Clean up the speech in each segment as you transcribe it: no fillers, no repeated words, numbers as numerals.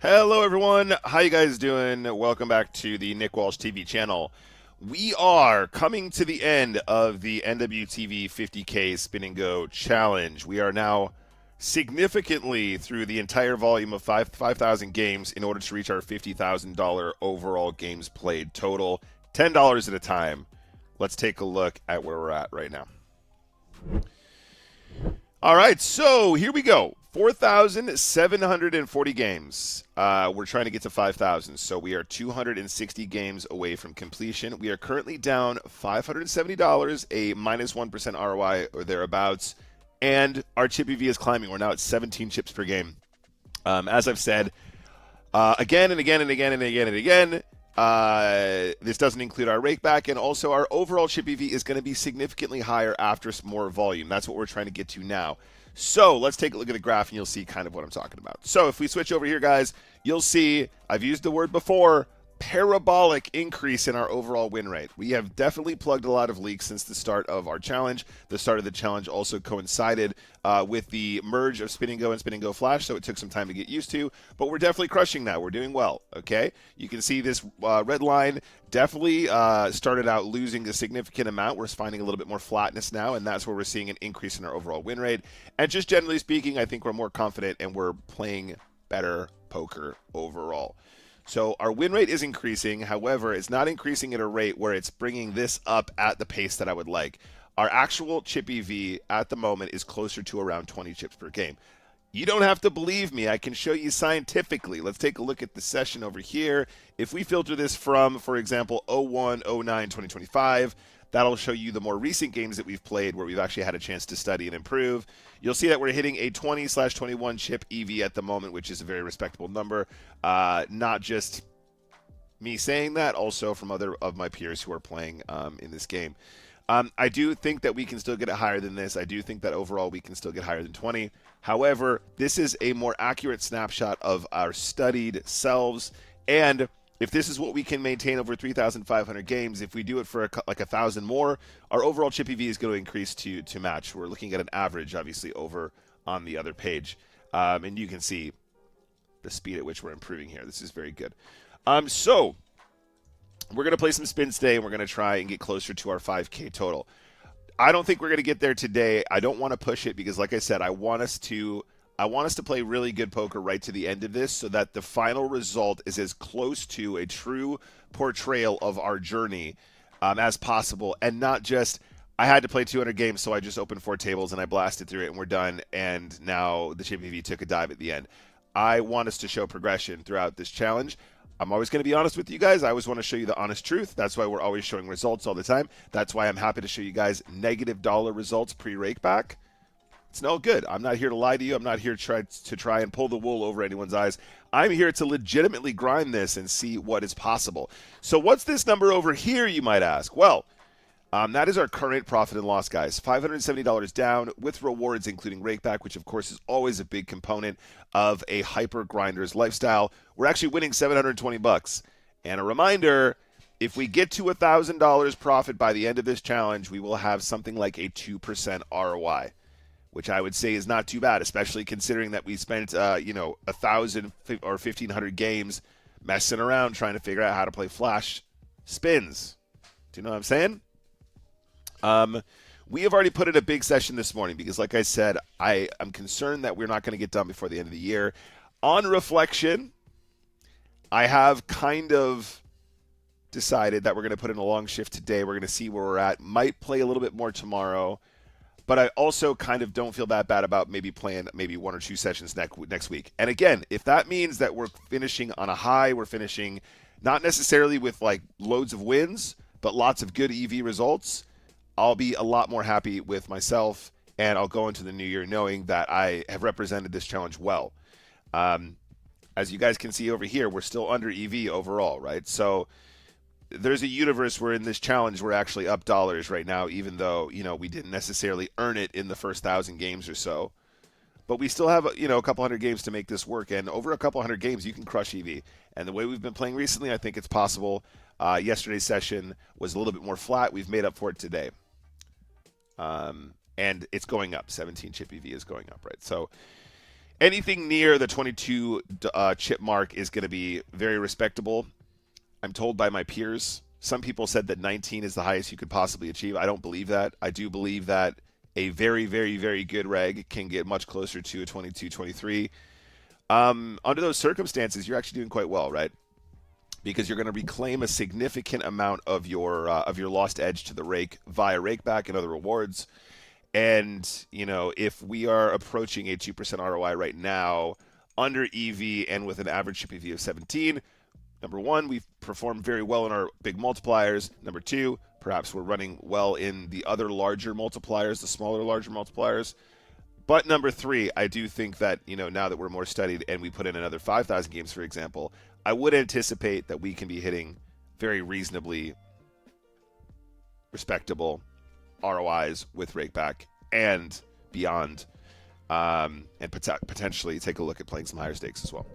Hello everyone, how you guys doing? Welcome back to the Nick Walsh TV channel. We are coming to the end of the NWTV 50K Spin and Go challenge. We are now significantly through the entire volume of 5,000 games in order to reach our $50,000 overall games played total, $10 at a time. Let's take a look at where we're at right now. All right, so here we go. 4,740 games. We're trying to get to 5,000, so we are 260 games away from completion. We are currently down $570, a minus 1% ROI or thereabouts, and our chip EV is climbing. We're now at 17 chips per game. As I've said again and again and again and again and again, this doesn't include our rake back, and also our overall chip EV is going to be significantly higher after more volume. That's what we're trying to get to now. So let's take a look at the graph and you'll see kind of what I'm talking about. So if we switch over here, guys, you'll see I've used the word before, parabolic increase in our overall win rate. We have definitely plugged a lot of leaks since the start of our challenge. The start of the challenge also coincided with the merge of Spin and Go and Spin and Go Flash, so it took some time to get used to, but we're definitely crushing that. We're doing well, okay? You can see this red line definitely started out losing a significant amount. We're finding a little bit more flatness now, and that's where we're seeing an increase in our overall win rate. And just generally speaking, I think we're more confident and we're playing better poker overall. So our win rate is increasing. However, it's not increasing at a rate where it's bringing this up at the pace that I would like. Our actual chip EV at the moment is closer to around 20 chips per game. You don't have to believe me. I can show you scientifically. Let's take a look at the session over here. If we filter this from, for example, 01, 09, 2025, that'll show you the more recent games that we've played where we've actually had a chance to study and improve. You'll see that we're hitting a 20/21 chip EV at the moment, which is a very respectable number. Not just me saying that, also from other of my peers who are playing in this game. I do think that we can still get it higher than this. I do think that overall we can still get higher than 20. However, this is a more accurate snapshot of our studied selves, and if this is what we can maintain over 3,500 games, if we do it for like 1,000 more, our overall chip EV is going to increase to match. We're looking at an average, obviously, over on the other page. And you can see the speed at which we're improving here. This is very good. So we're going to play some spins today, and we're going to try and get closer to our 5K total. I don't think we're going to get there today. I don't want to push it because, like I said, I want us to play really good poker right to the end of this so that the final result is as close to a true portrayal of our journey as possible, and not just, I had to play 200 games, so I just opened 4 tables and I blasted through it and we're done, and now the chip EV took a dive at the end. I want us to show progression throughout this challenge. I'm always going to be honest with you guys. I always want to show you the honest truth. That's why we're always showing results all the time. That's why I'm happy to show you guys negative dollar results pre-rake back. It's no good. I'm not here to lie to you. I'm not here to try and pull the wool over anyone's eyes. I'm here to legitimately grind this and see what is possible. So what's this number over here, you might ask? Well, that is our current profit and loss, guys. $570 down with rewards, including rakeback, which of course is always a big component of a hyper grinder's lifestyle. We're actually winning $720. And a reminder, if we get to $1,000 profit by the end of this challenge, we will have something like a 2% ROI. Which I would say is not too bad, especially considering that we spent, 1,000 or 1,500 games messing around trying to figure out how to play flash spins. Do you know what I'm saying? We have already put in a big session this morning because, like I said, I am concerned that we're not going to get done before the end of the year. On reflection, I have kind of decided that we're going to put in a long shift today. We're going to see where we're at. Might play a little bit more tomorrow. But I also kind of don't feel that bad about maybe playing maybe 1 or 2 sessions next week. And again, if that means that we're finishing on a high, we're finishing not necessarily with like loads of wins, but lots of good EV results, I'll be a lot more happy with myself, and I'll go into the new year knowing that I have represented this challenge well. As you guys can see over here, we're still under EV overall, right? So there's a universe where in this challenge we're actually up dollars right now, even though, we didn't necessarily earn it in the first 1,000 games or so. But we still have, a couple hundred games to make this work, and over a couple hundred games you can crush EV. And the way we've been playing recently, I think it's possible. Yesterday's session was a little bit more flat. We've made up for it today. And it's going up. 17 chip EV is going up, right? So anything near the 22 chip mark is going to be very respectable. I'm told by my peers. Some people said that 19 is the highest you could possibly achieve. I don't believe that. I do believe that a very, very, very good reg can get much closer to a 22, 23. Under those circumstances, you're actually doing quite well, right? Because you're going to reclaim a significant amount of your lost edge to the rake via rakeback and other rewards. And, you know, if we are approaching a 2% ROI right now under EV and with an average chip EV of 17, number one, we've performed very well in our big multipliers. Number two, perhaps we're running well in the other larger multipliers, the smaller, larger multipliers. But number three, I do think that, you know, now that we're more studied and we put in another 5,000 games, for example, I would anticipate that we can be hitting very reasonably respectable ROIs with rakeback and beyond, and potentially take a look at playing some higher stakes as well.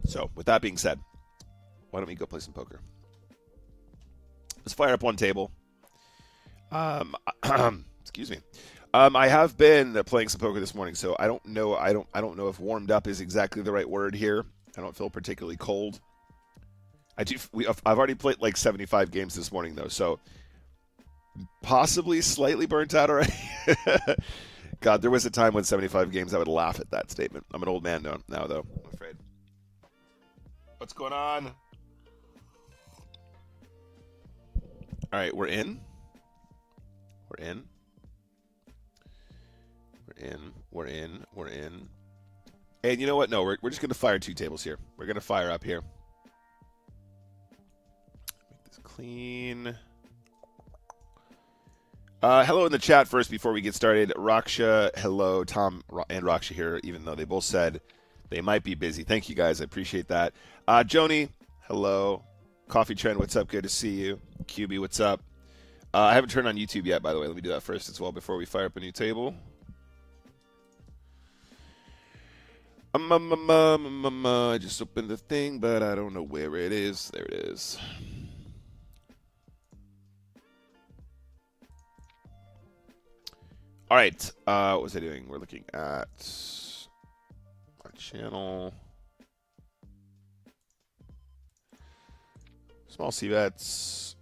So, with that being said, why don't we go play some poker? Let's fire up one table. Excuse me. I have been playing some poker this morning, so I don't know if warmed up is exactly the right word here. I don't feel particularly cold. I've already played like 75 games this morning though, so possibly slightly burnt out already. God, there was a time when 75 games I would laugh at that statement. I'm an old man now though, I'm afraid. What's going on? All right, we're in. And you know what? No, we're just going to fire two tables here. We're going to fire up here. Make this clean. Hello in the chat first before we get started. Raksha, hello. Tom and Raksha here, even though they both said they might be busy. Thank you, guys. I appreciate that. Joni, hello. Coffee Trend, what's up? Good to see you. QB, what's up? I haven't turned on YouTube yet, by the way. Let me do that first as well before we fire up a new table. I just opened the thing, but I don't know where it is. There it is. All right. What was I doing? We're looking at our channel. Small C-bets.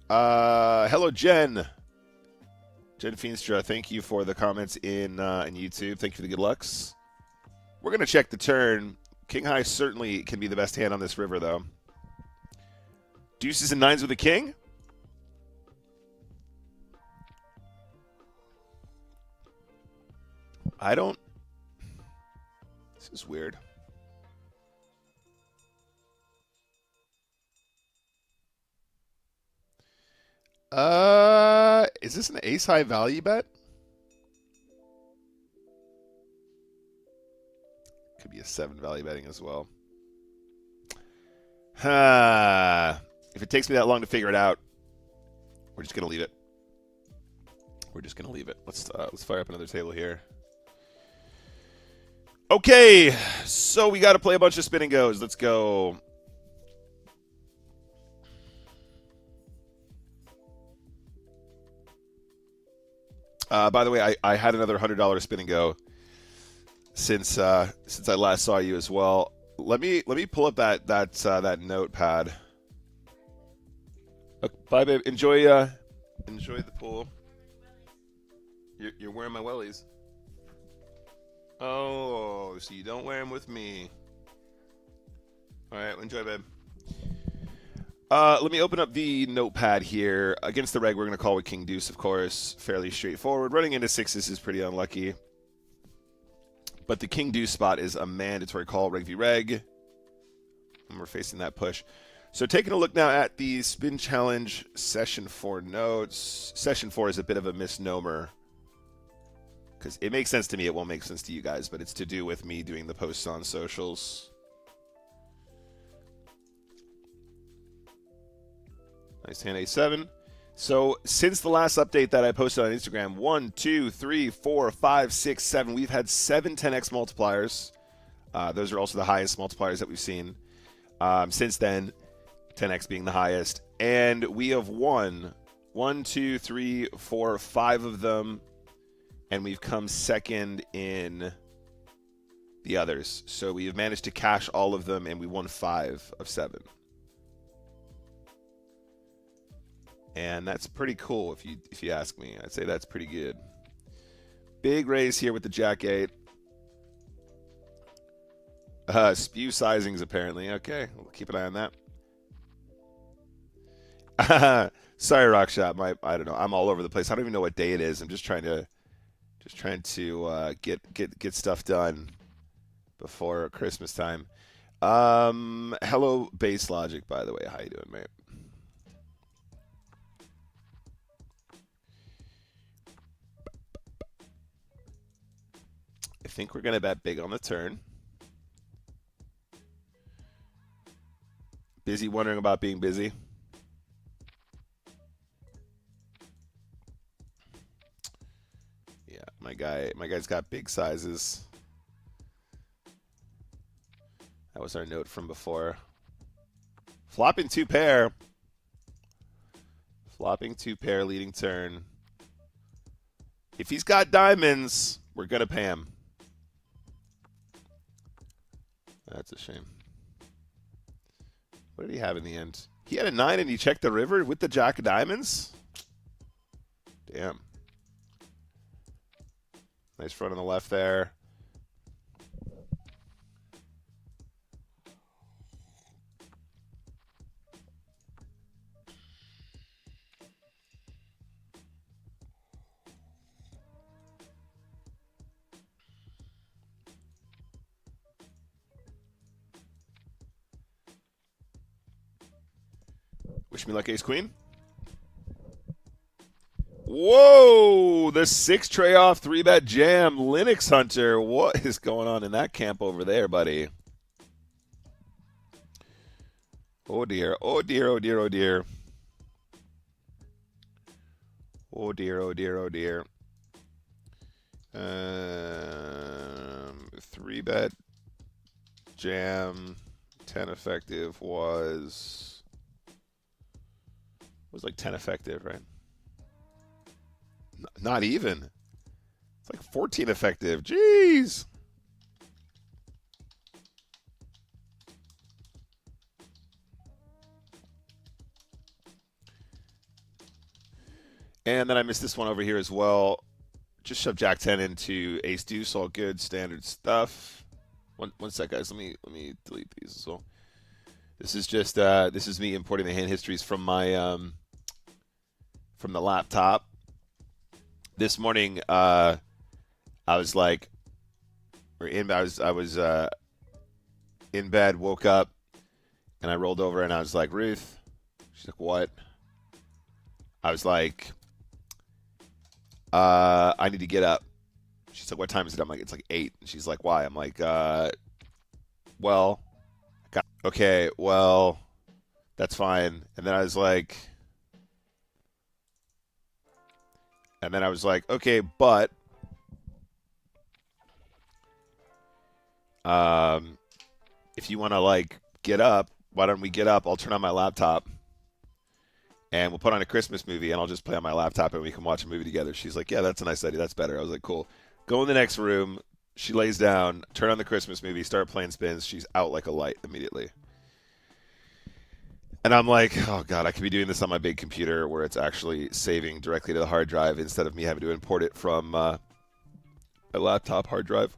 Hello, Jen. Jen Feenstra, thank you for the comments in YouTube. Thank you for the good lucks. We're going to check the turn. King high certainly can be the best hand on this river, though. Deuces and nines with a king? I don't... This is weird. Is this an ace high value bet? Could be a 7 value betting as well. If it takes me that long to figure it out, we're just gonna leave it. Let's fire up another table here. Okay, so we got to play a bunch of spin and goes. Let's go. By the way, I had another $100 spin and go since I last saw you as well. Let me pull up that notepad. Okay, bye, babe. Enjoy the pool. You're wearing my wellies. Oh, so you don't wear them with me. All right, enjoy, babe. Let me open up the notepad here. Against the reg, we're going to call with King Deuce, of course. Fairly straightforward. Running into sixes is pretty unlucky. But the King Deuce spot is a mandatory call, reg v reg. And we're facing that push. So taking a look now at the Spin Challenge Session 4 notes. Session 4 is a bit of a misnomer. Because it makes sense to me, it won't make sense to you guys, but it's to do with me doing the posts on socials. Nice hand A7. So since the last update that I posted on Instagram, 1, 2, 3, 4, 5, 6, 7, we've had 7 10x multipliers. Those are also the highest multipliers that we've seen. Since then, 10x being the highest. And we have won 1, 2, 3, 4, 5 of them. And we've come second in the others. So we have managed to cash all of them, and we won 5 of 7. And that's pretty cool if you ask me. I'd say that's pretty good. Big raise here with the Jack 8. Spew sizings, apparently. Okay, we'll keep an eye on that. Sorry, Rockshot. I don't know. I'm all over the place. I don't even know what day it is. I'm just trying to get stuff done before Christmas time. Hello, Base Logic, by the way. How you doing, mate? I think we're gonna bet big on the turn. Busy wondering about being busy. Yeah, my guy's got big sizes. That was our note from before. Flopping 2 pair. Flopping 2 pair leading turn. If he's got diamonds, we're gonna pay him. That's a shame. What did he have in the end? He had a 9 and he checked the river with the Jack of diamonds? Damn. Nice front on the left there. Wish me luck, Ace Queen. Whoa! The 6 tray off 3-bet jam. Linux Hunter. What is going on in that camp over there, buddy? Oh, dear. Oh, dear. Oh, dear. Oh, dear. Oh, dear. Oh, dear. Oh, dear. 3-bet jam. 10 effective was like 10 effective, right? Not even. It's like 14 effective. Jeez. And then I missed this one over here as well. Just shove Jack 10 into Ace Deuce. All good, standard stuff. One sec, guys. Let me delete these as well. This is just this is me importing the hand histories from my from the laptop. This morning, I was like, I was in bed, woke up, and I rolled over and I was like, Ruth. She's like, what? I was like, I need to get up. She's like, what time is it? I'm like, it's like 8. And she's like, why? I'm like, well, okay, well, that's fine. And then I was like, okay, but if you want to like get up, why don't we get up? I'll turn on my laptop and we'll put on a Christmas movie and I'll just play on my laptop and we can watch a movie together. She's like, yeah, that's a nice idea. That's better. I was like, cool. Go in the next room. She lays down, turn on the Christmas movie, start playing spins. She's out like a light immediately. And I'm like, oh, God, I could be doing this on my big computer where it's actually saving directly to the hard drive instead of me having to import it from a laptop hard drive.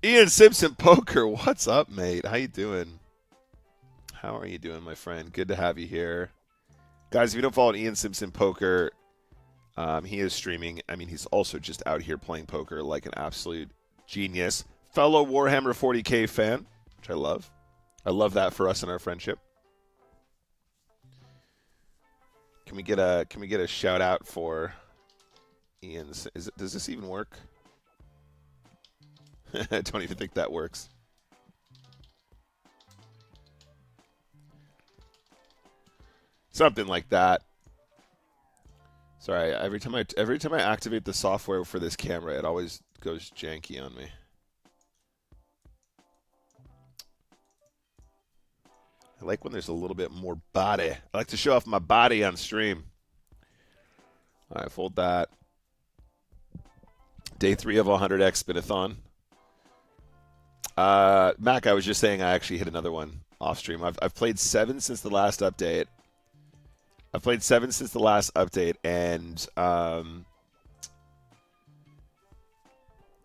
Ian Simpson Poker, what's up, mate? How you doing? How are you doing, my friend? Good to have you here. Guys, if you don't follow Ian Simpson Poker, he is streaming. I mean, he's also just out here playing poker like an absolute genius. Fellow Warhammer 40K fan, which I love. I love that for us in our friendship. Can we get a shout out for Ian? Does this even work? I don't even think that works. Something like that. Sorry, every time I activate the software for this camera, it always goes janky on me. I like when there's a little bit more body. I like to show off my body on stream. All right, fold that. Day 3 of 100x Spinathon. Mac, I was just saying I actually hit another one off stream. I've played 7 since the last update.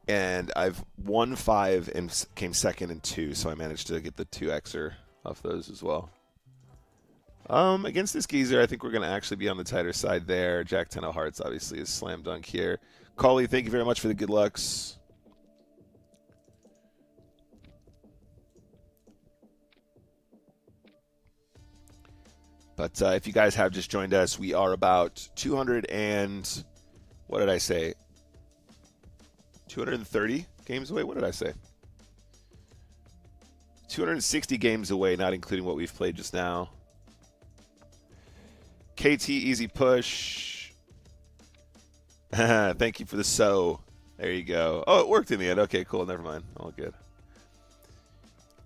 And I've won 5 and came second in 2, so I managed to get the 2xer off those as well. Against this geezer, I think we're going to actually be on the tighter side there. Jack 10 of hearts obviously is slam dunk here. Coley, thank you very much for the good lucks. But if you guys have just joined us, we are about 200 and, what did I say? 230 games away? What did I say? 260 games away, not including what we've played just now. KT Easy Push. Thank you for the so. There you go. Oh, it worked in the end. Okay, cool. Never mind. All good.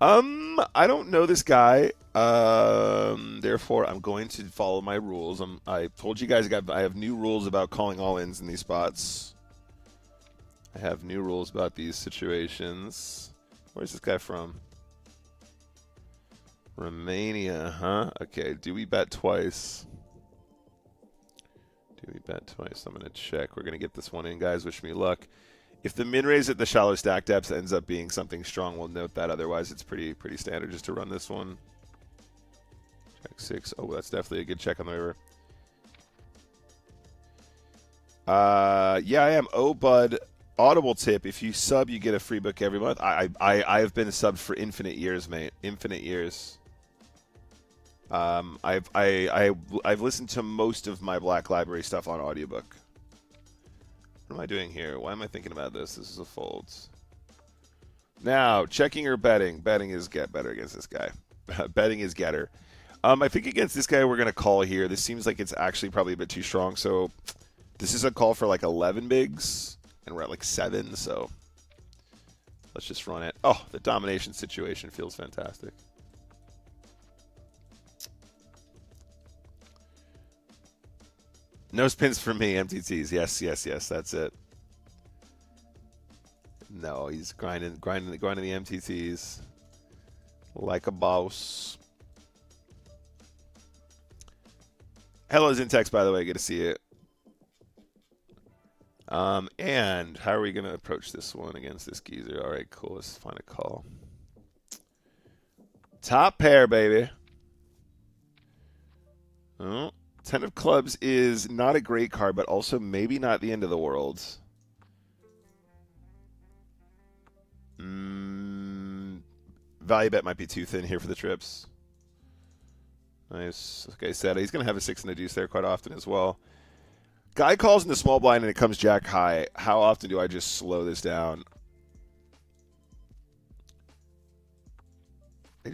I don't know this guy. Therefore, I'm going to follow my rules. I told you guys I have new rules about calling all-ins in these spots. I have new rules about these situations. Where's this guy from? Romania, huh? Okay, do we bet twice? I'm going to check. We're going to get this one in, guys. Wish me luck. If the min raise at the shallow stack depths ends up being something strong, we'll note that. Otherwise, it's pretty standard just to run this one. Check 6. Oh, that's definitely a good check on the river. Yeah, I am. Oh, bud. Audible tip: if you sub, you get a free book every month. I have been subbed for infinite years, mate. Infinite years. I've listened to most of my Black Library stuff on audiobook. What am I doing here? Why am I thinking about this? This is a fold. Now, checking or betting. Betting is get better against this guy. Betting is getter. I think against this guy we're going to call here. This seems like it's actually probably a bit too strong. So this is a call for like 11 bigs, and we're at like 7. So let's just run it. Oh, the domination situation feels fantastic. No spins for me, MTTs. Yes, that's it. No, he's grinding the MTTs like a boss. Hello, Zintex, by the way. Good to see you. And how are we going to approach this one against this geezer? All right, cool. Let's find a call. Top pair, baby. Oh. 10 of clubs is not a great card, but also maybe not the end of the world. Value bet might be too thin here for the trips. Nice. Like I said, he's going to have a 6 and a deuce there quite often as well. Guy calls in the small blind and it comes jack high. How often do I just slow this down?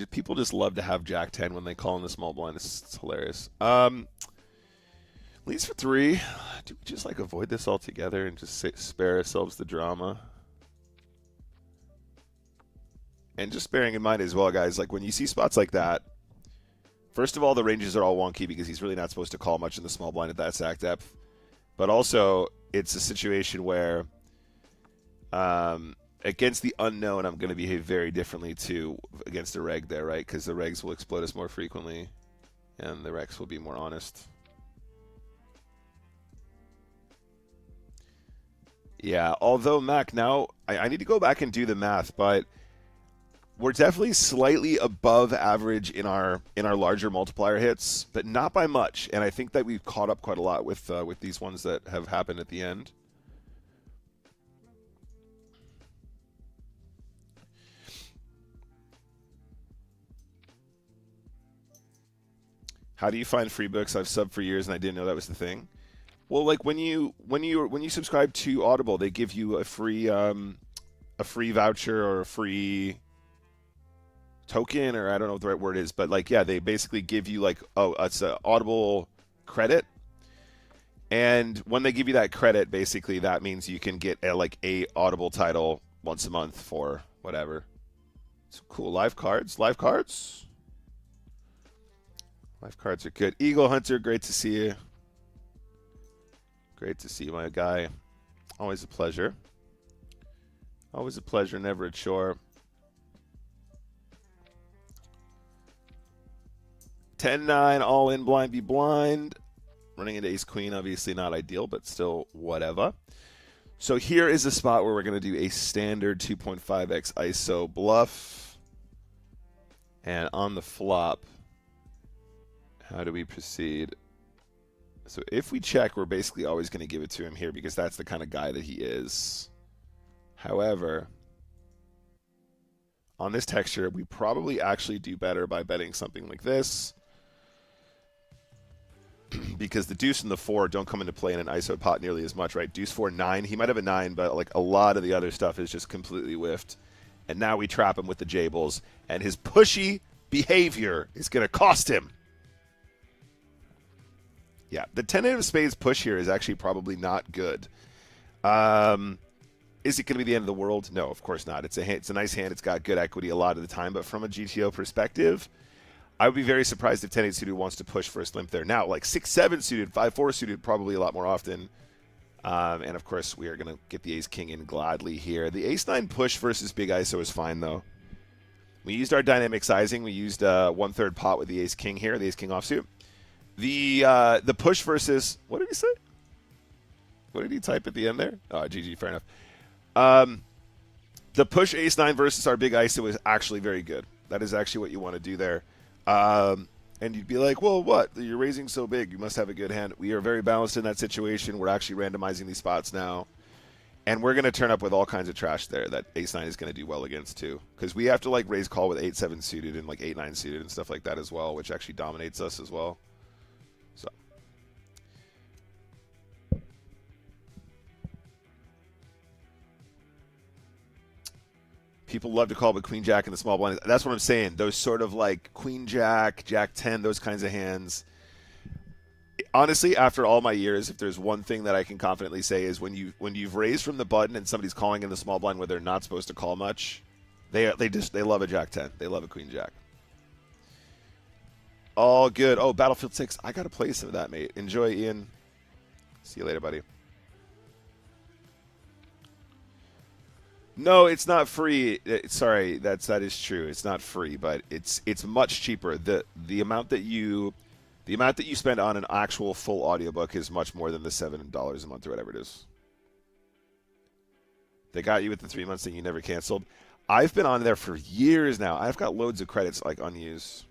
People just love to have jack 10 when they call in the small blind. It's hilarious. Leads for 3. Do we just like avoid this altogether and just spare ourselves the drama? And just bearing in mind as well, guys, like when you see spots like that, first of all, the ranges are all wonky because he's really not supposed to call much in the small blind at that stack depth. But also, it's a situation where against the unknown, I'm going to behave very differently to against a reg there, right? Because the regs will explode us more frequently, and the regs will be more honest. Yeah, although, Mac, now I need to go back and do the math, but we're definitely slightly above average in our larger multiplier hits, but not by much. And I think that we've caught up quite a lot with these ones that have happened at the end. How do you find free books? I've subbed for years and I didn't know that was the thing. Well, like when you subscribe to Audible, they give you a free voucher or a free token, or I don't know what the right word is, but like, yeah, they basically give you like, oh, it's an Audible credit. And when they give you that credit, basically that means you can get a Audible title once a month for whatever. It's cool. Live cards. Life cards are good. Eagle Hunter, great to see you. Great to see you, my guy. Always a pleasure. Always a pleasure, never a chore. 10-9, all in, blind be blind. Running into ace-queen, obviously not ideal, but still whatever. So here is a spot where we're going to do a standard 2.5x ISO bluff. And on the flop, how do we proceed? So if we check, we're basically always going to give it to him here because that's the kind of guy that he is. However, on this texture, we probably actually do better by betting something like this. Because the deuce and the 4 don't come into play in an ISO pot nearly as much, right? Deuce 4, 9. He might have a 9, but like a lot of the other stuff is just completely whiffed. And now we trap him with the Jables, and his pushy behavior is going to cost him. Yeah, the 10 of spades push here is actually probably not good. Is it going to be the end of the world? No, of course not. It's a nice hand. It's got good equity a lot of the time, but from a GTO perspective, I would be very surprised if 10-8 suited wants to push for a limp there. Now, like 6-7 suited, 5-4 suited, probably a lot more often. And, of course, we are going to get the ace-king in gladly here. The ace-9 push versus big ISO is fine, though. We used our dynamic sizing. We used 1/3 pot with the ace-king here, the ace-king offsuit. The push versus... What did he say? What did he type at the end there? Oh, GG, fair enough. The push ace-9 versus our big ISO is actually very good. That is actually what you want to do there. And you'd be like, well, what? You're raising so big. You must have a good hand. We are very balanced in that situation. We're actually randomizing these spots now. And we're going to turn up with all kinds of trash there that ace-9 is going to do well against, too. Because we have to, like, raise call with 8-7 suited and, like, 8-9 suited and stuff like that as well, which actually dominates us as well. So. People love to call with queen jack in the small blind. That's what I'm saying. Those sort of like queen jack, jack 10, those kinds of hands. Honestly, after all my years, if there's one thing that I can confidently say is when you've raised from the button and somebody's calling in the small blind where they're not supposed to call much, they love a jack 10. They love a queen jack. All good. Oh, Battlefield 6. I got to play some of that, mate. Enjoy, Ian. See you later, buddy. No, it's not free. Sorry, that is true. It's not free, but it's much cheaper. The amount that you spend on an actual full audiobook is much more than the $7 a month or whatever it is. They got you with the 3 months thing you never canceled. I've been on there for years now. I've got loads of credits like unused.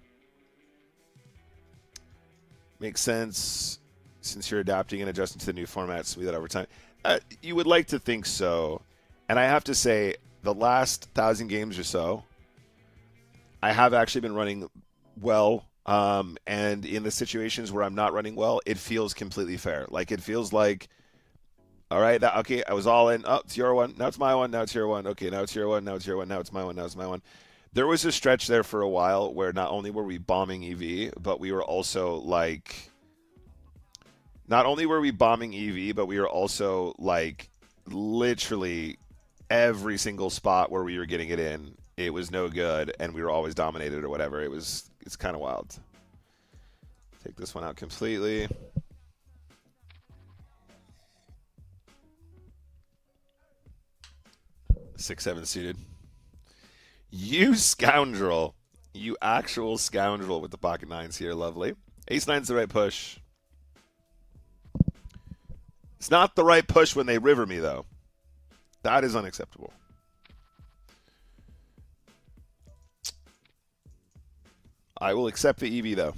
Makes sense since you're adapting and adjusting to the new format, smooth that over time. You would like to think so. And I have to say, the last 1,000 games or so, I have actually been running well. And in the situations where I'm not running well, it feels completely fair. Like, it feels like, all right, okay, I was all in. Oh, it's your one. Now it's my one. Now it's your one. Okay, now it's your one. Now it's your one. Now it's my one. Now it's my one. There was a stretch there for a while where not only were we bombing EV, but we were also like, not only were we bombing EV, but we were also like literally every single spot where we were getting it in, it was no good, and we were always dominated or whatever. It's kind of wild. Take this one out completely. Six, 7 suited. You scoundrel. You actual scoundrel with the pocket nines here. Lovely. Ace-9's the right push. It's not the right push when they river me, though. That is unacceptable. I will accept the EV, though.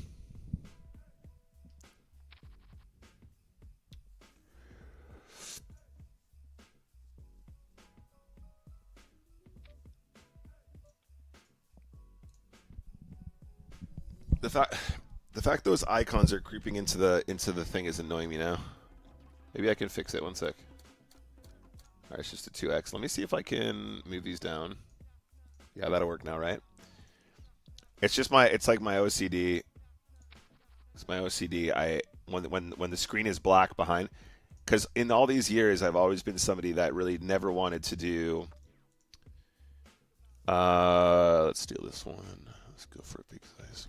The fact those icons are creeping into the thing is annoying me now. Maybe I can fix it. One sec. All right, it's just a 2x. Let me see if I can move these down. Yeah, that'll work now, right? It's just it's like my OCD. It's my OCD. When the screen is black behind, because in all these years I've always been somebody that really never wanted to do. Let's steal this one. Let's go for a big size.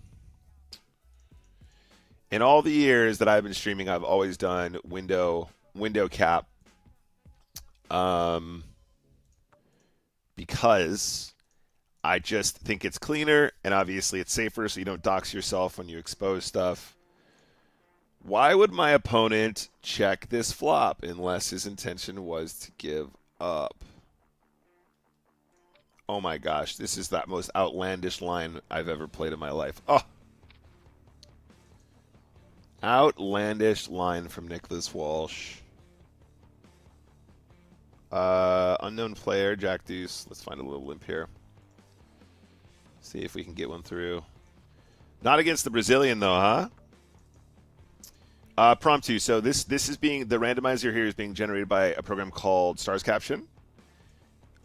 In all the years that I've been streaming, I've always done window cap, because I just think it's cleaner and obviously it's safer, so you don't dox yourself when you expose stuff. Why would my opponent check this flop unless his intention was to give up? Oh my gosh, this is that most outlandish line I've ever played in my life. Oh, outlandish line from Nicholas Walsh. Unknown player, Jack Deuce. Let's find a little limp here. See if we can get one through. Not against the Brazilian though, huh? Prompt 2. So this is being, the randomizer here is being generated by a program called Stars Caption.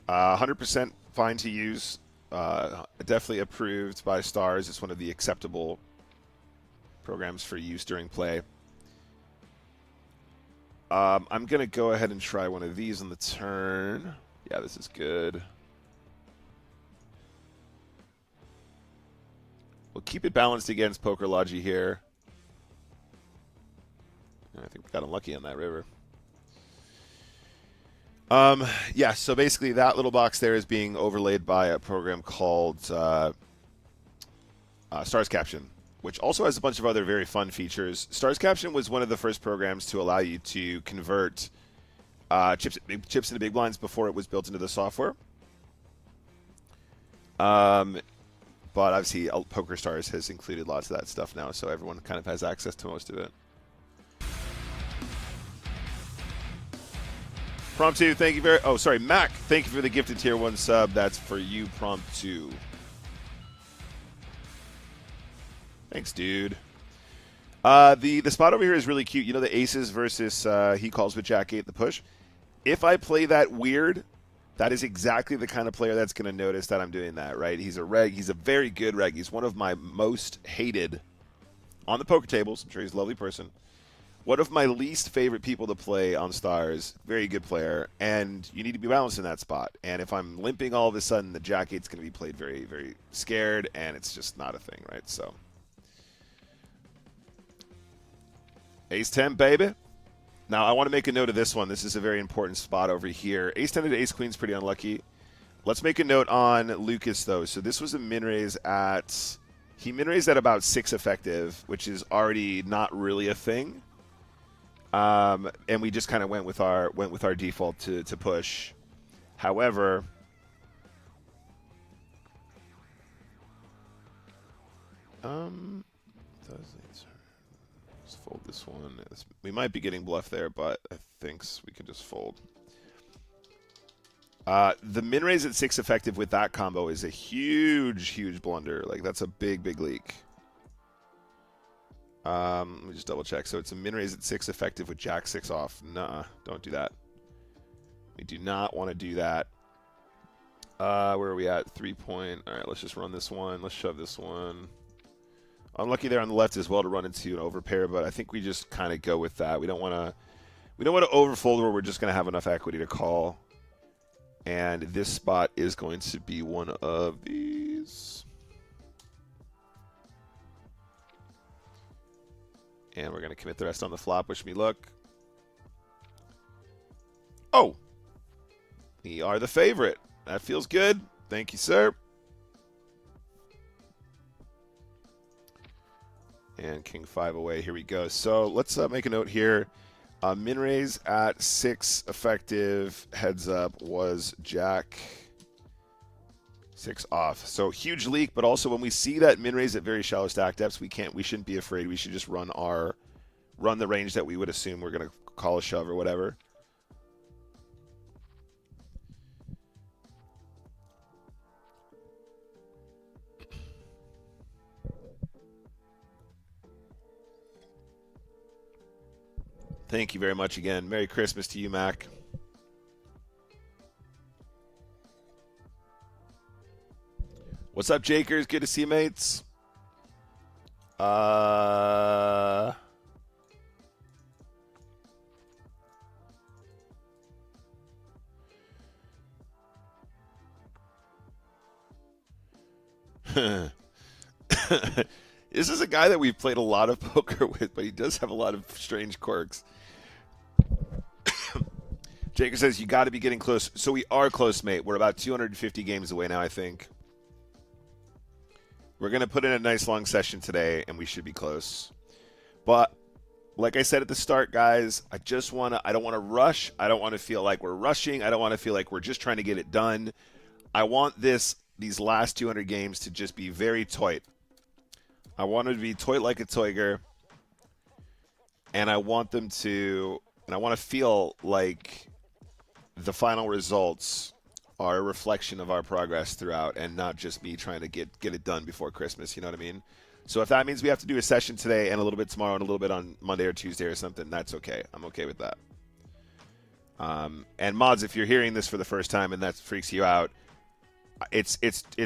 100% fine to use. Definitely approved by Stars. It's one of the acceptable programs for use during play. I'm going to go ahead and try one of these on the turn. Yeah, this is good. We'll keep it balanced against PokerLogy here. I think we got unlucky on that river. Yeah, so basically that little box there is being overlaid by a program called Stars Caption, which also has a bunch of other very fun features. Stars Caption was one of the first programs to allow you to convert chips into big blinds before it was built into the software. But obviously PokerStars has included lots of that stuff now, so everyone kind of has access to most of it. Prompt 2, thank you very... Oh, sorry, Mac, thank you for the gifted tier 1 sub. That's for you, Prompt 2. Thanks, dude. The spot over here is really cute. You know the aces versus he calls with Jack 8 the push? If I play that weird, that is exactly the kind of player that's going to notice that I'm doing that, right? He's a reg. He's a very good reg. He's one of my most hated on the poker tables. I'm sure he's a lovely person. One of my least favorite people to play on Stars. Very good player. And you need to be balanced in that spot. And if I'm limping all of a sudden, the Jack 8's going to be played very, very scared, and it's just not a thing, right? So, Ace 10, baby. Now, I want to make a note of this one. This is a very important spot over here. Ace 10 to Ace Queen's pretty unlucky. Let's make a note on Lucas, though. So this was a min-raise at... He min-raised at about 6 effective, which is already not really a thing. And we just kind of went with our default to push. However, let's fold this one. We might be getting bluff there, but I think we can just fold. The min raise at 6 effective with that combo is a huge blunder. Like, that's a big leak. Let me just double check. So it's a min raise at 6 effective with Jack 6 off. Nuh-uh, don't do that. We do not want to do that. Where are we at? 3 point. All right, let's just run this one. Let's shove this one. Unlucky there on the left as well to run into an overpair, but I think we just kind of go with that. We don't want to overfold where we're just going to have enough equity to call. And this spot is going to be one of these. And we're going to commit the rest on the flop. Wish me luck. Oh! We are the favorite. That feels good. Thank you, sir. And King 5 away. Here we go. So let's make a note here. Min raise at 6 effective. Heads up was Jack 6 off. So huge leak, but also when we see that min raise at very shallow stack depths, we shouldn't be afraid. We should just run the range that we would assume we're going to call a shove or whatever. Thank you very much again. Merry Christmas to you, Mac. What's up, Jakers? Good to see you, mates. This is a guy that we've played a lot of poker with, but he does have a lot of strange quirks. Jacob says, you got to be getting close. So we are close, mate. We're about 250 games away now, I think. We're going to put in a nice long session today, and we should be close. But like I said at the start, guys, I don't want to rush. I don't want to feel like we're rushing. I don't want to feel like we're just trying to get it done. I want these last 200 games to just be very tight. I want them to be tight like a tiger. And I want them to, and I want to feel like the final results are a reflection of our progress throughout and not just me trying to get it done before Christmas, you know what I mean? So if that means we have to do a session today and a little bit tomorrow and a little bit on Monday or Tuesday or something, that's okay. I'm okay with that. And mods, if you're hearing this for the first time and that freaks you out, it's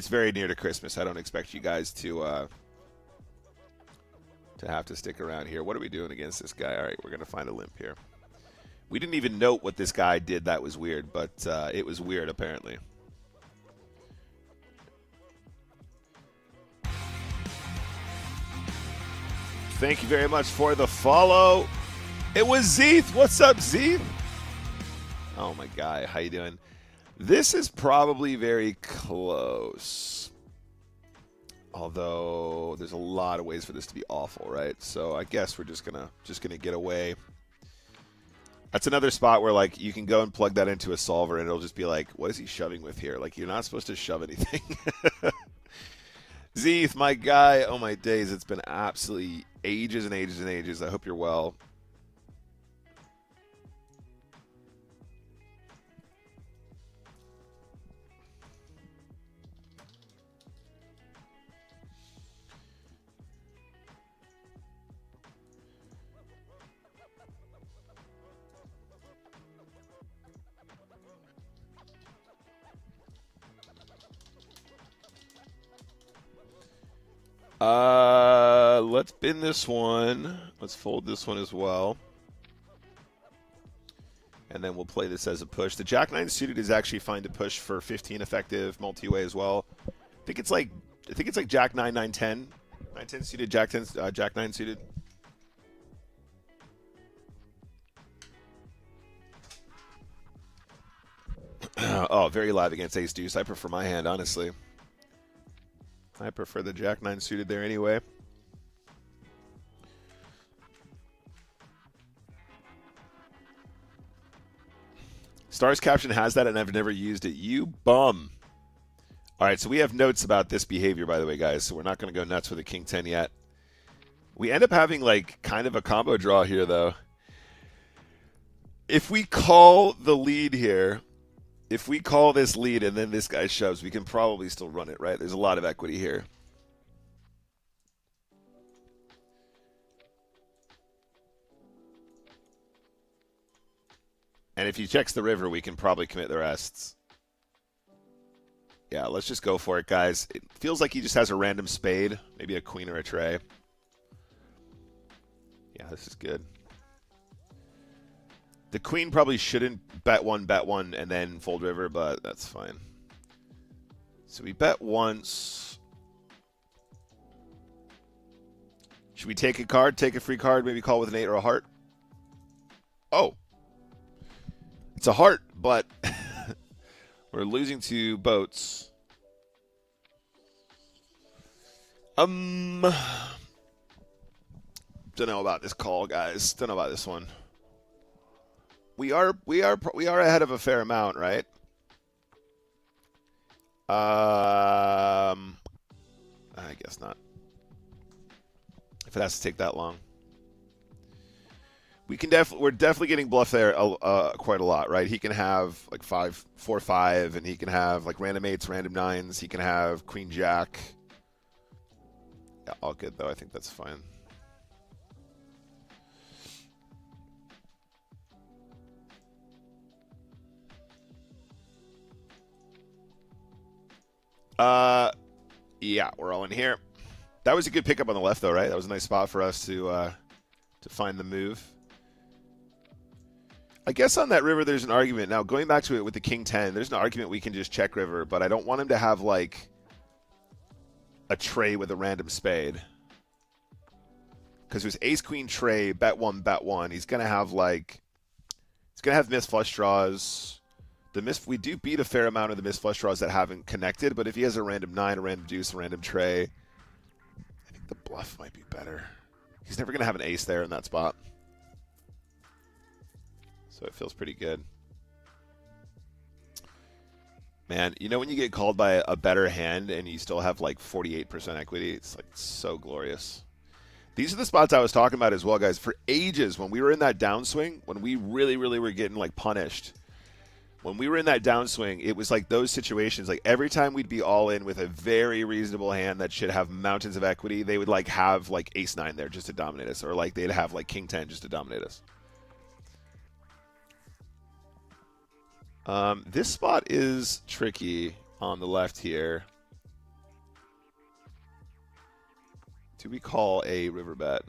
very near to Christmas. I don't expect you guys to have to stick around here. What are we doing against this guy? All right, we're going to find a limp here. We didn't even note what this guy did that was weird, but it was weird apparently. Thank you very much for the follow. It was Zeeth. What's up, Zeeth? Oh my guy, how you doing? This is probably very close. Although there's a lot of ways for this to be awful, right? So I guess we're just gonna get away. That's another spot where like you can go and plug that into a solver and it'll just be like, what is he shoving with here? Like you're not supposed to shove anything. Zeeth, my guy, oh my days, it's been absolutely ages and ages and ages. I hope you're well. Let's bin this one. Let's fold this one as well. And then we'll play this as a push. The Jack-9 suited is actually fine to push for 15 effective multi-way as well. I think it's like Jack-9, 9-10. 9-10 suited, Jack-10, Jack-9 suited. Oh, very live against Ace-Deuce. I prefer my hand, honestly. I prefer the Jack-9 suited there anyway. Stars Caption has that, and I've never used it. You bum. All right, so we have notes about this behavior, by the way, guys, so we're not going to go nuts with a King 10 yet. We end up having, like, kind of a combo draw here, though. If we call the lead here, if we call this lead and then this guy shoves, we can probably still run it, right? There's a lot of equity here. And if he checks the river, we can probably commit the rests. Yeah, let's just go for it, guys. It feels like he just has a random spade, maybe a queen or a tray. Yeah, this is good. The queen probably shouldn't bet one, and then fold river, but that's fine. So we bet once. Should we take a card, take a free card, maybe call with an 8 or a heart? Oh. It's a heart, but we're losing to boats. Don't know about this call, guys. Don't know about this one. We are ahead of a fair amount, right? I guess not. If it has to take that long. We're definitely getting bluffed there quite a lot, right? He can have like 4-5, and he can have like random 8s, random 9s. He can have queen jack. Yeah, all good though. I think that's fine. Yeah, we're all in here. That was a good pickup on the left though, right? That was a nice spot for us to find the move. I guess on that river, there's an argument. Now, going back to it with the King 10, there's an argument we can just check river, but I don't want him to have, like, a tray with a random spade. because there's ace queen tray, bet one. He's gonna have like, he's gonna have missed flush draws. We do beat a fair amount of the missed flush draws that haven't connected, but if he has a random 9, a random deuce, a random tray, I think the bluff might be better. He's never gonna have an ace there in that spot, so it feels pretty good. Man, you know when you get called by a better hand and you still have like 48% equity, it's like so glorious. These are the spots I was talking about as well, guys. For ages, when we were in that downswing, when we really were getting like punished, when we were in that downswing, it was like those situations. Like every time we'd be all in with a very reasonable hand that should have mountains of equity, they would like have like ace 9 there just to dominate us, or like they'd have like king 10 just to dominate us. This spot is tricky on the left here. Do we call a river bet?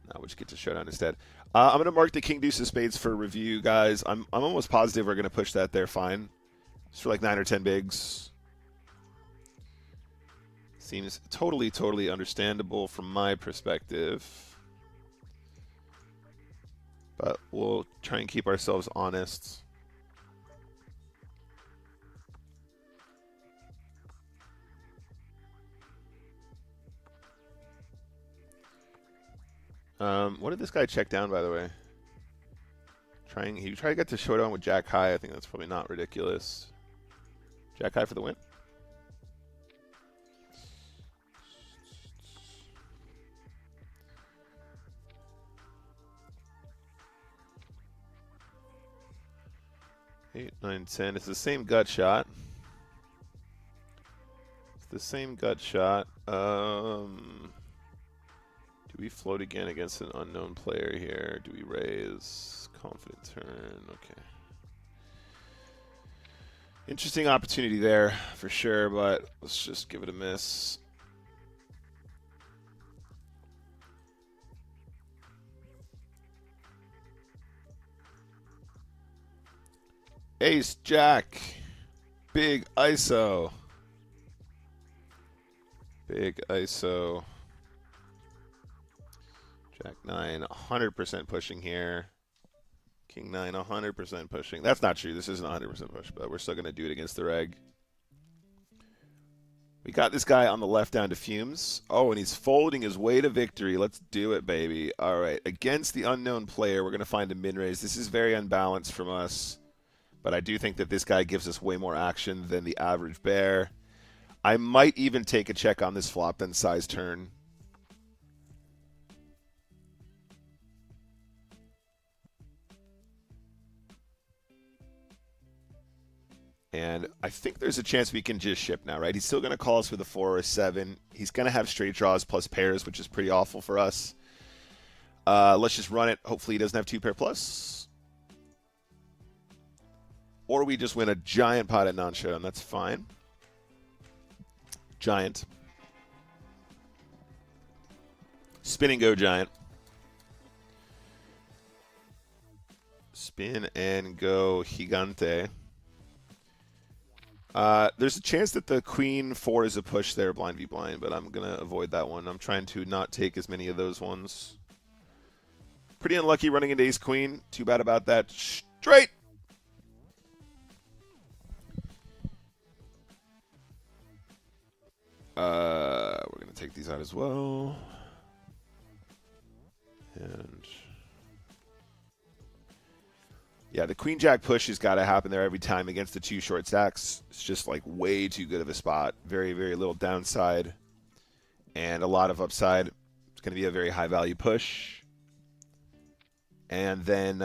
No, we'll just get to showdown instead. I'm going to mark the king deuce of spades for review, guys. I'm almost positive we're going to push that there fine. Just for like 9 or 10 bigs. Seems totally understandable from my perspective. But we'll try and keep ourselves honest. What did this guy check down, by the way? He tried to get to showdown with Jack High. I think that's probably not ridiculous. Jack High for the win. Eight, 9, 10. It's the same gut shot. It's the same gut shot. Do we float again against an unknown player here? Do we raise? Confident turn. Okay. Interesting opportunity there for sure, but let's just give it a miss. Ace, Jack. Big ISO. Big ISO. Jack 9, 100% pushing here. King 9, 100% pushing. That's not true. This isn't 100% push, but we're still going to do it against the reg. We got this guy on the left down to fumes. Oh, and he's folding his way to victory. Let's do it, baby. All right. Against the unknown player, we're going to find a min-raise. This is very unbalanced from us, but I do think that this guy gives us way more action than the average bear. I might even take a check on this flop than size turn. And I think there's a chance we can just ship now, right? He's still going to call us with a 4 or a 7. He's going to have straight draws plus pairs, which is pretty awful for us. Let's just run it. Hopefully he doesn't have 2 pair plus. Or we just win a giant pot at non-showdown. That's fine. Giant. Spin and go giant. Spin and go gigante. There's a chance that the queen 4 is a push there, blind v blind, but I'm going to avoid that one. I'm trying to not take as many of those ones. Pretty unlucky running into ace queen. Too bad about that. Straight! We're going to take these out as well. And yeah, the queen jack push has got to happen there every time against the 2 short stacks. It's just like way too good of a spot. Very little downside and a lot of upside. It's going to be a very high value push. And then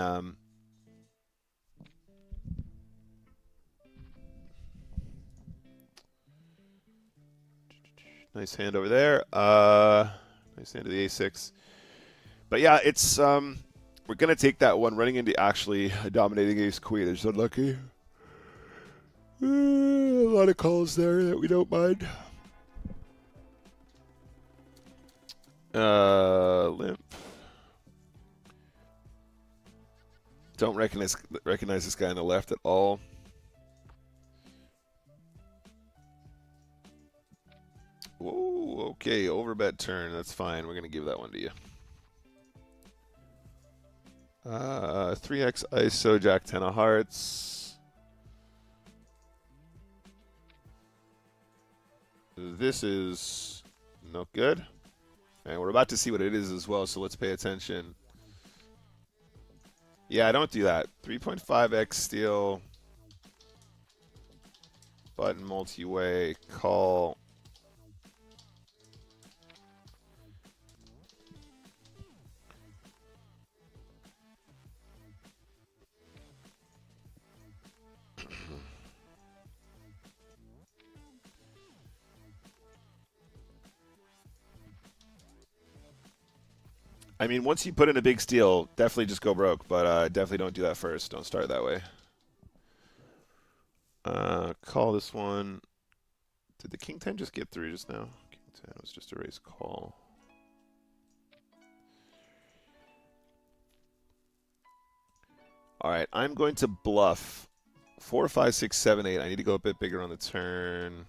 nice hand over there. Nice hand to the a6. But yeah, it's we're going to take that one running into actually dominating ace queen. It's unlucky. A lot of calls there that we don't mind. Limp. Don't recognize this guy on the left at all. Whoa, okay, overbet turn. That's fine. We're going to give that one to you. 3x ISO, Jack 10 of hearts. This is not good. And we're about to see what it is as well, so let's pay attention. Yeah, I don't do that. 3.5x steal. Button multi-way, call. I mean, once you put in a big steal, definitely just go broke, but definitely don't do that first. Don't start that way. Call this one. Did the King 10 just get through just now? King 10 was just a raise call. All right, I'm going to bluff 4, 5, 6, 7, 8. I need to go a bit bigger on the turn.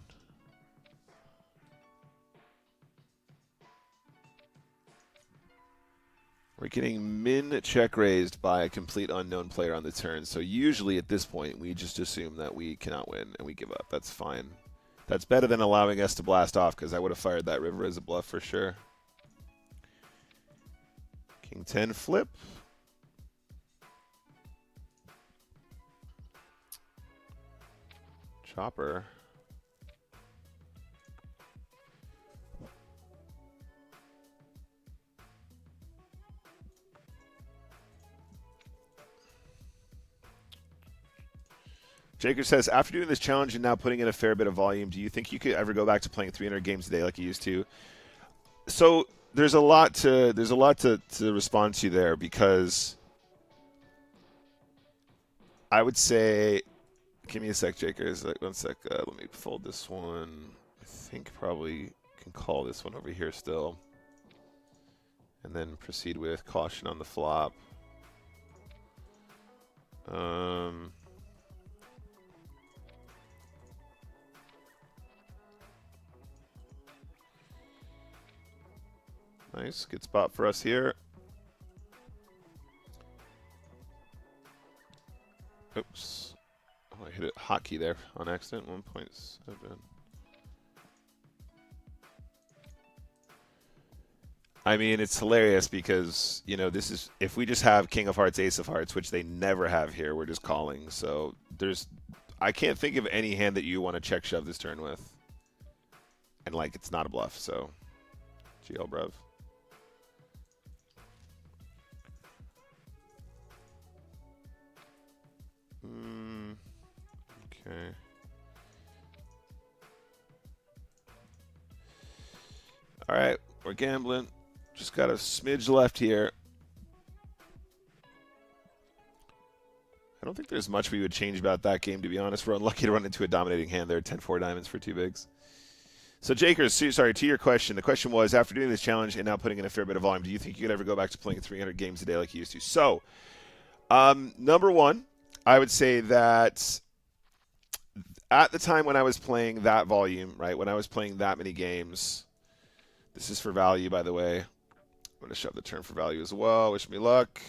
We're getting min check raised by a complete unknown player on the turn. So usually at this point, we just assume that we cannot win and we give up. That's fine. That's better than allowing us to blast off because I would have fired that river as a bluff for sure. King 10 flip. Chopper. Jaker says, after doing this challenge and now putting in a fair bit of volume, do you think you could ever go back to playing 300 games a day like you used to? So there's a lot to respond to there because I would say, give me a sec, Jaker. One sec. Let me fold this one. I think probably can call this one over here still, and then proceed with caution on the flop. Nice, good spot for us here. Oops. Oh, I hit a hotkey there on accident, 1.7. I mean, it's hilarious because, you know, this is, if we just have King of Hearts, Ace of Hearts, which they never have here, we're just calling. So I can't think of any hand that you want to check shove this turn with. And, like, it's not a bluff, so GL, bruv. Okay. All right, we're gambling. Just got a smidge left here. I don't think there's much we would change about that game, to be honest. We're unlucky to run into a dominating hand there, 10-4 diamonds for 2 bigs. So, Jakers, sorry, to your question. The question was, after doing this challenge and now putting in a fair bit of volume, do you think you could ever go back to playing 300 games a day like you used to? So, number one, I would say that at the time when I was playing that volume, right, when I was playing that many games, this is for value, by the way. I'm going to shove the turn for value as well. Wish me luck.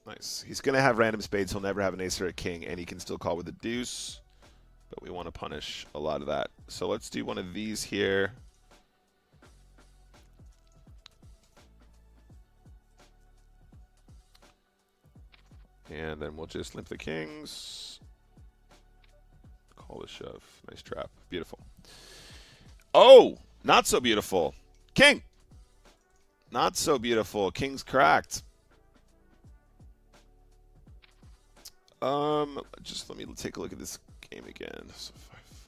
Nice. He's going to have random spades. He'll never have an ace or a king, and he can still call with a deuce. But we want to punish a lot of that. So let's do one of these here. And then we'll just limp the kings. Call the shove. Nice trap. Beautiful. Oh, not so beautiful. King. Not so beautiful. King's cracked. Just let me take a look at this game again. So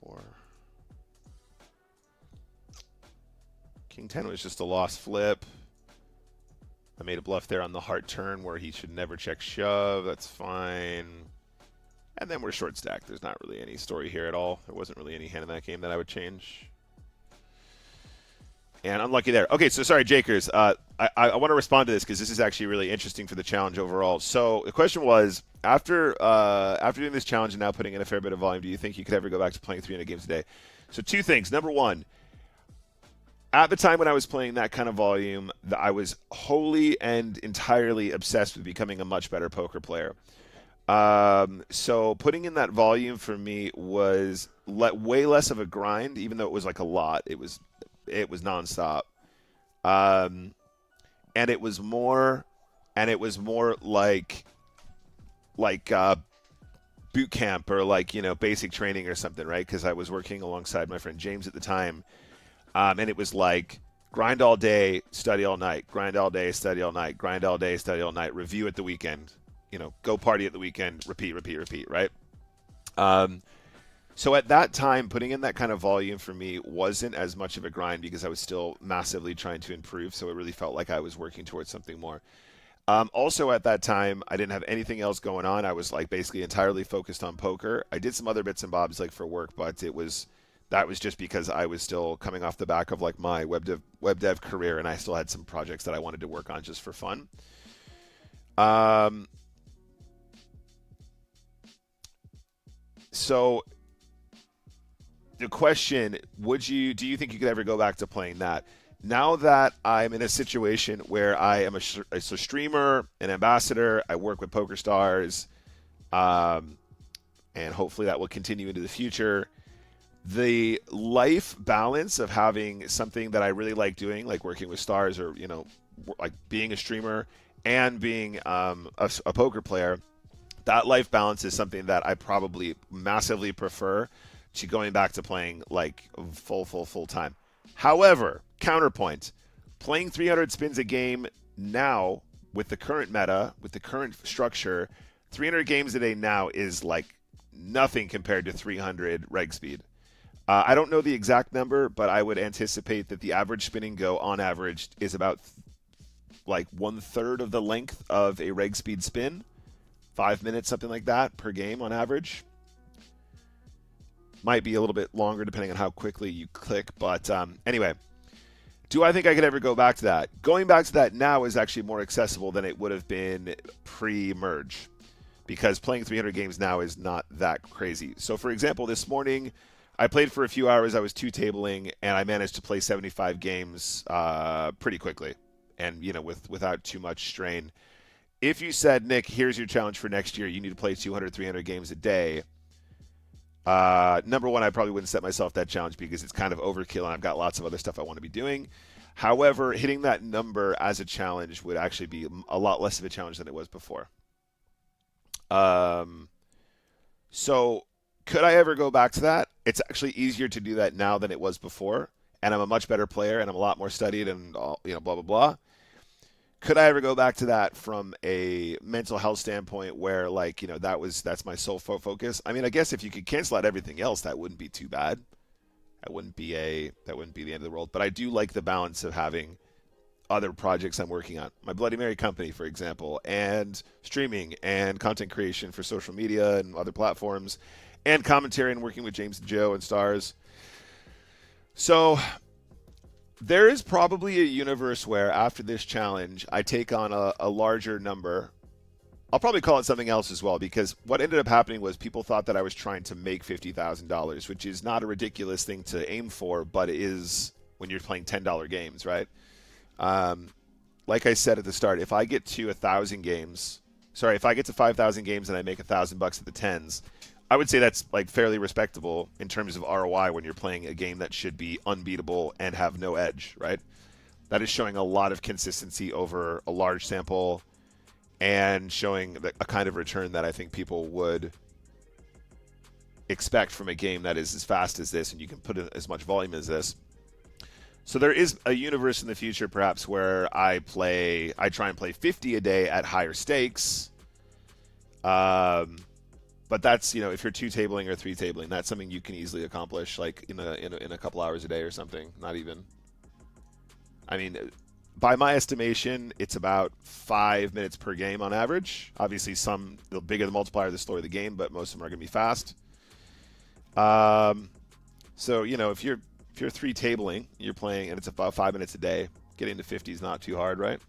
5-4. King 10 was just a lost flip. I made a bluff there on the heart turn where he should never check shove. That's fine. And then we're short stacked. There's not really any story here at all. There wasn't really any hand in that game that I would change. And unlucky there. Okay, so sorry, Jakers. I want to respond to this because this is actually really interesting for the challenge overall. So the question was, after doing this challenge and now putting in a fair bit of volume, do you think you could ever go back to playing 300 games a day? So 2 things. Number one, at the time when I was playing that kind of volume, I was wholly and entirely obsessed with becoming a much better poker player. So putting in that volume for me was way less of a grind, even though it was like a lot. It was nonstop, um, and it was more like boot camp or like basic training or something, right? Because I was working alongside my friend James at the time, and it was like grind all day, study all night, grind all day, study all night, grind all day, study all night, review at the weekend, go party at the weekend, repeat, repeat, repeat, right? So at that time, putting in that kind of volume for me wasn't as much of a grind because I was still massively trying to improve. So it really felt like I was working towards something more. Also at that time, I didn't have anything else going on. I was like basically entirely focused on poker. I did some other bits and bobs like for work, but that was just because I was still coming off the back of like my web dev career, and I still had some projects that I wanted to work on just for fun. So the question, do you think you could ever go back to playing that? Now that I'm in a situation where I am a streamer, an ambassador, I work with PokerStars, and hopefully that will continue into the future. The life balance of having something that I really like doing, like working with stars or, like being a streamer and being a poker player, that life balance is something that I probably massively prefer to going back to playing like full time. However, counterpoint, playing 300 spins a game now with the current meta, with the current structure, 300 games a day now is like nothing compared to 300 reg speed. I don't know the exact number, but I would anticipate that the average spin and go on average is about like 1/3 of the length of a reg speed spin, 5 minutes, something like that per game on average. Might be a little bit longer depending on how quickly you click, but anyway, do I think I could ever go back to that? Going back to that now is actually more accessible than it would have been pre-merge, because playing 300 games now is not that crazy. So for example, this morning I played for a few hours, I was two-tabling, and I managed to play 75 games pretty quickly and without too much strain. If you said, Nick, here's your challenge for next year, you need to play 200, 300 games a day, number one, I probably wouldn't set myself that challenge because it's kind of overkill and I've got lots of other stuff I want to be doing. However, hitting that number as a challenge would actually be a lot less of a challenge than it was before. So could I ever go back to that? It's actually easier to do that now than it was before, and I'm a much better player and I'm a lot more studied and all, blah, blah, blah. Could I ever go back to that from a mental health standpoint where that's my sole focus? I mean, I guess if you could cancel out everything else, that wouldn't be too bad. That wouldn't be the end of the world. But I do like the balance of having other projects I'm working on. My Bloody Mary company, for example, and streaming and content creation for social media and other platforms, and commentary and working with James and Joe and stars. So there is probably a universe where after this challenge, I take on a larger number. I'll probably call it something else as well, because what ended up happening was people thought that I was trying to make $50,000, which is not a ridiculous thing to aim for, but it is when you're playing $10 games, right? Like I said at the start, if I get to 5,000 games and I make $1,000 at the tens, I would say that's like fairly respectable in terms of ROI when you're playing a game that should be unbeatable and have no edge, right? That is showing a lot of consistency over a large sample and showing a kind of return that I think people would expect from a game that is as fast as this and you can put in as much volume as this. So there is a universe in the future perhaps where I try and play 50 a day at higher stakes. But that's, if you're two-tabling or three-tabling, that's something you can easily accomplish, like in a couple hours a day or something. Not even. I mean, by my estimation, it's about 5 minutes per game on average. Obviously, the bigger the multiplier, the slower the game, but most of them are going to be fast. So, if you're three-tabling, you're playing, and it's about 5 minutes a day, getting to 50 is not too hard, right?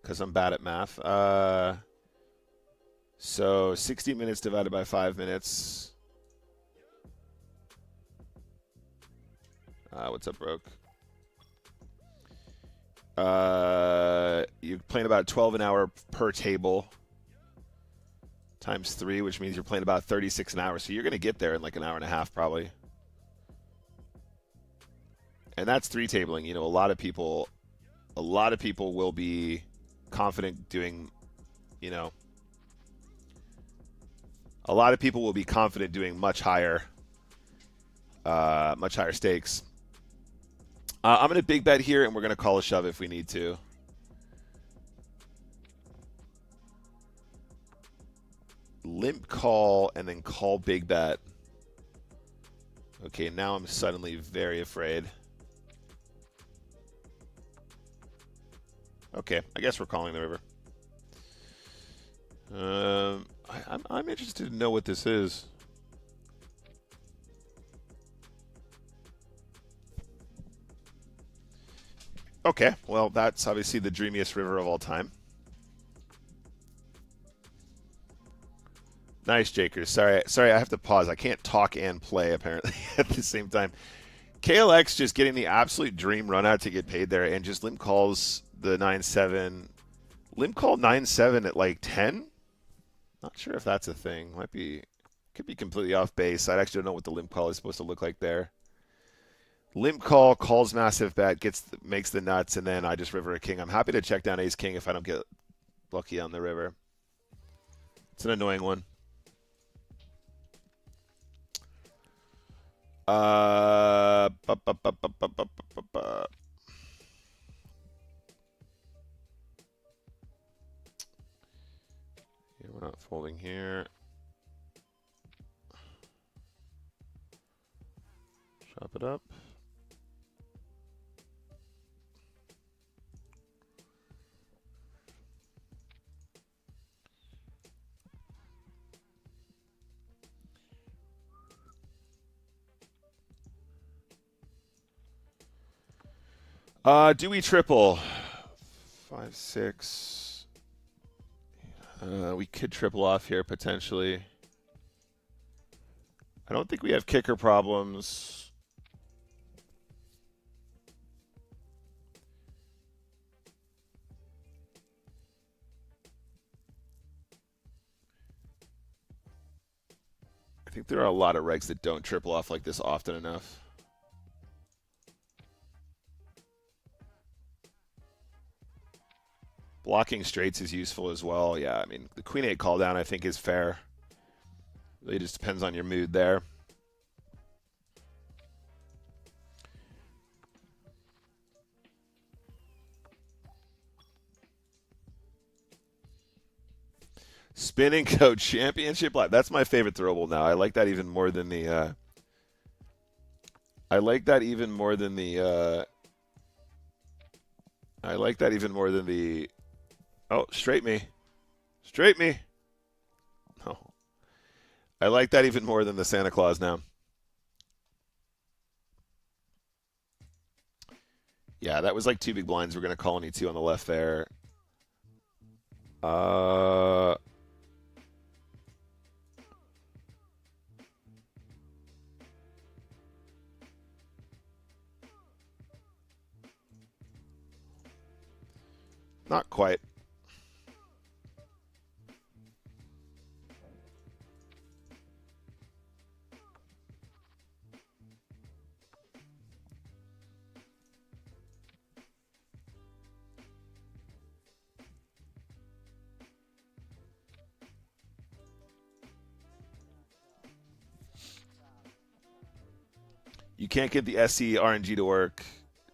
Because I'm bad at math. So 60 minutes divided by 5 minutes. What's up, Broke? You're playing about 12 an hour per table times 3, which means you're playing about 36 an hour. So you're going to get there in like an hour and a half probably. And that's 3 tabling. You know, a lot of people will be confident doing, you know, a lot of people will be confident doing much higher stakes. I'm going to big bet here, and we're going to call a shove if we need to. Limp call and then call big bet. Okay, now I'm suddenly very afraid. Okay, I guess we're calling the river. I'm interested to know what this is. Okay, well, that's obviously the dreamiest river of all time. Nice, Jakers. Sorry, I have to pause. I can't talk and play, apparently, at the same time. KLX just getting the absolute dream run out to get paid there, and just limp calls the 9-7. Limp call 9-7 at like 10? Not sure if that's a thing. Could be completely off base. I actually don't know what the limp call is supposed to look like there. Limp call, calls massive bet, makes the nuts, and then I just river a king. I'm happy to check down ace king if I don't get lucky on the river. It's an annoying one. Yeah, we're not folding here. Chop it up. Do we triple? 5, 6. We could triple off here potentially. I don't think we have kicker problems. I think there are a lot of regs that don't triple off like this often enough. Blocking straights is useful as well. Yeah, I mean, the queen 8 call down I think is fair. Really just depends on your mood there. Spin and Go Championship Live. That's my favorite throwable now. I like that even more than the I like that even more than the Oh, straight me. Straight me. No. I like that even more than the Santa Claus now. Yeah, that was like 2 big blinds. We're going to call any 2 on the left there. Not quite. You can't get the SC RNG to work.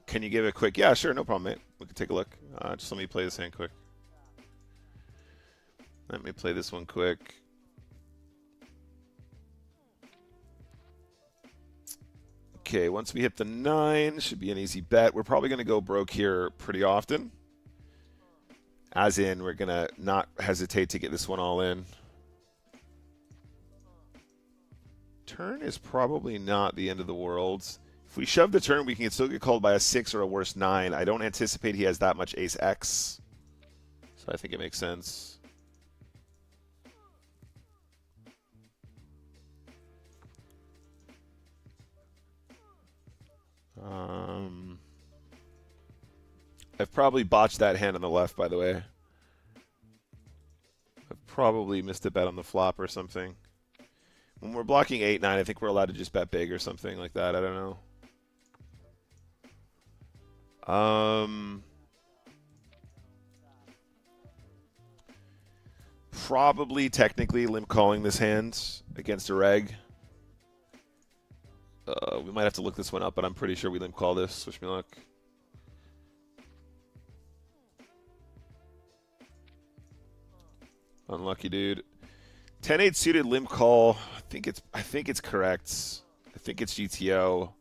Can you give it a quick? Yeah, sure, no problem, mate. We can take a look. Just let me play this hand quick. Let me play this one quick. Okay, once we hit the 9, should be an easy bet. We're probably going to go broke here pretty often. As in, we're going to not hesitate to get this one all in. Turn is probably not the end of the world. If we shove the turn, we can still get called by a 6 or a worse 9. I don't anticipate he has that much ace X. So I think it makes sense. I've probably botched that hand on the left, by the way. I've probably missed a bet on the flop or something. When we're blocking 8-9, I think we're allowed to just bet big or something like that. I don't know. Probably technically limp calling this hand against a reg. We might have to look this one up, but I'm pretty sure we limp call this. Wish me luck. Unlucky, dude. 10-8 suited limp call. I think it's correct. I think it's GTO.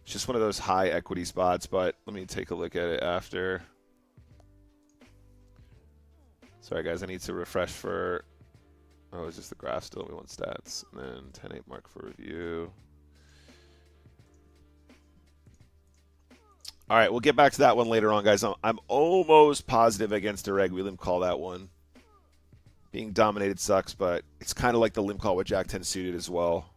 It's just one of those high equity spots, but let me take a look at it after. Sorry, guys. I need to refresh for... Oh, it's just the graph still. We want stats. And then 10-8 mark for review. All right, we'll get back to that one later on, guys. I'm almost positive against a reg we limp call that one. Being dominated sucks, but it's kind of like the limp call with Jack 10 suited as well.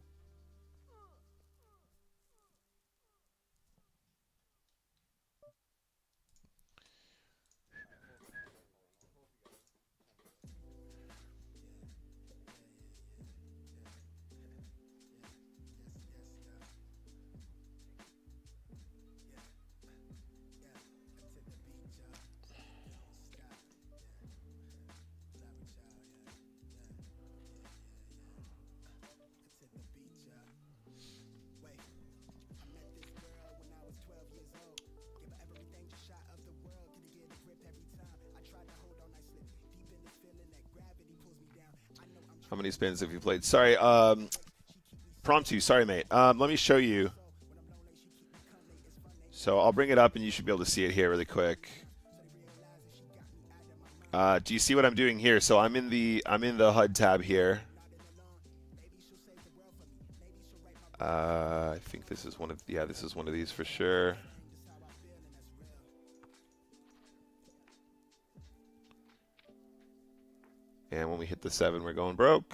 How many spins have you played? Sorry, Promptu. Sorry, mate. Let me show you. So I'll bring it up, and you should be able to see it here really quick. Do you see what I'm doing here? So I'm in the HUD tab here. I think this is one of this is one of these for sure. And when we hit the 7, we're going broke.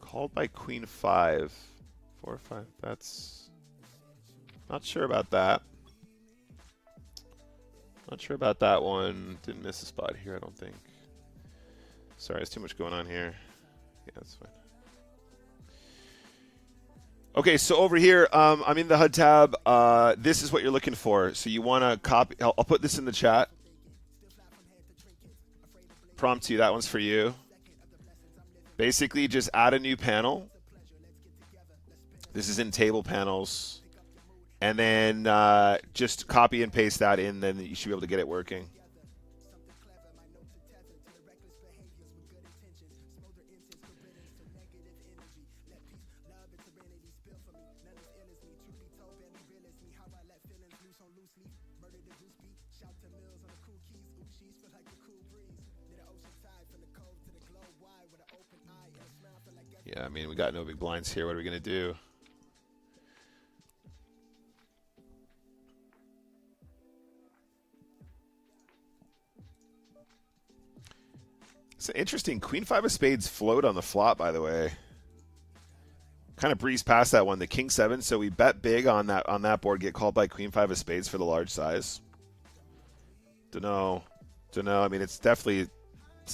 Called by Queen 5. 4 or 5. That's... Not sure about that. Not sure about that one. Didn't miss a spot here, I don't think. Sorry, there's too much going on here. Yeah, that's fine. Okay, so over here, I'm in the HUD tab. This is what you're looking for. So you want to copy. I'll put this in the chat. Prompt you. That one's for you. Basically, just add a new panel. This is in table panels. And then just copy and paste that in. Then you should be able to get it working. Yeah, I mean, we got no big blinds here. What are we going to do? It's interesting. Queen 5 of spades float on the flop, by the way. Kind of breezed past that one. The King 7, so we bet big on that board, get called by Queen 5 of spades for the large size. Dunno. I mean, it's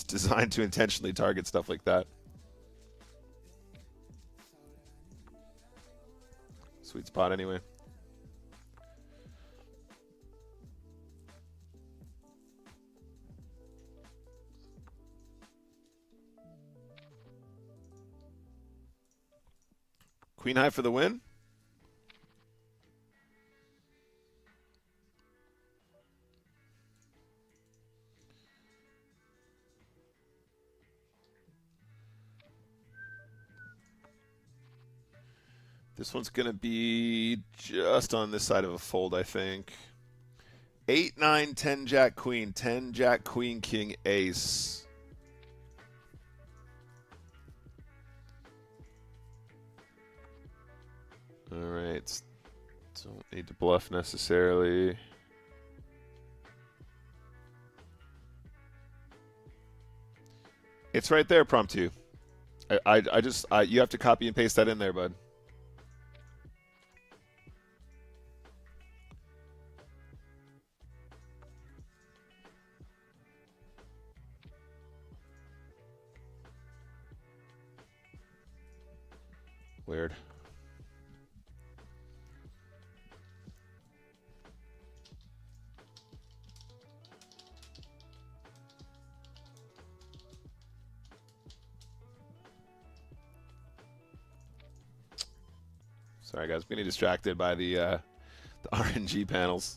designed to intentionally target stuff like that. Sweet spot anyway. Queen high for the win. This one's going to be just on this side of a fold, I think. 8, 9, 10, Jack, Queen. 10, Jack, Queen, King, Ace. All right. Don't need to bluff necessarily. It's right there, prompt two. I just you have to copy and paste that in there, bud. Weird. Sorry, guys. I'm getting distracted by the RNG panels.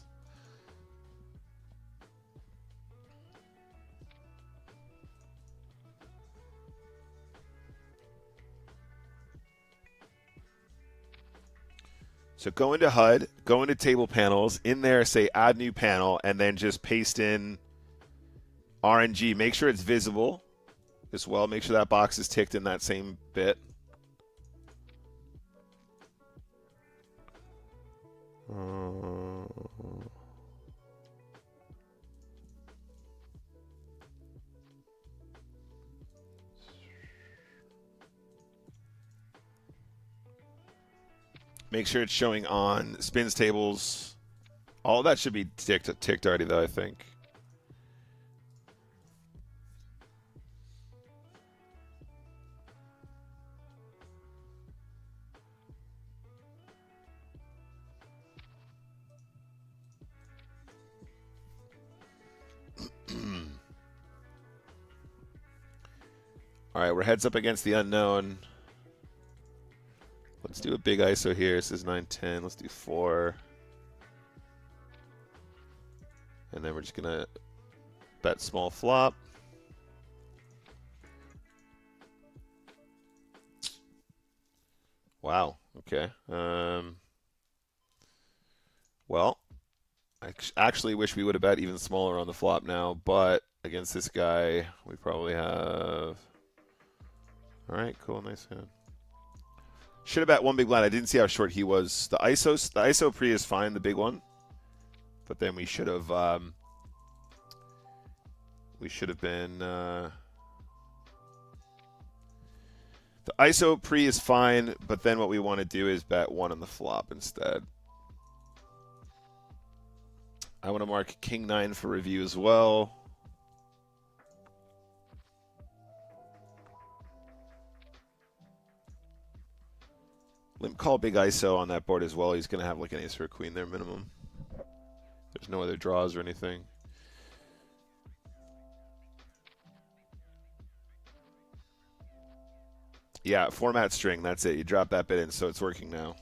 So go into HUD, go into table panels, in there say add new panel, and then just paste in RNG. Make sure it's visible as well. Make sure that box is ticked in that same bit. Make sure it's showing on spins tables. All of that should be ticked already, though, I think. All right, we're heads up against the unknown. Let's do a big ISO here. This is 9-10. Let's do 4. And then we're just going to bet small flop. Wow. Okay. Well, I actually wish we would have bet even smaller on the flop now, but against this guy, we probably have... All right, cool. Nice hand. Should have bet one big blind. I didn't see how short he was. The ISO pre is fine, the big one. But then we should have been the ISO pre is fine, but then what we want to do is bet one on the flop instead. I want to mark King 9 for review as well. Limp call big ISO on that board as well. He's going to have like an ace or a queen there minimum. There's no other draws or anything. Yeah, format string. That's it. You drop that bit in, so it's working now.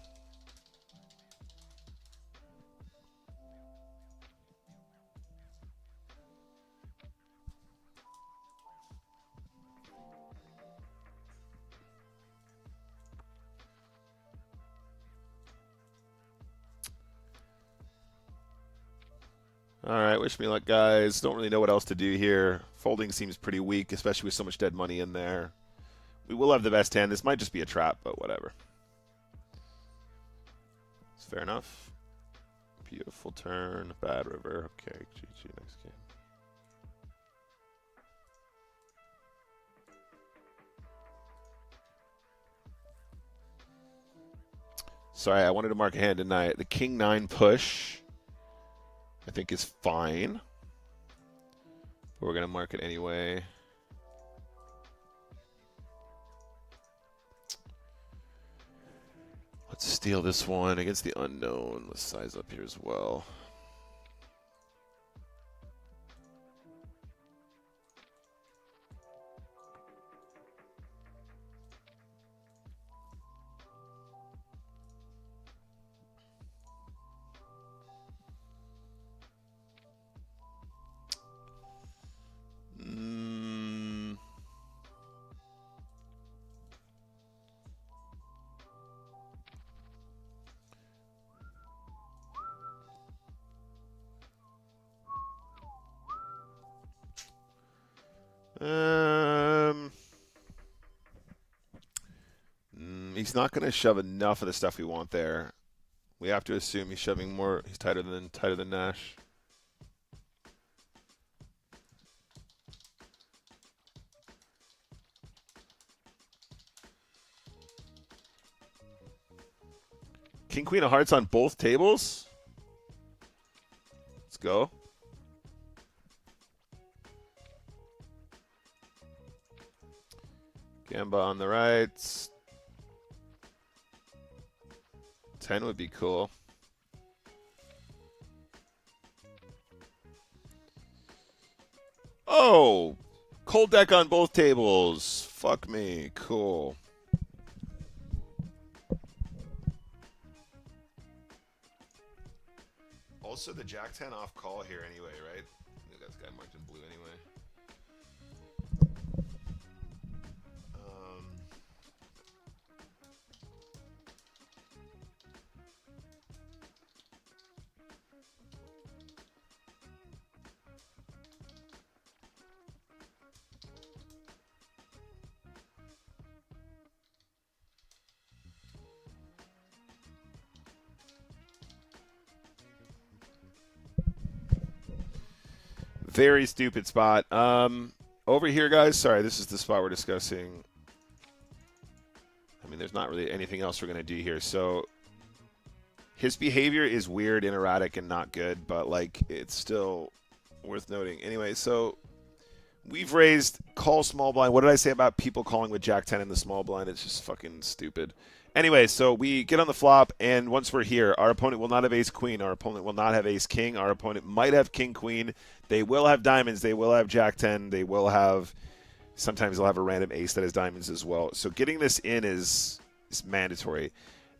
All right, wish me luck, guys. Don't really know what else to do here. Folding seems pretty weak, especially with so much dead money in there. We will have the best hand. This might just be a trap, but whatever. It's fair enough. Beautiful turn. Bad river. Okay, GG, next game. Sorry, I wanted to mark a hand tonight. The King 9 push, I think, is fine. But we're going to mark it anyway. Let's steal this one against the unknown. Let's size up here as well. He's not going to shove enough of the stuff we want there. We have to assume he's shoving more. He's tighter than Nash. King, queen of hearts on both tables? Let's go. Gamba on the right. 10 would be cool. Oh! Cold deck on both tables. Fuck me. Cool. Also, the Jack 10 off call here anyway, right? I think that's guy marked in blue anyway. Very stupid spot. Over here, guys. Sorry, this is the spot we're discussing. I mean, there's not really anything else we're going to do here. So his behavior is weird and erratic and not good, but, like, it's still worth noting. Anyway, so we've raised call small blind. What did I say about people calling with Jack 10 in the small blind? It's just fucking stupid. Anyway, so we get on the flop, and once we're here, our opponent will not have ace-queen. Our opponent will not have ace-king. Our opponent might have king-queen. They will have diamonds. They will have Jack 10. They will have – sometimes they'll have a random ace that has diamonds as well. So getting this in is mandatory.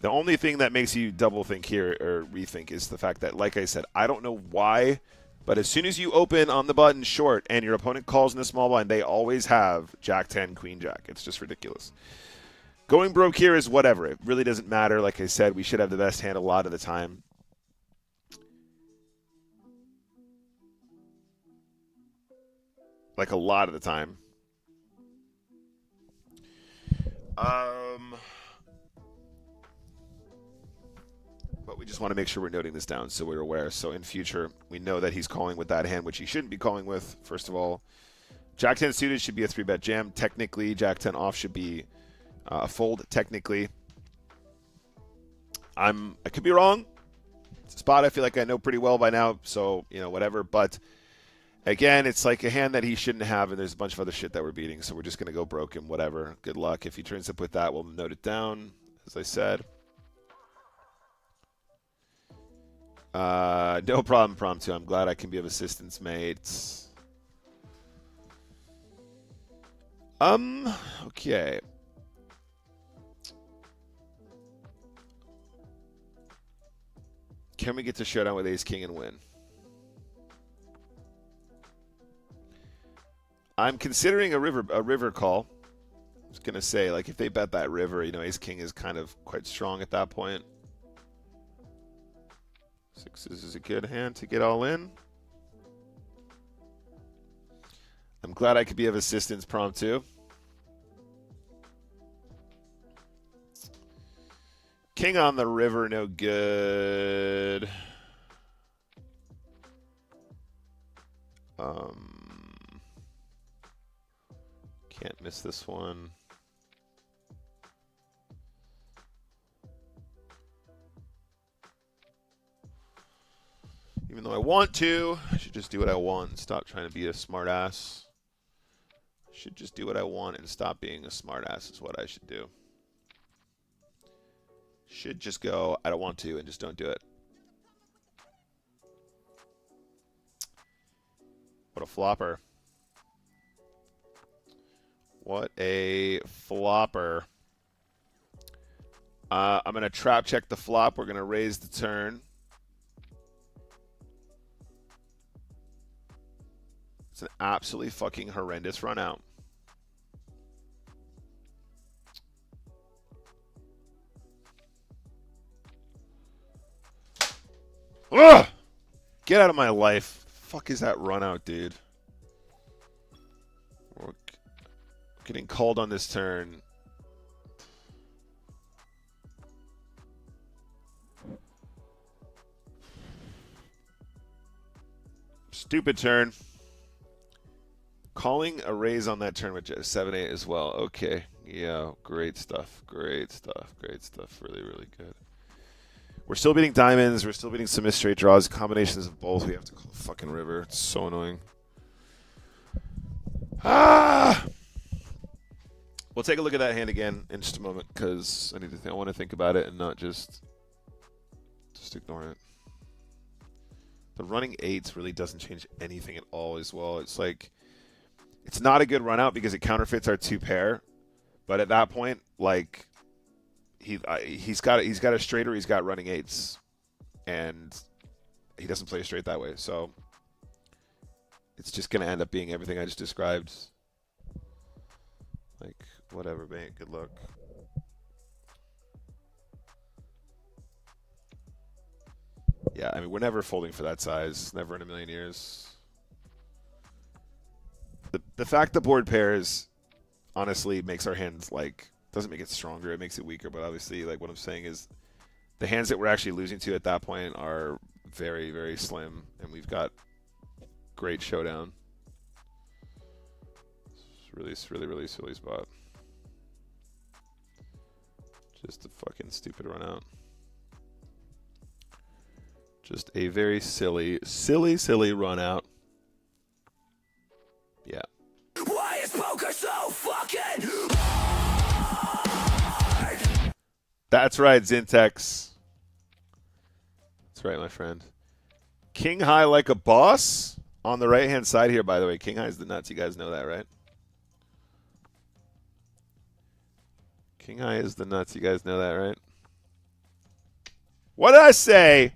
The only thing that makes you double think here or rethink is the fact that, like I said, I don't know why, but as soon as you open on the button short and your opponent calls in the small blind, they always have Jack 10, Queen Jack. It's just ridiculous. Going broke here is whatever. It really doesn't matter. Like I said, we should have the best hand a lot of the time. Like a lot of the time. But we just want to make sure we're noting this down so we're aware. So in future, we know that he's calling with that hand, which he shouldn't be calling with, first of all. Jack 10 suited should be a 3-bet jam. Technically, Jack 10 off should be a fold, technically. I could be wrong. It's a spot I feel like I know pretty well by now, so, you know, whatever. But, again, it's like a hand that he shouldn't have, and there's a bunch of other shit that we're beating, so we're just going to go broken, whatever. Good luck. If he turns up with that, we'll note it down, as I said. No problem, Prompto. I'm glad I can be of assistance, mates. Okay. Can we get to showdown with ace king and win? I'm considering a river call. I was gonna say, like, if they bet that river, you know, ace king is kind of quite strong at that point. Sixes is a good hand to get all in. I'm glad I could be of assistance, Prompto. King on the river, no good. Can't miss this one. Even though I want to, I should just do what I want and stop trying to be a smart ass. I should just do what I want and stop being a smart ass is what I should do. Should just go, I don't want to, and just don't do it. What a flopper. What a flopper. I'm going to trap check the flop. We're going to raise the turn. It's an absolutely fucking horrendous run out. Ugh! Get out of my life. Fuck is that run out, dude? We're getting called on this turn. Stupid turn. Calling a raise on that turn with 7-8 as well. Okay. Yeah, great stuff. Great stuff. Great stuff. Really, really good. We're still beating diamonds. We're still beating some missed straight draws. Combinations of both. We have to call the fucking river. It's so annoying. Ah! We'll take a look at that hand again in just a moment because I want to think about it and not just ignore it. The running eights really doesn't change anything at all as well. It's like it's not a good run out because it counterfeits our 2-pair, but at that point, like he's got a straight or he's got running eights, and he doesn't play straight that way. So it's just gonna end up being everything I just described. Like whatever, mate. Good luck. Yeah, I mean, we're never folding for that size. Never in a million years. The fact the board pairs, honestly, makes our hands, like, doesn't make it stronger. It makes it weaker. But obviously, like, what I'm saying is the hands that we're actually losing to at that point are very, very slim. And we've got great showdown. It's really, really silly spot. Just a fucking stupid run out. Just a very silly run out. Yeah. Why is poker so fucking hard? That's right, Zintex. That's right, my friend. King high like a boss on the right-hand side here, by the way. King high is the nuts. You guys know that, right? King high is the nuts. You guys know that, right? What did I say?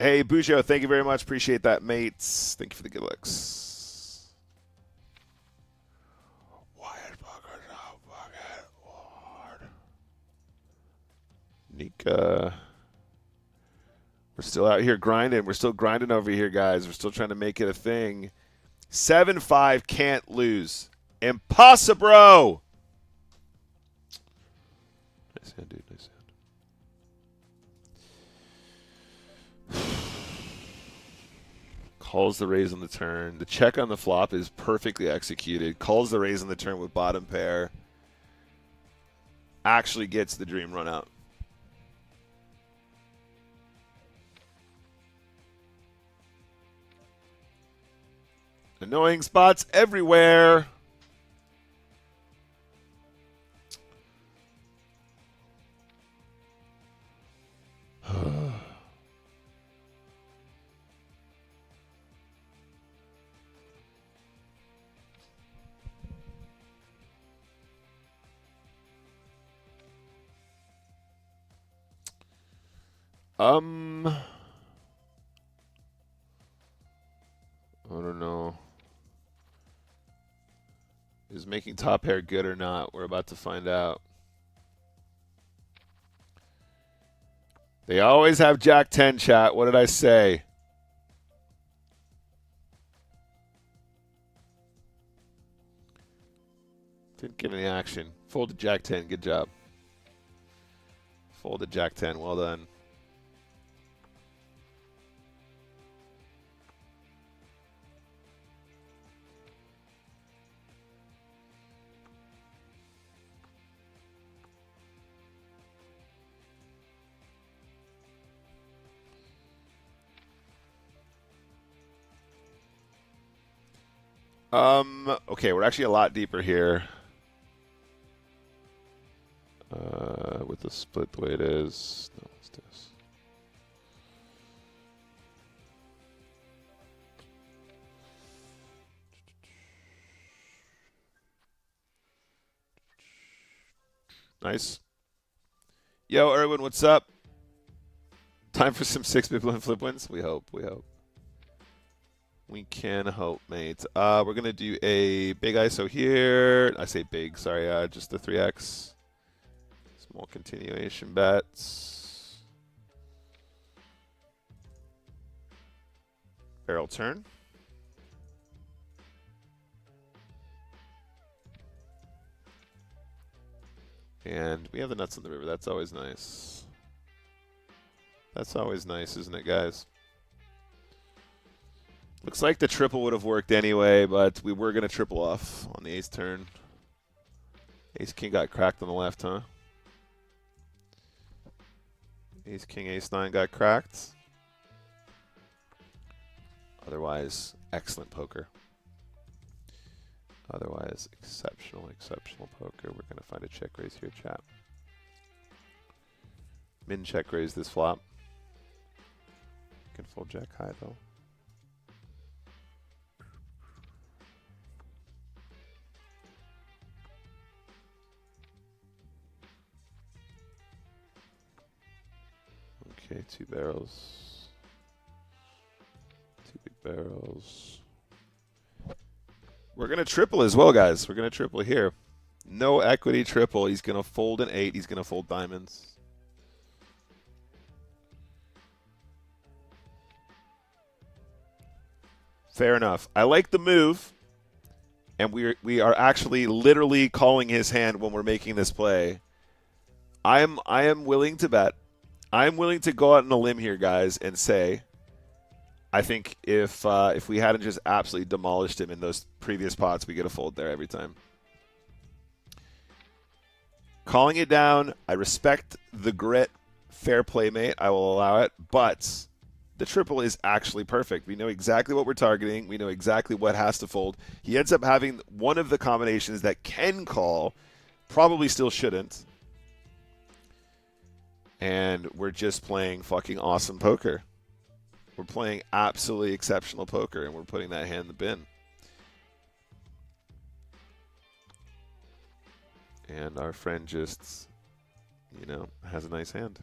Hey, Bujo, thank you very much. Appreciate that, mates. Thank you for the good looks. Why is poker so fucking hard? Nika. We're still out here grinding. We're still grinding over here, guys. We're still trying to make it a thing. 7-5 can't lose. Impossible! Nice hand, dude. Nice hand. Calls the raise on the turn. The check on the flop is perfectly executed. Calls the raise on the turn with bottom pair. Actually gets the dream run out. Annoying spots everywhere. I don't know. Is making top pair good or not? We're about to find out. They always have Jack 10 chat. What did I say? Didn't give any action. Folded Jack 10. Good job. Folded Jack 10. Well done. Okay, we're actually a lot deeper here. With the split the way it is. No, let's do this. Nice. Yo, Erwin, what's up? Time for some 6-bit blind flip wins? We hope, we hope. We can hope, mate. We're going to do a big ISO here. I say big, sorry, just the 3x. Small continuation bets. Barrel turn. And we have the nuts on the river. That's always nice. That's always nice, isn't it, guys? Looks like the triple would have worked anyway, but we were going to triple off on the ace turn. Ace king got cracked on the left, huh? Ace king ace 9 got cracked. Otherwise, excellent poker. Otherwise, exceptional poker. We're going to find a check raise here, chat. Min check raise this flop. Can fold jack high, though. Okay, 2 barrels. 2 big barrels. We're going to triple as well, guys. We're going to triple here. No equity triple. He's going to fold an 8. He's going to fold diamonds. Fair enough. I like the move. And we are actually literally calling his hand when we're making this play. I am willing to bet. I'm willing to go out on a limb here, guys, and say I think if we hadn't just absolutely demolished him in those previous pots, we get a fold there every time. Calling it down. I respect the grit. Fair play, mate. I will allow it. But the triple is actually perfect. We know exactly what we're targeting. We know exactly what has to fold. He ends up having one of the combinations that can call. Probably still shouldn't. And we're just playing fucking awesome poker. We're playing absolutely exceptional poker, and we're putting that hand in the bin. And our friend just, you know, has a nice hand.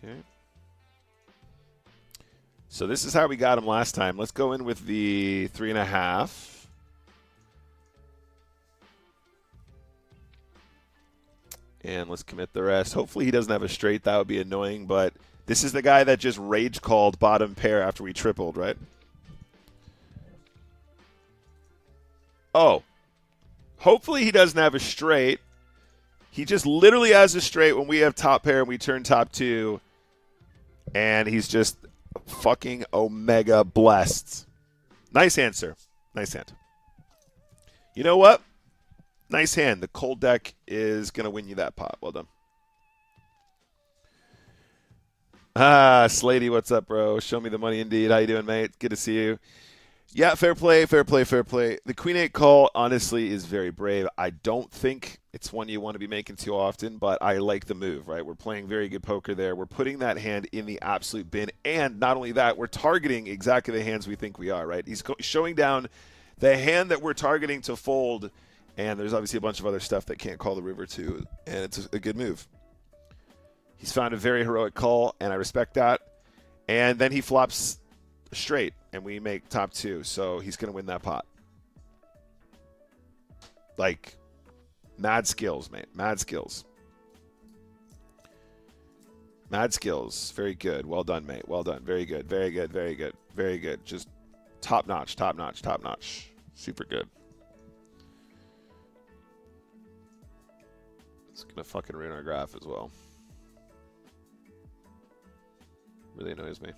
Okay. So this is how we got him last time. Let's go in with the 3.5. And let's commit the rest. Hopefully he doesn't have a straight. That would be annoying, but this is the guy that just rage called bottom pair after we tripled, right? Oh. Hopefully he doesn't have a straight. He just literally has a straight when we have top pair and we turn top 2. And he's just fucking omega blessed. Nice answer. Nice hand. You know what? Nice hand. The cold deck is going to win you that pot. Well done. Ah, Slady, what's up, bro? Show me the money indeed. How you doing, mate? Good to see you. Yeah, fair play, fair play, fair play. The Queen 8 call, honestly, is very brave. I don't think it's one you want to be making too often, but I like the move, right? We're playing very good poker there. We're putting that hand in the absolute bin, and not only that, we're targeting exactly the hands we think we are, right? He's showing down the hand that we're targeting to fold, and there's obviously a bunch of other stuff that can't call the river too, and it's a good move. He's found a very heroic call, and I respect that. And then he flops straight, and we make top 2, so he's going to win that pot. Like, mad skills, mate. Mad skills. Mad skills. Very good. Well done, mate. Well done. Very good. Very good. Very good. Very good. Just top notch, top notch, top notch. Super good. It's going to fucking ruin our graph as well. Really annoys me.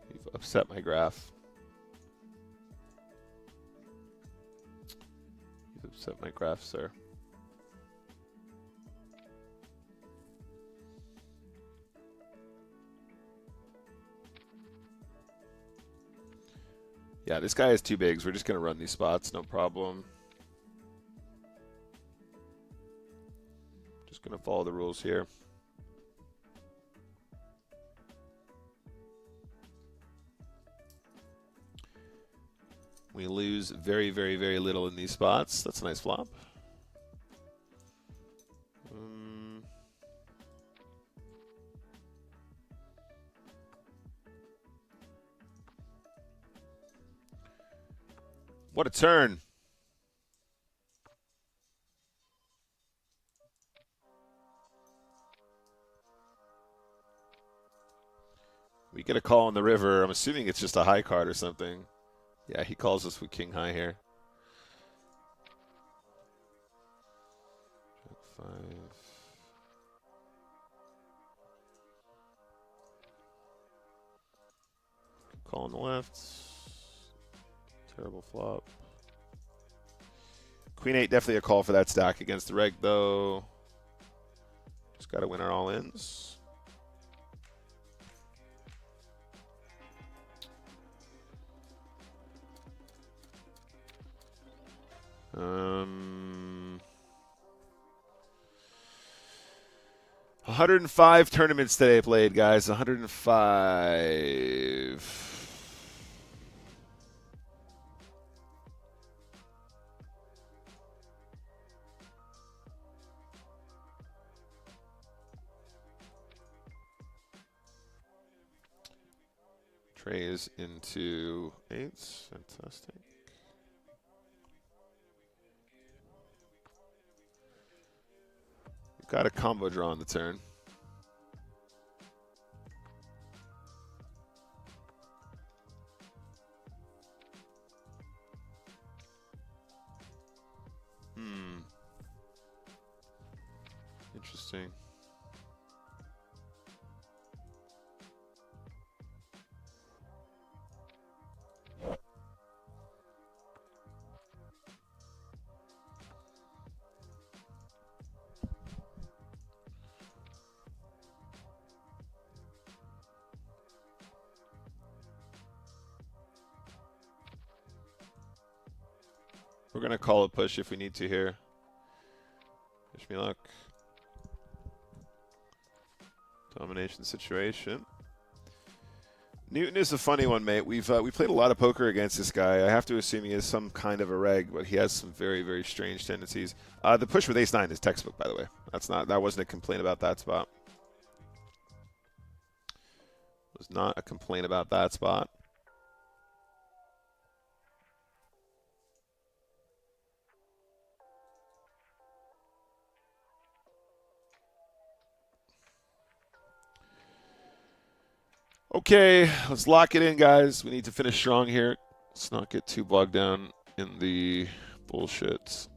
You've upset my graph. You've upset my graph, sir. Yeah, this guy has 2 bigs. We're just going to run these spots, no problem. Just going to follow the rules here. We lose very, very, very little in these spots. That's a nice flop. What a turn. get a call on the river. I'm assuming it's just a high card or something. Yeah, he calls us with king high here. Jack 5. Call on the left. Terrible flop. Queen 8, definitely a call for that stack against the reg, though. Just got to win our all-ins. Um, 105 tournaments today played, guys. 105. Trays into 8s. Fantastic. We've got a combo draw on the turn. Interesting. We're going to call a push if we need to here. Wish me luck. Domination situation. Newton is a funny one, mate. We played a lot of poker against this guy. I have to assume he is some kind of a reg, but he has some very, very strange tendencies. The push with ace-9 is textbook, by the way. That wasn't a complaint about that spot. Was not a complaint about that spot. Okay, let's lock it in, guys. We need to finish strong here. Let's not get too bogged down in the bullshit.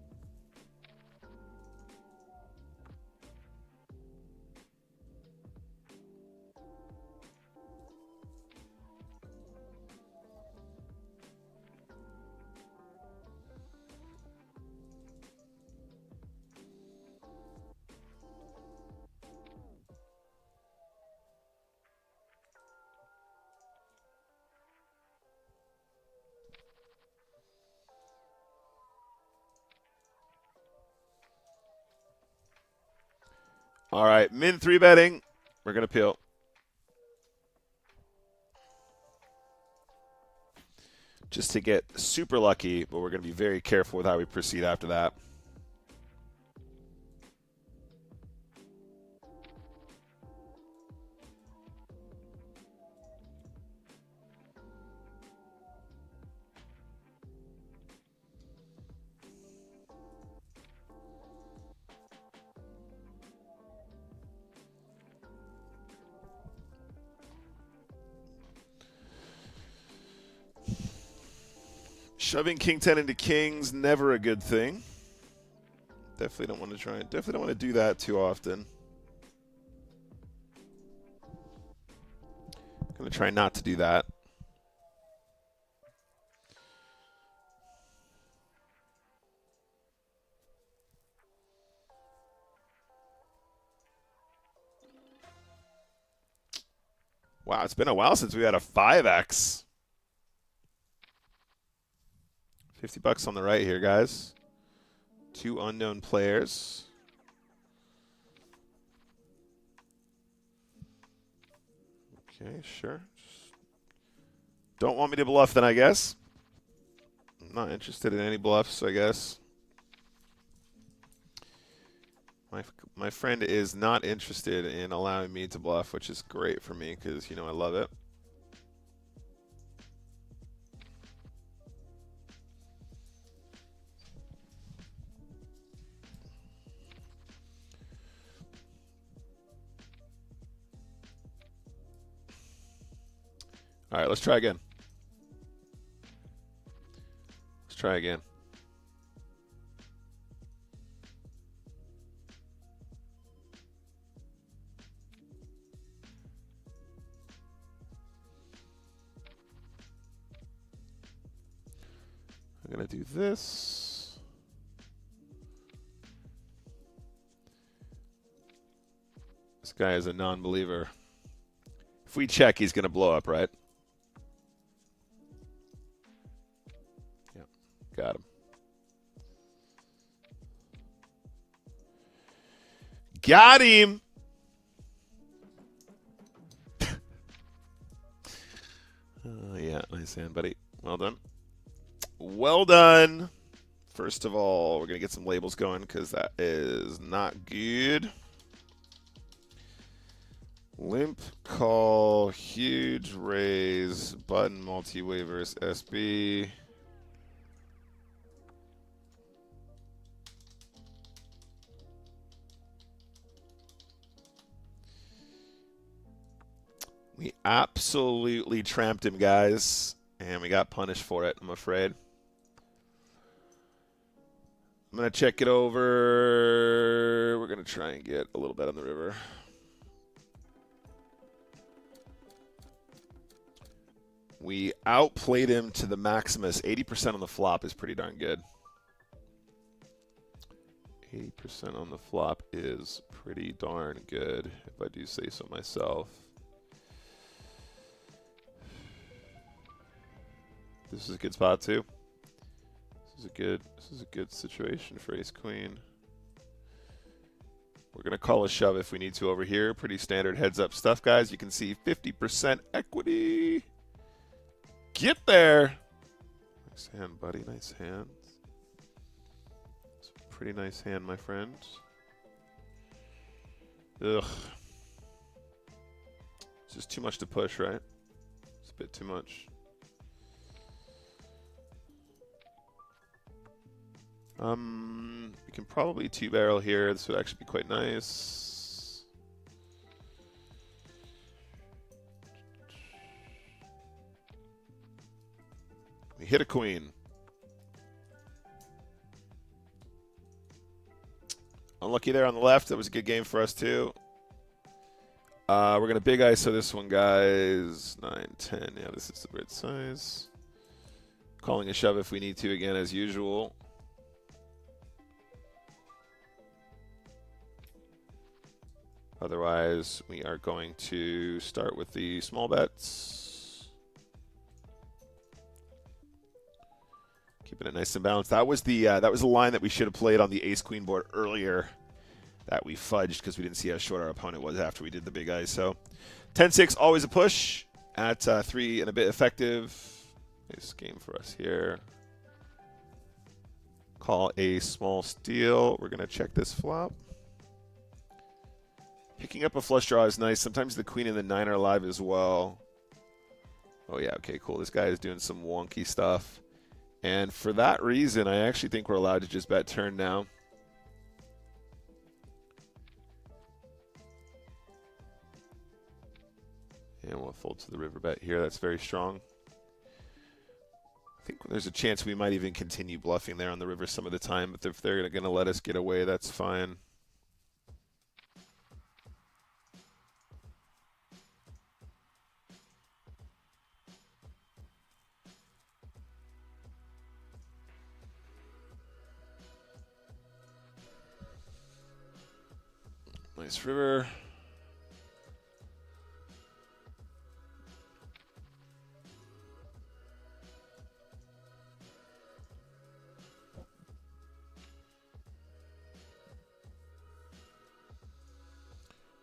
All right, min 3 betting. We're going to peel. Just to get super lucky, but we're going to be very careful with how we proceed after that. Shoving king 10 into kings, never a good thing. Definitely don't want to try it. Definitely don't want to do that too often. Gonna try not to do that. Wow, it's been a while since we had a 5x. 50 bucks on the right here, guys. 2 unknown players. Okay, sure. Don't want me to bluff then, I guess. I'm not interested in any bluffs, I guess. My friend is not interested in allowing me to bluff, which is great for me because, you know, I love it. All right, let's try again. Let's try again. I'm going to do this. This guy is a non-believer. If we check, he's going to blow up, right? Yeah, got him. Got him! Yeah, nice hand, buddy. Well done. Well done. First of all, we're going to get some labels going because that is not good. Limp call, huge raise, button, multi-waivers, SB. We absolutely tramped him, guys, and we got punished for it, I'm afraid. I'm going to check it over. We're going to try and get a little bet on the river. We outplayed him to the Maximus. 80% on the flop is pretty darn good. 80% on the flop is pretty darn good, if I do say so myself. This is a good spot too. This is a good situation for ace queen. We're gonna call a shove if we need to over here. Pretty standard heads up stuff, guys. You can see 50% equity. Get there. Nice hand, buddy. Nice hand. It's a pretty nice hand, my friend. Ugh. It's just too much to push, right? It's a bit too much. We can probably two-barrel here. This would actually be quite nice. We hit a queen. Unlucky there on the left. That was a good game for us, too. We're going to big ISO this one, guys. 9, 10. Yeah, this is the right size. Calling a shove if we need to, again, as usual. Otherwise, we are going to start with the small bets. Keeping it nice and balanced. That was the line that we should have played on the ace-queen board earlier that we fudged because we didn't see how short our opponent was after we did the big ISO. 10-6, always a push at 3 and a bit effective. Nice game for us here. Call a small steal. We're going to check this flop. Picking up a flush draw is nice. Sometimes the queen and the 9 are alive as well. Oh, yeah. Okay, cool. This guy is doing some wonky stuff. And for that reason, I actually think we're allowed to just bet turn now. And we'll fold to the river bet here. That's very strong. I think there's a chance we might even continue bluffing there on the river some of the time. But if they're going to let us get away, that's fine. Nice river.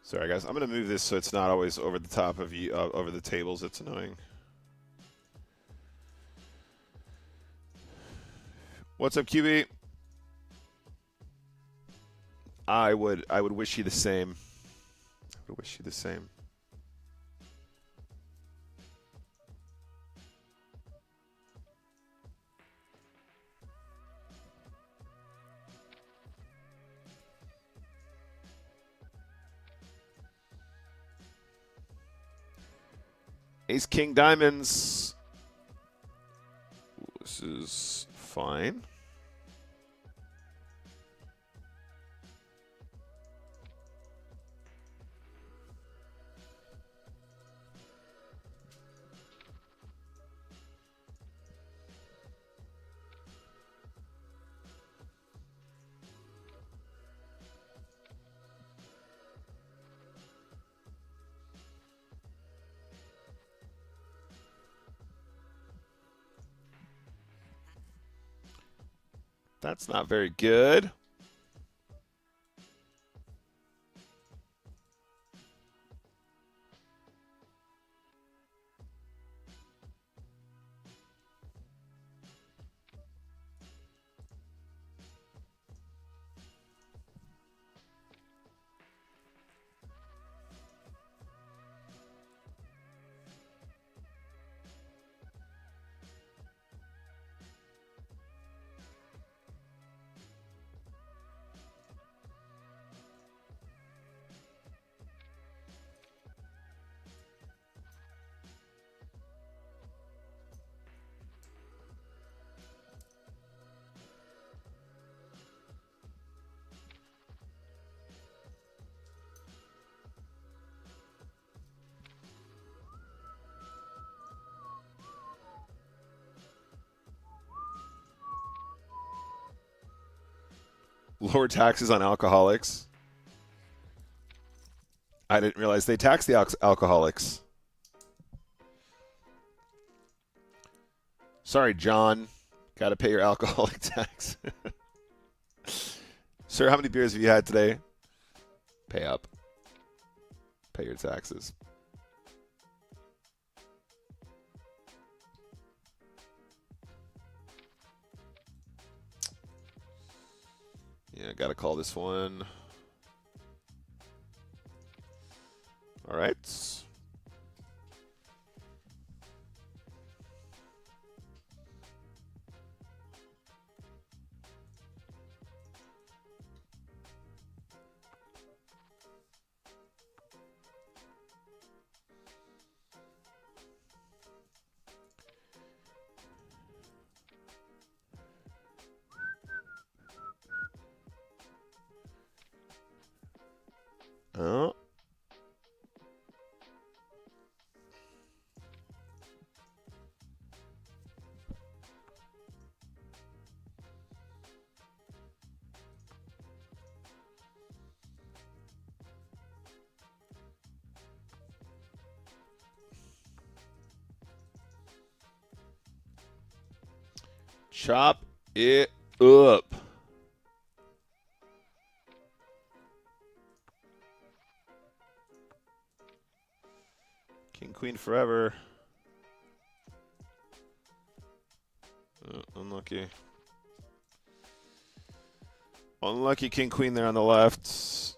Sorry, guys. I'm going to move this so it's not always over the top of you, over the tables. It's annoying. What's up, QB? I would wish you the same. I would wish you the same. Ace King diamonds. Ooh, this is fine. That's not very good. Lower taxes on alcoholics. I didn't realize they tax the alcoholics. Sorry, John. Got to pay your alcoholic tax. Sir, how many beers have you had today? Pay up. Pay your taxes. Yeah, got to call this one. All right. Oh. Chop it up. King, queen forever. Unlucky. Unlucky king, queen there on the left.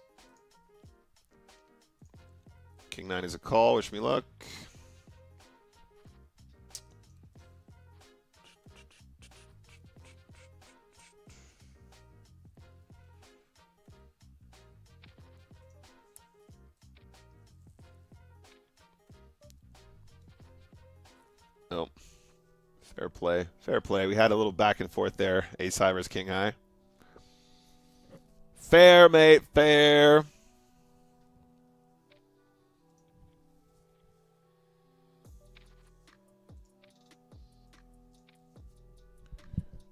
King 9 is a call. Wish me luck. Oh, fair play. Fair play. We had a little back and forth there. Ace high versus king high. Fair, mate. Fair.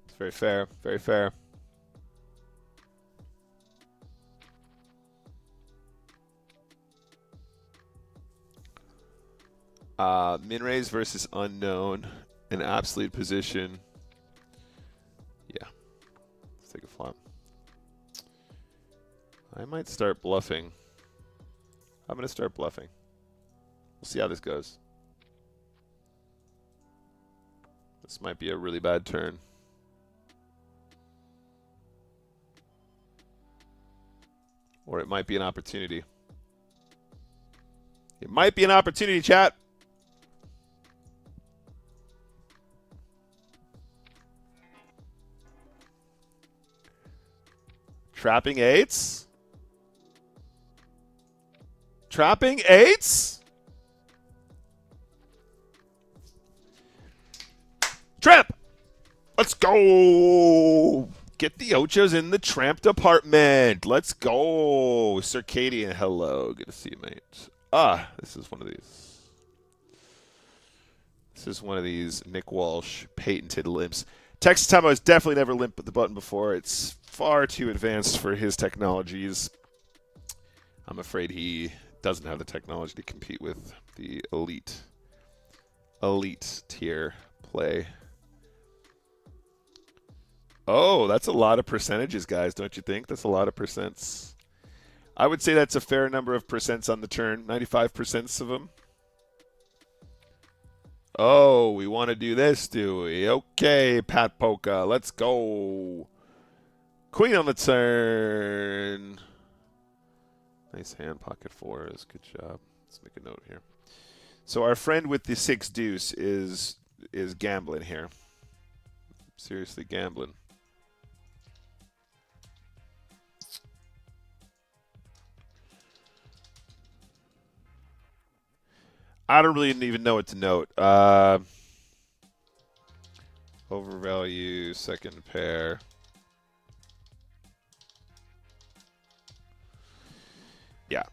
It's very fair. Very fair. Min raise versus unknown. An absolute position. Yeah. Let's take a flop. I might start bluffing. I'm going to start bluffing. We'll see how this goes. This might be a really bad turn. Or it might be an opportunity. It might be an opportunity, chat. Trapping eights? Trapping eights? go. Get the Ochos in the tramp department. Let's go. Circadian, hello. Good to see you, mate. This is one of these. This is one of these Nick Walsh patented limps. Texas Time, I was definitely never limped with the button before. It's far too advanced for his technologies. I'm afraid he doesn't have the technology to compete with the elite tier play. Oh, that's a lot of percentages, guys, don't you think? That's a lot of percents. I would say that's a fair number of percents on the turn. 95% of them. Oh, we want to do this, do we? Okay, Pat Polka, let's go. Queen on the turn. Nice hand, pocket fours. Good job. Let's make a note here. So our friend with the 6 deuce is gambling here. Seriously gambling. I don't really even know what to note. Overvalue, second pair. Yeah.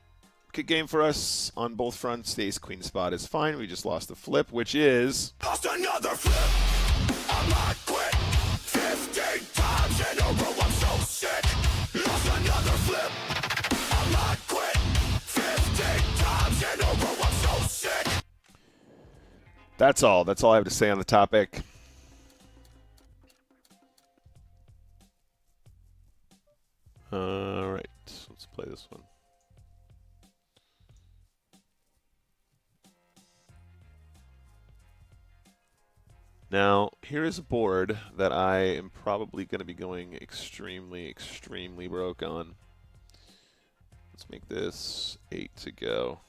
Good game for us on both fronts. The ace-queen spot is fine. We just lost the flip, which is... Lost another flip. I might quit 15 times in a row. I'm so sick. Lost another flip. I might quit 15 times in a row. I'm so sick. That's all. That's all I have to say on the topic. All right. Let's play this one. Now, here is a board that I am probably going to be going extremely, extremely broke on. Let's make this 8 to go.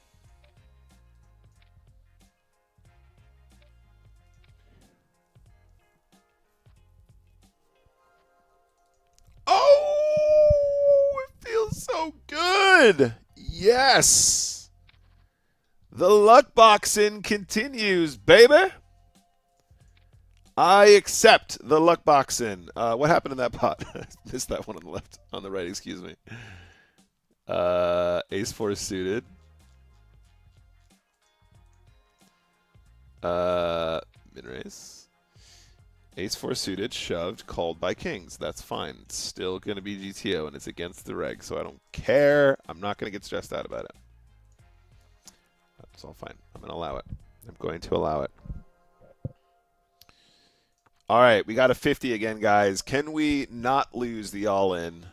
Oh, it feels so good. Yes. The luck boxing continues, baby. I accept the luck boxing. What happened in that pot? Missed that one on the left, on the right, excuse me. Ace 4 suited. Min raise. Ace 4 suited, shoved, called by kings. That's fine. It's still going to be GTO, and it's against the reg, so I don't care. I'm not going to get stressed out about it. That's all fine. I'm going to allow it. I'm going to allow it. All right, we got a 50 again, guys. Can we not lose the all-in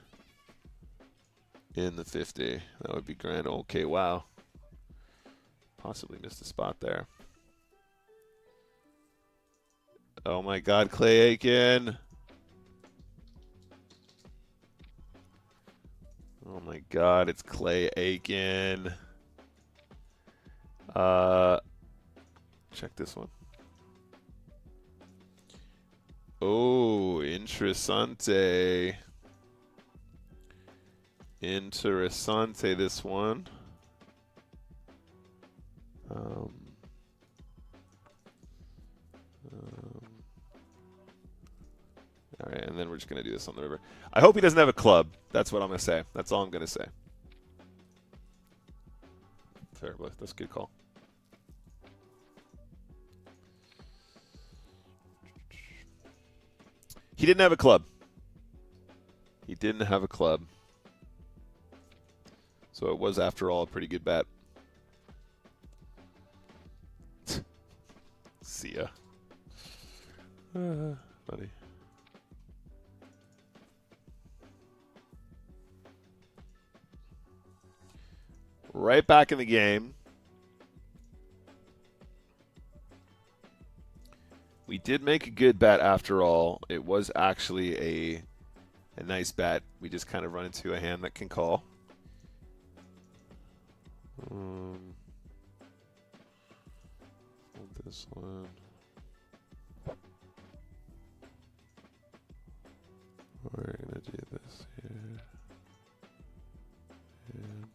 in the 50? That would be grand. Okay, wow. Possibly missed a spot there. Oh, my God, Clay Aiken. Oh, my God, it's Clay Aiken. Check this one. Oh, interessante. Interessante, this one. All right, and then we're just going to do this on the river. I hope he doesn't have a club. That's what I'm going to say. That's all I'm going to say. Fair, that's a good call. He didn't have a club. He didn't have a club. So it was, after all, a pretty good bet. See ya. Buddy. Right back in the game. We did make a good bet after all. It was actually a nice bet. We just kind of run into a hand that can call. Hold this one. We're going to do this here. And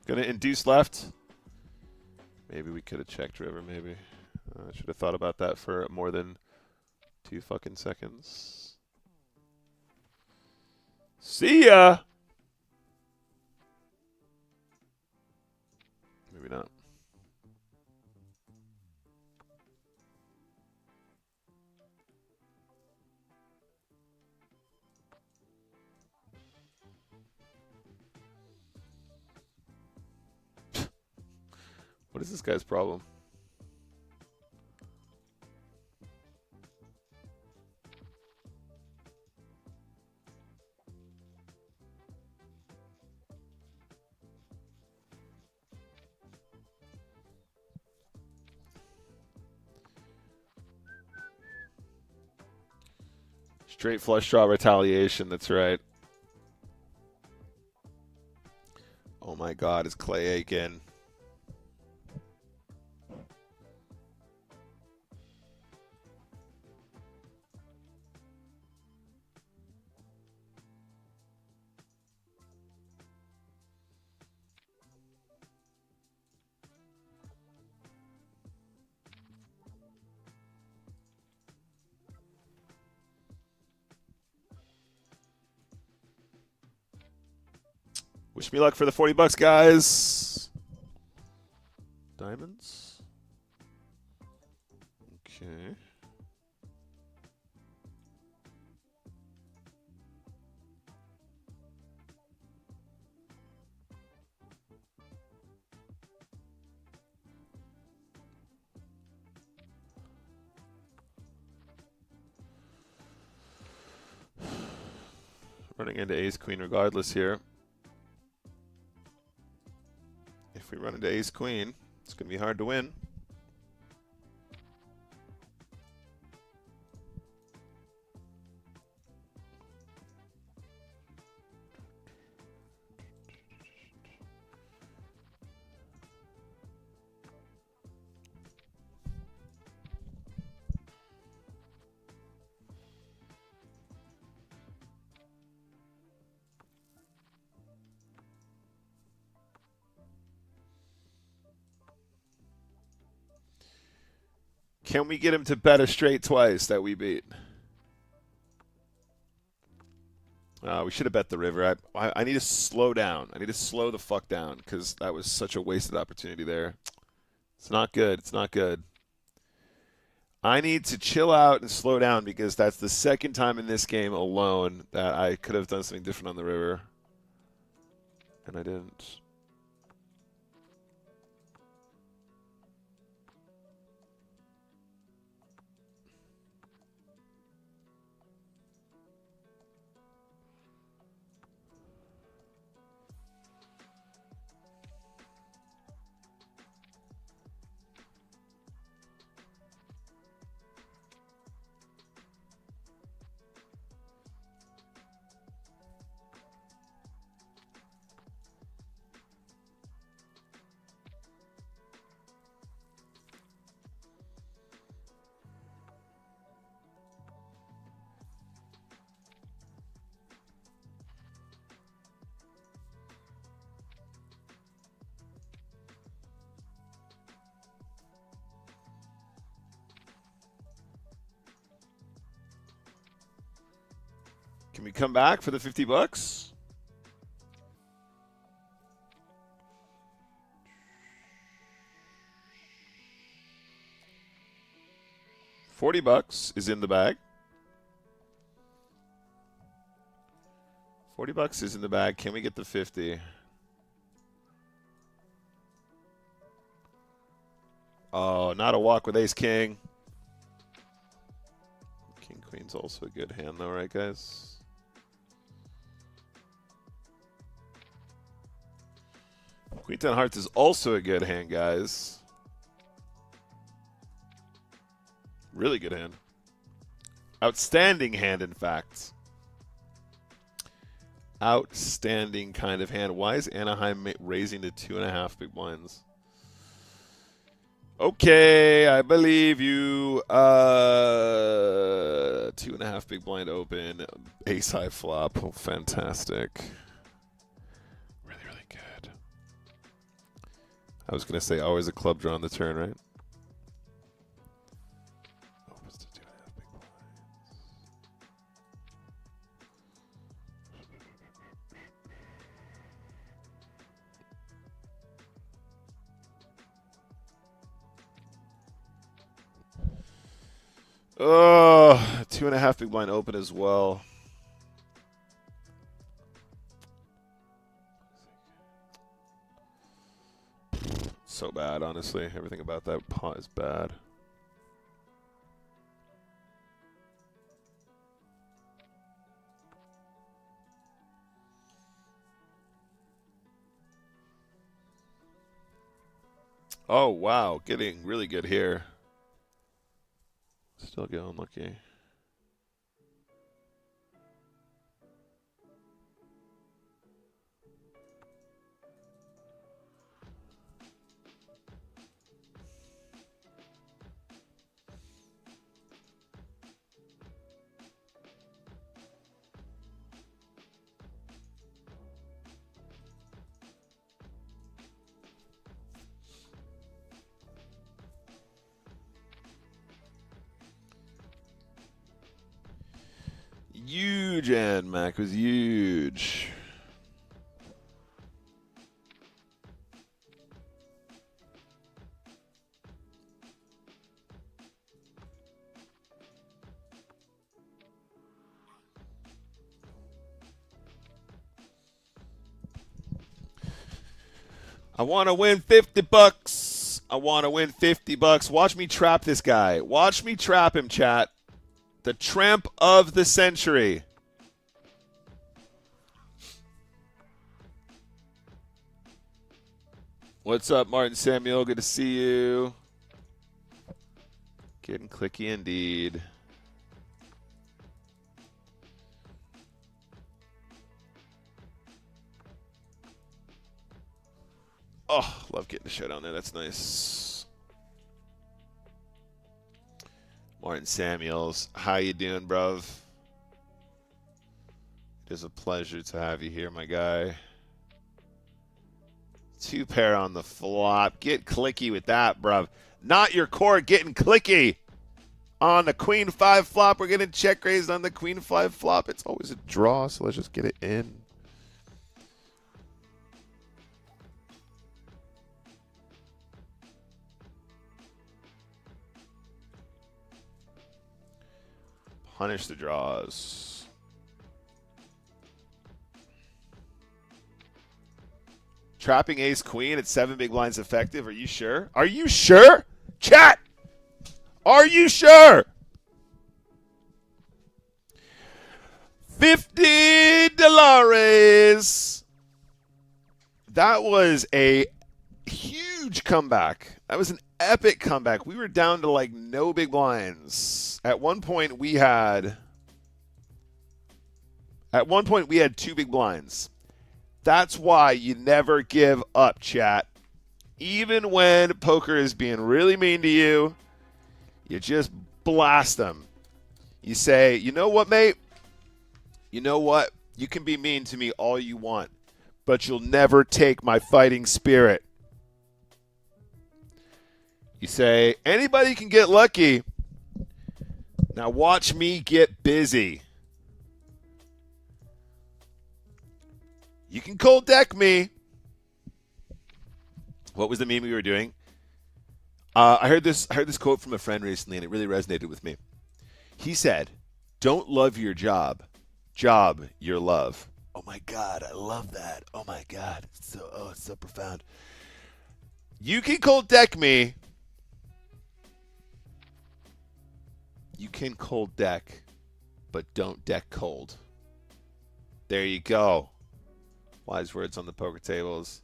Gonna induce left. Maybe we could have checked river, maybe. I should have thought about that for more than 2 fucking seconds. See ya! Maybe not. What is this guy's problem? Straight flush draw retaliation, that's right. Oh my god, is Clay Aiken. Wish me luck for the 40 bucks, guys. Diamonds. Okay. Running into ace queen regardless here. If we run into ace queen, it's going to be hard to win. Can we get him to bet a straight twice that we beat? We should have bet the river. I need to slow down. I need to slow the fuck down because that was such a wasted opportunity there. It's not good. It's not good. I need to chill out and slow down because that's the second time in this game alone that I could have done something different on the river. And I didn't. Can we come back for the 50 bucks? $40 is in the bag. 40 bucks is in the bag. Can we get the 50? Oh, not a walk with ace king. King queen's also a good hand though, right guys? Queen 10 hearts is also a good hand, guys. Really good hand. Outstanding hand, in fact. Outstanding kind of hand. Why is Anaheim raising to 2.5 big blinds? Okay, I believe you. 2.5 big blind open. Ace high flop. Oh, fantastic. Really, really good. I was going to say always a club draw on the turn, right? Opens to 2.5 big blinds. Oh, 2.5 big blind open as well. So bad, honestly. Everything about that pot is bad. Oh, wow. Getting really good here. Still get unlucky. Huge, and Mac was huge. I want to win 50 bucks. I want to win 50 bucks. Watch me trap this guy. Watch me trap him, chat. The tramp of the century. What's up, Martin Samuel? Good to see you. Getting clicky indeed. Oh, love getting the show down there. That's nice. Martin Samuels, how you doing, bruv? It is a pleasure to have you here, my guy. 2 pair on the flop. Get clicky with that, bruv. Not your core getting clicky. On the queen 5 flop, we're getting check raised on the queen 5 flop. It's always a draw, so let's just get it in. Punish the draws. Trapping ace queen at 7 big blinds effective. Are you sure? Are you sure? Chat! Are you sure? $50. That was a huge comeback. That was an epic comeback. We were down to like no big blinds. At one point we had 2 big blinds. That's why you never give up, chat. Even when poker is being really mean to you, you just blast them. You say, you know what, mate? You know what? You can be mean to me all you want, but you'll never take my fighting spirit. You say, anybody can get lucky. Now watch me get busy. You can cold deck me. What was the meme we were doing? I heard this quote from a friend recently, and it really resonated with me. He said, "Don't love your job, job your love." Oh my God, I love that. Oh my God, it's so profound. You can cold deck me. You can cold deck, but don't deck cold. There you go. Wise words on the poker tables.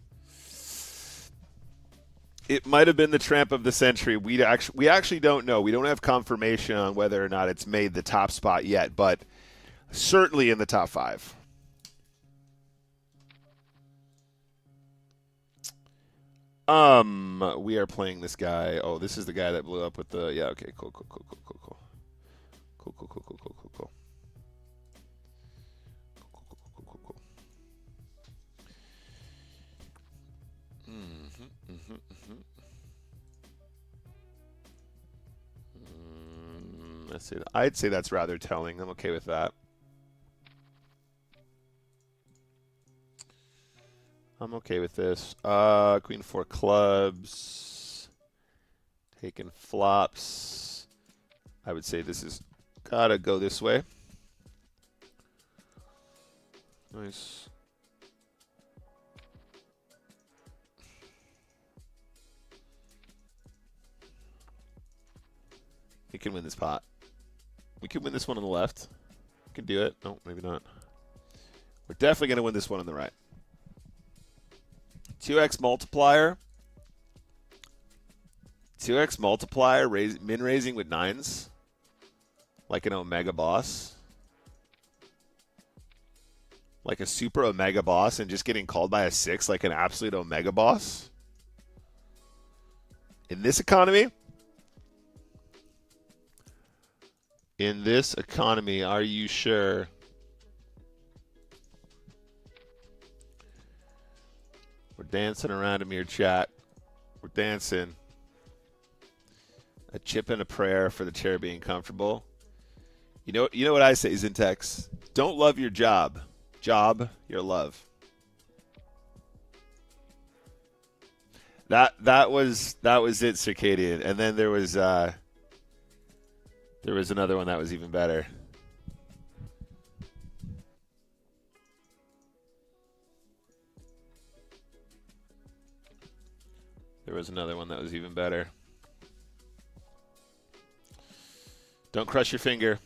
It might have been the tramp of the century. We actually don't know. We don't have confirmation on whether or not it's made the top spot yet, but certainly in the top 5. We are playing this guy. Oh, this is the guy that blew up with the. Yeah. Okay. Cool. I'd say that's rather telling. I'm okay with that. I'm okay with this. Queen 4 clubs. Taking flops. I would say this is gotta go this way. Nice. We can win this pot. We can win this one on the left. We can do it. No, maybe not. We're definitely going to win this one on the right. 2x multiplier. 2x multiplier, min raising with 9s. Like an Omega boss. Like a super Omega boss and just getting called by a 6 like an absolute Omega boss. In this economy? In this economy, are you sure? We're dancing around him here, chat. We're dancing. A chip and a prayer for the chair being comfortable. You know what I say, Zintex? Don't love your job. Job your love. That was it, Circadian. And then there was another one that was even better. There was another one that was even better. Don't crush your finger.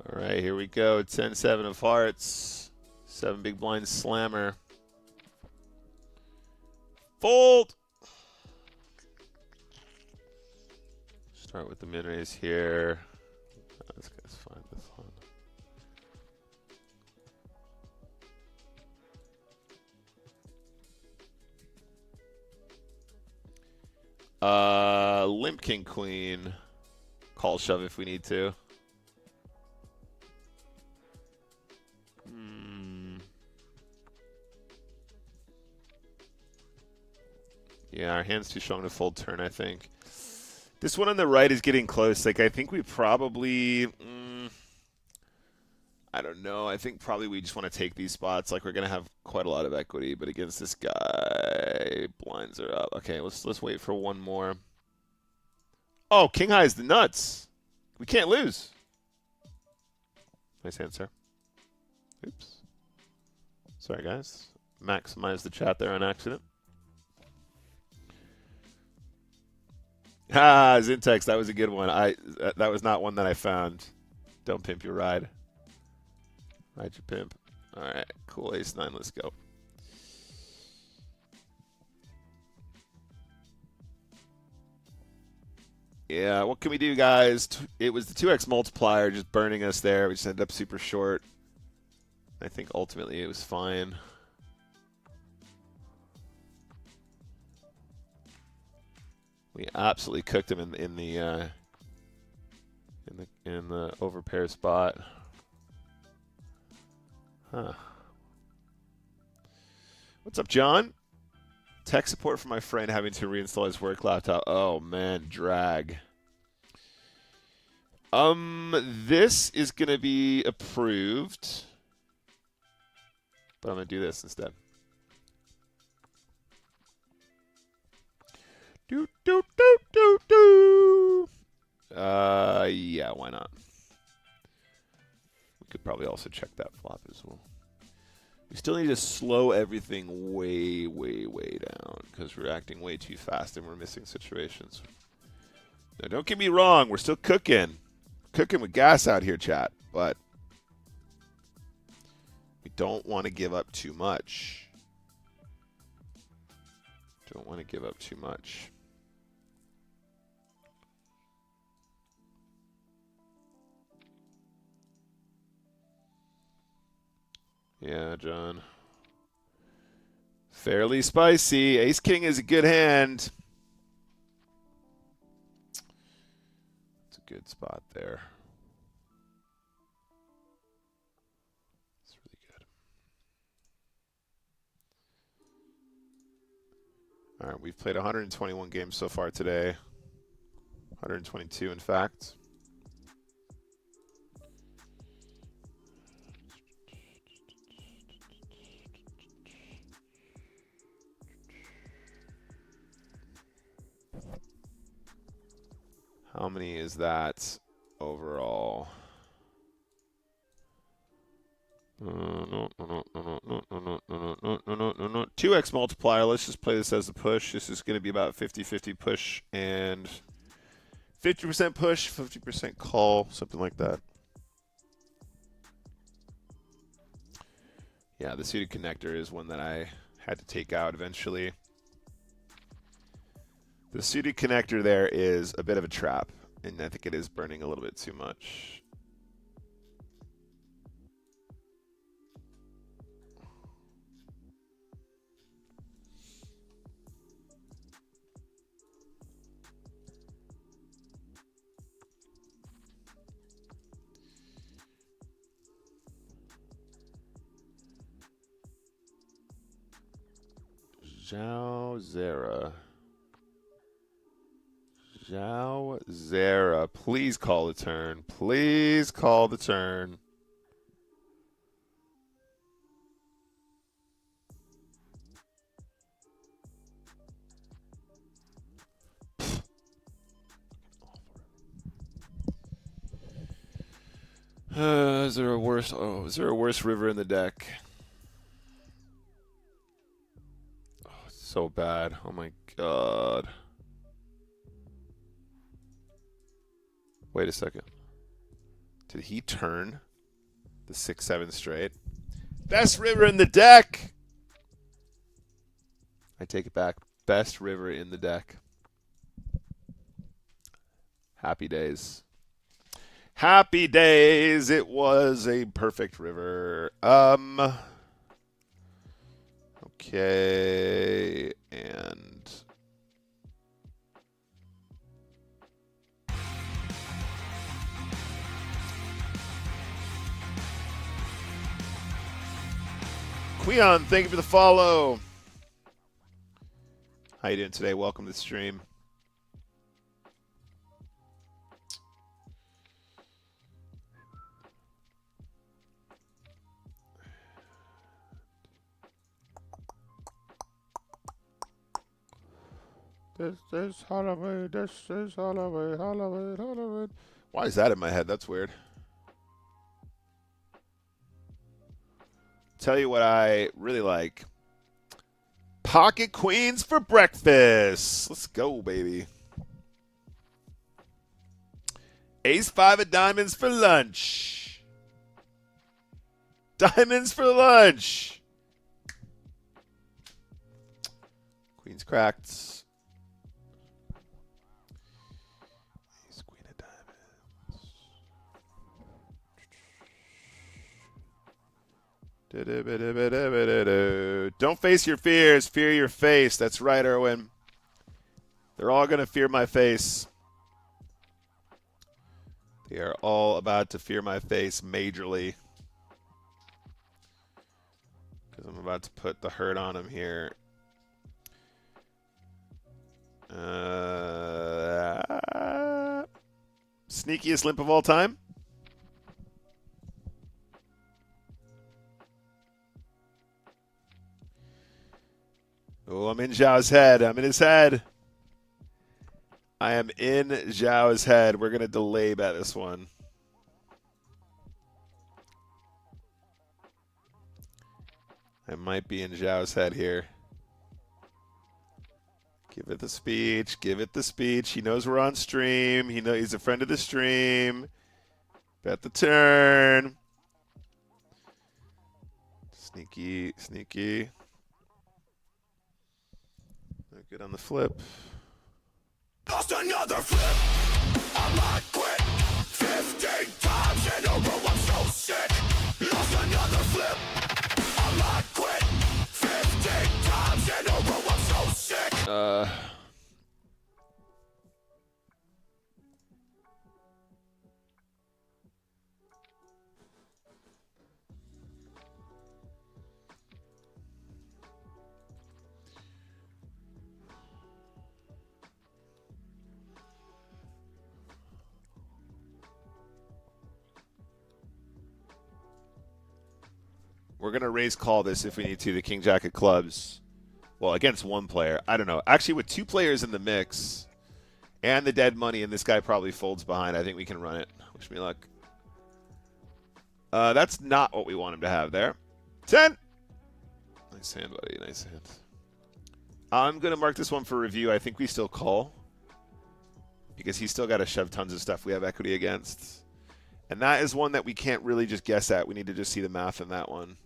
All right, here we go. 10-7 of hearts. 7 big blind slammer. Fold. Start with the min raise here. This guy's fine. This one. Limp King Queen. Call shove if we need to. Yeah, our hand's too strong to fold turn, I think. This one on the right is getting close. Like, I think we probably... I don't know. I think probably we just want to take these spots. Like, we're going to have quite a lot of equity. But against this guy, blinds are up. Okay, let's wait for one more. Oh, king high is the nuts. We can't lose. Nice answer. Oops. Sorry, guys. Maximize the chat there on accident. Ah, Zintex, that was a good one. That was not one that I found. Don't pimp your ride. Ride your pimp. All right, cool. Ace-9, let's go. Yeah, what can we do, guys? It was the 2x multiplier just burning us there. We just ended up super short. I think ultimately it was fine. We absolutely cooked him in the overpair spot. Huh. What's up, John? Tech support for my friend having to reinstall his work laptop. Oh man, drag. This is gonna be approved, but I'm gonna do this instead. Yeah, why not? We could probably also check that flop as well. We still need to slow everything way, way, way down because we're acting way too fast and we're missing situations. Now, don't get me wrong. We're still cooking. Cooking with gas out here, chat. But we don't want to give up too much. Don't want to give up too much. Yeah, John. Fairly spicy. Ace King is a good hand. It's a good spot there. It's really good. All right, we've played 121 games so far today. 122, in fact. How many is that overall? No. 2x multiplier. Let's just play this as a push. This is going to be about 50-50 push and 50% push, 50% call, something like that. Yeah, the suited connector is one that I had to take out eventually. The suited connector there is a bit of a trap, and I think it is burning a little bit too much. Zhao Zera, please call the turn. Please call the turn. Is there a worse? Oh, is there a worse river in the deck? Oh, it's so bad. Oh my god. Wait a second. Did he turn the 6-7 straight? Best river in the deck! I take it back. Best river in the deck. Happy days. Happy days. It was a perfect river. Okay. And Queon, thank you for the follow. How you doing today? Welcome to the stream. This is Holloway. This is Holloway. Holloway. Holloway. Why is that in my head? That's weird. Tell you what I really like. Pocket queens for breakfast. Let's go, baby. Ace-5 of diamonds for lunch. Diamonds for lunch. Queens cracked. Ace, queen of diamonds. Don't face your fears, fear your face. That's right, Erwin. They're all going to fear my face. They are all about to fear my face majorly. Because I'm about to put the hurt on them here. Sneakiest limp of all time? Oh, I'm in Zhao's head. I'm in his head. I am in Zhao's head. We're going to delay bet this one. I might be in Zhao's head here. Give it the speech. Give it the speech. He knows we're on stream. He knows he's a friend of the stream. Bet the turn. Sneaky, sneaky. Good on the flip. Lost another flip. I might quit 15 times in a row. I'm so sick. Lost another flip. I might quit 15 times. We're going to raise call this if we need to. The king jack of clubs. Well, against one player. I don't know. Actually, with two players in the mix and the dead money, and this guy probably folds behind, I think we can run it. Wish me luck. That's not what we want him to have there. 10. Nice hand, buddy. Nice hand. I'm going to mark this one for review. I think we still call because he's still got to shove tons of stuff we have equity against. And that is one that we can't really just guess at. We need to just see the math in that one.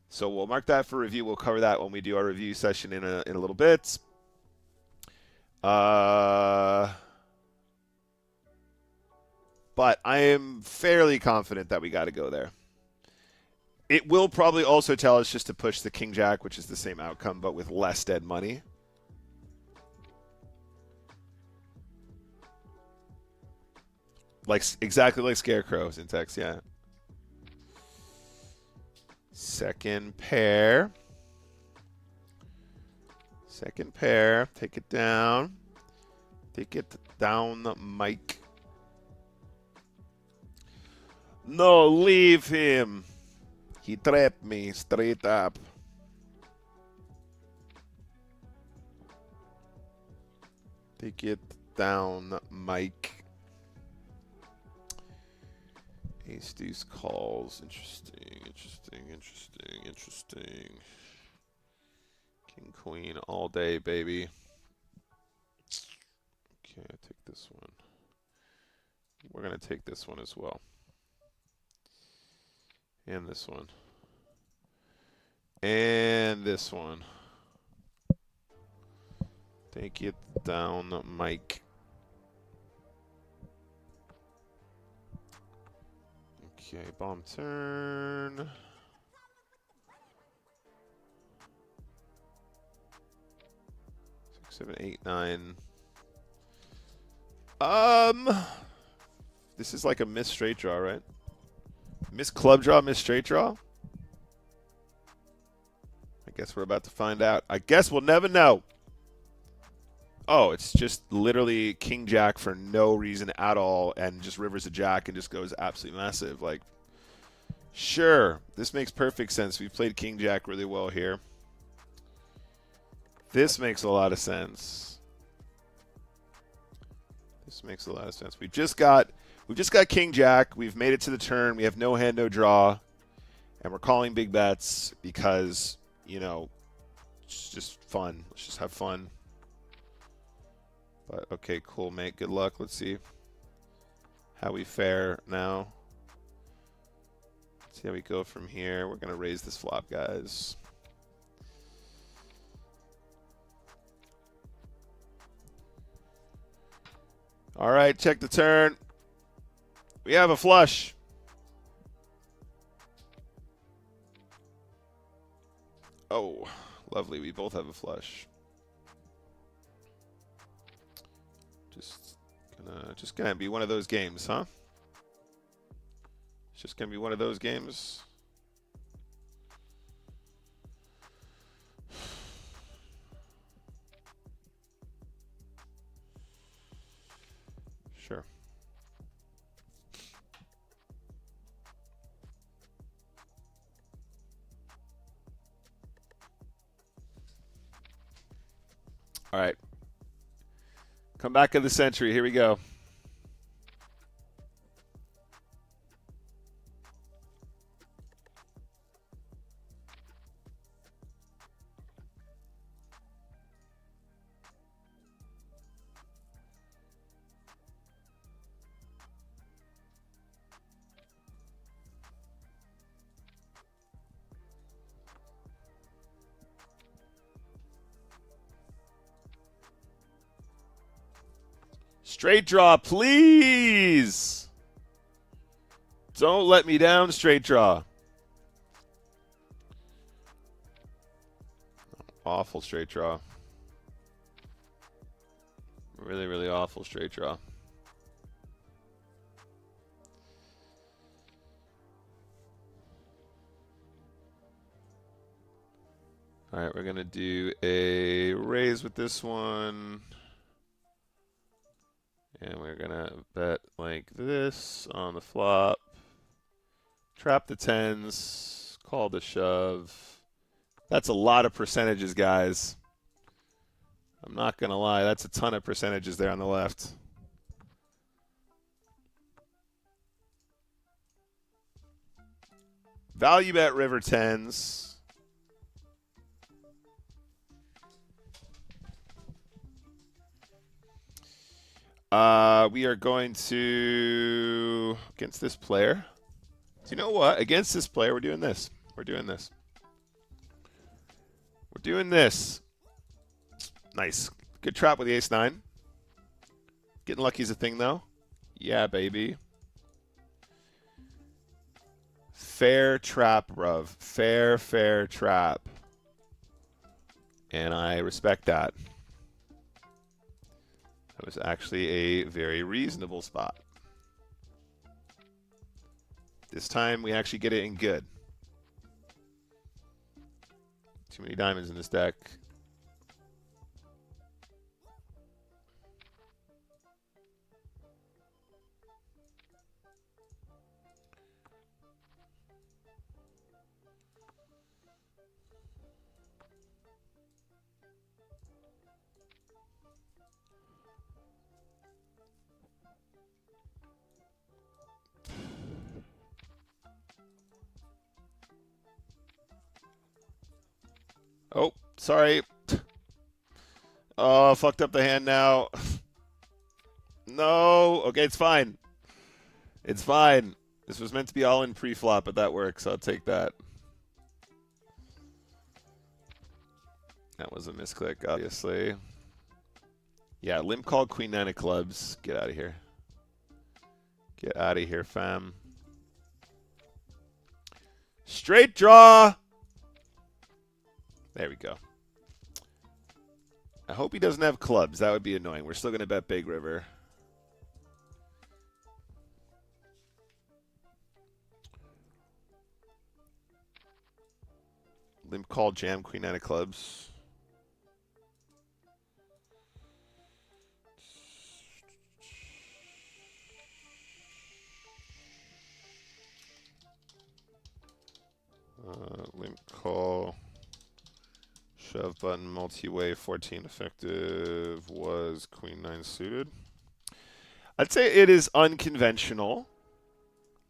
So we'll mark that for review. We'll cover that when we do our review session in a little bit. But I am fairly confident that we got to go there. It will probably also tell us just to push the king jack, which is the same outcome, but with less dead money. Like exactly like Scarecrow syntax, yeah. Second pair. Second pair. Take it down. Take it down the mic. No, leave him. He trapped me straight up. Take it down, Mike. Ace deuce calls. Interesting, interesting, interesting, interesting. King queen all day, baby. Okay, I take this one. We're gonna take this one as well. And this one. And this one. Take it down, Mike. Okay, bomb turn. Six, 7, 8, 9. This is like a miss straight draw, right? Miss club draw, miss straight draw? I guess we're about to find out. I guess we'll never know. Oh, it's just literally king jack for no reason at all and just rivers a jack and just goes absolutely massive. Like, sure, this makes perfect sense. We've played king jack really well here. This makes a lot of sense. This makes a lot of sense. We've just got king jack. We've made it to the turn. We have no hand, no draw. And we're calling big bets because, you know, it's just fun. Let's just have fun. But, okay, cool, mate. Good luck. Let's see how we fare now. Let's see how we go from here. We're going to raise this flop, guys. All right, check the turn. We have a flush. Oh, lovely. We both have a flush. Just gonna be one of those games, huh? It's just gonna be one of those games. Sure. All right. Come back of the century. Here we go. Straight draw, please. Don't let me down, straight draw. Awful straight draw. Really, really awful straight draw. All right, we're going to do a raise with this one. And we're going to bet like this on the flop. Trap the tens. Call the shove. That's a lot of percentages, guys. I'm not going to lie. That's a ton of percentages there on the left. Value bet river tens. We are going to, against this player. Do you know what? Against this player, we're doing this. We're doing this. We're doing this. Nice. Good trap with the ace-9. Getting lucky is a thing, though. Yeah, baby. Fair trap, bruv. Fair, fair trap. And I respect that. That was actually a very reasonable spot. This time we actually get it in good. Too many diamonds in this deck. Oh, sorry. Oh, fucked up the hand now. No. Okay, it's fine. It's fine. This was meant to be all in pre-flop, but that works. I'll take that. That was a misclick, obviously. Yeah, limp call queen 9 of clubs. Get out of here. Get out of here, fam. Straight draw. There we go. I hope he doesn't have clubs. That would be annoying. We're still going to bet big river. Limp call jam queen 9 of clubs. Limp call. Shove button, multi-way, 14 effective, was queen 9 suited. I'd say it is unconventional.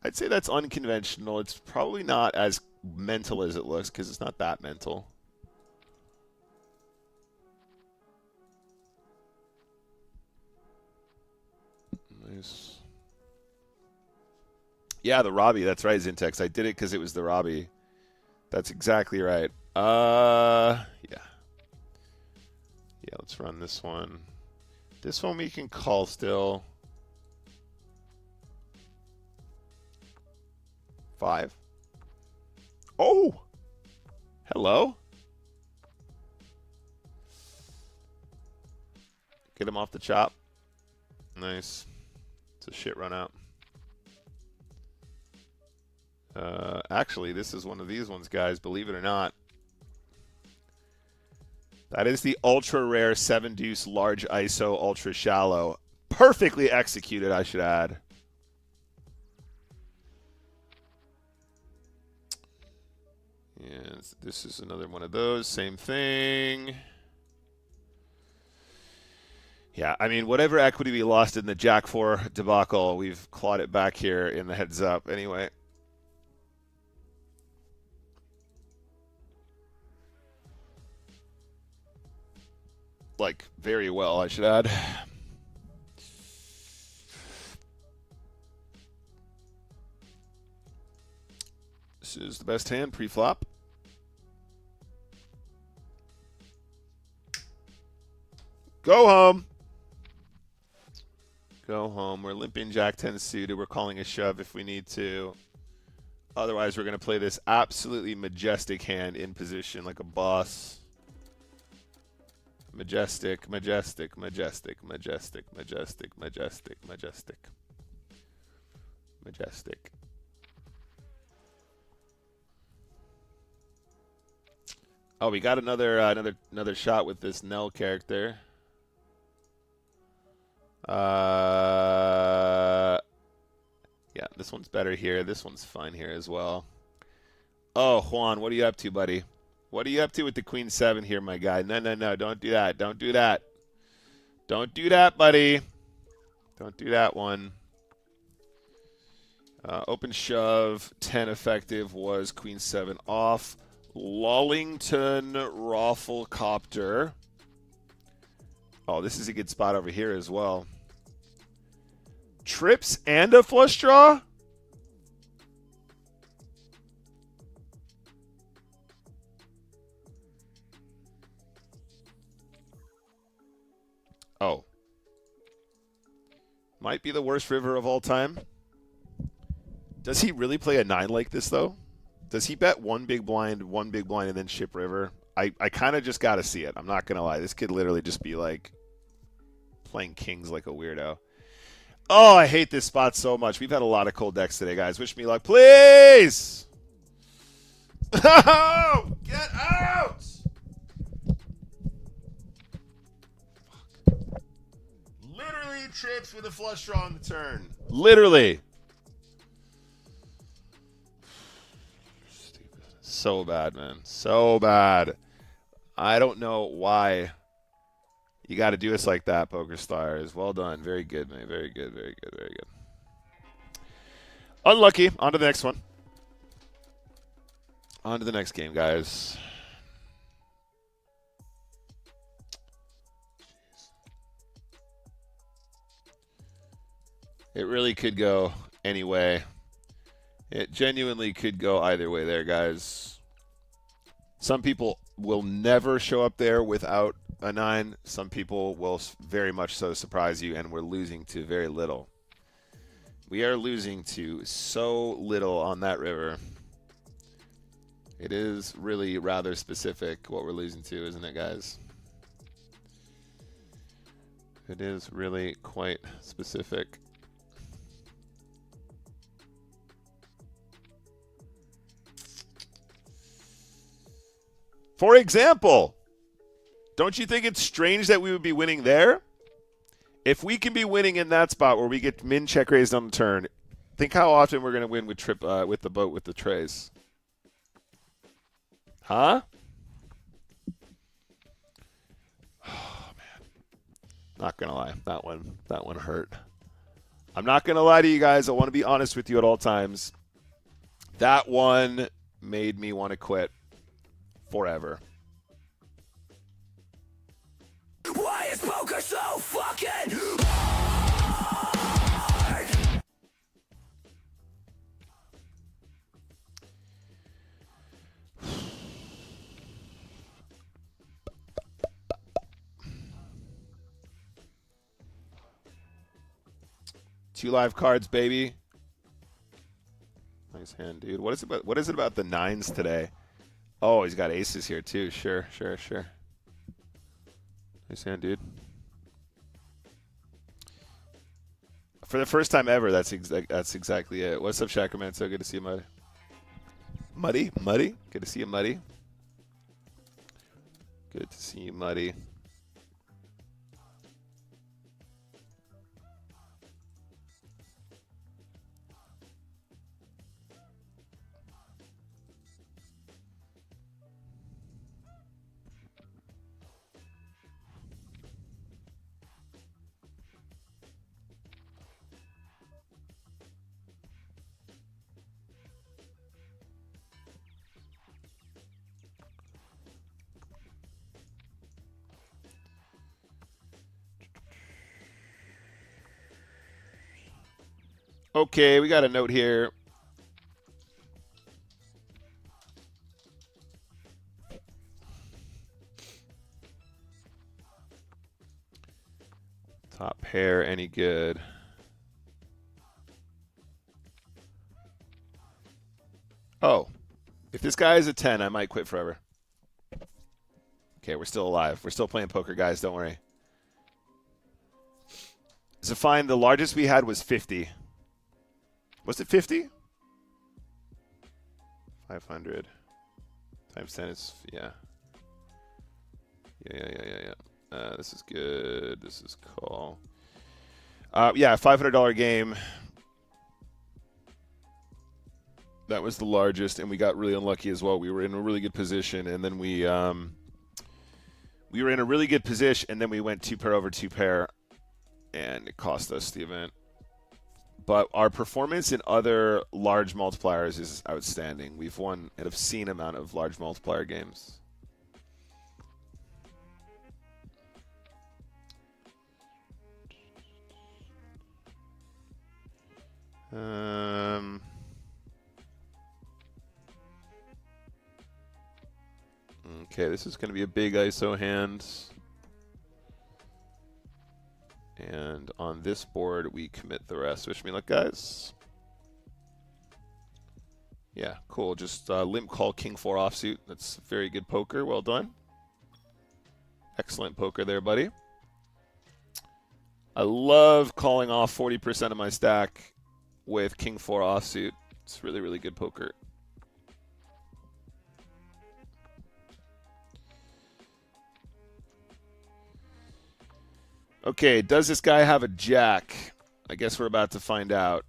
I'd say that's unconventional. It's probably not as mental as it looks because it's not that mental. Nice. Yeah, the Robbie. That's right, Zintex. I did it because it was the Robbie. That's exactly right. Yeah. Yeah, let's run this one. This one we can call still. 5. Oh! Hello? Get him off the chop. Nice. It's a shit run out. Actually, this is one of these ones, guys, believe it or not. That is the ultra rare 7-deuce large ISO ultra shallow. Perfectly executed, I should add. And this is another one of those. Same thing. Yeah, I mean, whatever equity we lost in the Jack 4 debacle, we've clawed it back here in the heads up anyway. Like, very well, I should add. This is the best hand, pre-flop. Go home. Go home. We're limping Jack 10 suited. We're calling a shove if we need to. Otherwise, we're going to play this absolutely majestic hand in position like a boss. Majestic, majestic, majestic, majestic, majestic, majestic, majestic. Majestic. Oh, we got another shot with this Nell character. Yeah, this one's better here. This one's fine here as well. Oh, Juan, what are you up to, buddy? What are you up to with the Queen 7 here, my guy? No, no, no, don't do that. Don't do that. Don't do that, buddy. Don't do that one. Open shove, 10 effective was Queen 7 off. Lollington Rafflecopter. Oh, this is a good spot over here as well. Trips and a flush draw? Oh. Might be the worst river of all time. Does he really play a 9 like this, though? Does he bet one big blind, and then ship river? I kind of just got to see it. I'm not going to lie. This could literally just be like playing kings like a weirdo. Oh, I hate this spot so much. We've had a lot of cold decks today, guys. Wish me luck, please! Oh, get out! Literally trips with a flush draw on the turn. Literally. So bad, man. So bad. I don't know why you got to do us like that, PokerStars. Well done. Very good, man. Very good, very good, very good. Unlucky. On to the next one. On to the next game, guys. It really could go any way. It genuinely could go either way there, guys. Some people will never show up there without a 9. Some people will very much so surprise you, and we're losing to very little. We are losing to so little on that river. It is really rather specific what we're losing to, isn't it, guys? It is really quite specific. For example, don't you think it's strange that we would be winning there? If we can be winning in that spot where we get min check raised on the turn, think how often we're going to win with with the boat with the trays. Huh? Oh, man. Not going to lie. That one hurt. I'm not going to lie to you guys. I want to be honest with you at all times. That one made me want to quit. Forever. Why is poker so fucking hard? Two live cards, baby. Nice hand, dude. What is it about the 9s today? Oh, he's got aces here, too. Sure, sure, sure. Nice hand, dude. For the first time ever, that's exactly it. What's up, Sacramento? Good to see you, Muddy. Muddy? Muddy? Good to see you, Muddy. Good to see you, Muddy. Okay, we got a note here. Top pair, any good? Oh, if this guy is a 10, I might quit forever. Okay, we're still alive. We're still playing poker, guys. Don't worry. So fine, the largest we had was 50. Was it 50? 500 times 10 is, yeah. Yeah. This is good. This is call. Yeah, $500 game. That was the largest, and we got really unlucky as well. We were in a really good position, and then we were in a really good position, and then we went 2 pair over 2 pair, and it cost us the event. But our performance in other large multipliers is outstanding. We've won an obscene amount of large multiplier games. Okay, this is going to be a big ISO hand. And on this board, we commit the rest. Wish me luck, guys. Yeah, cool. Just limp call King 4 offsuit. That's very good poker. Well done. Excellent poker there, buddy. I love calling off 40% of my stack with King 4 offsuit. It's really, really good poker. Okay, does this guy have a jack? I guess we're about to find out.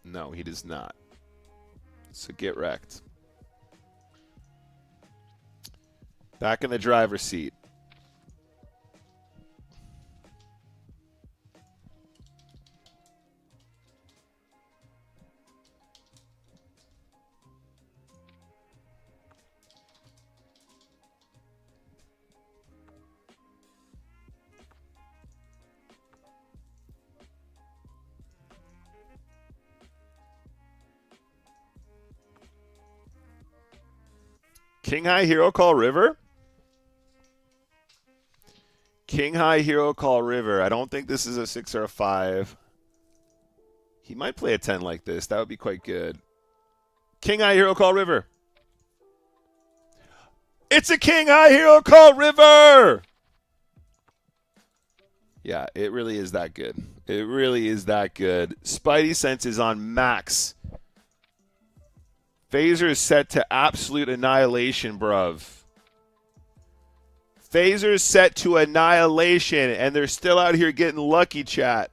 No, he does not. So get wrecked. Back in the driver's seat. King High Hero Call River? King High Hero Call River. I don't think this is a 6 or a 5. He might play a 10 like this. That would be quite good. King High Hero Call River. It's a King High Hero Call River! Yeah, it really is that good. It really is that good. Spidey sense is on max. Phaser is set to absolute annihilation, bruv. Phaser is set to annihilation, and they're still out here getting lucky, chat.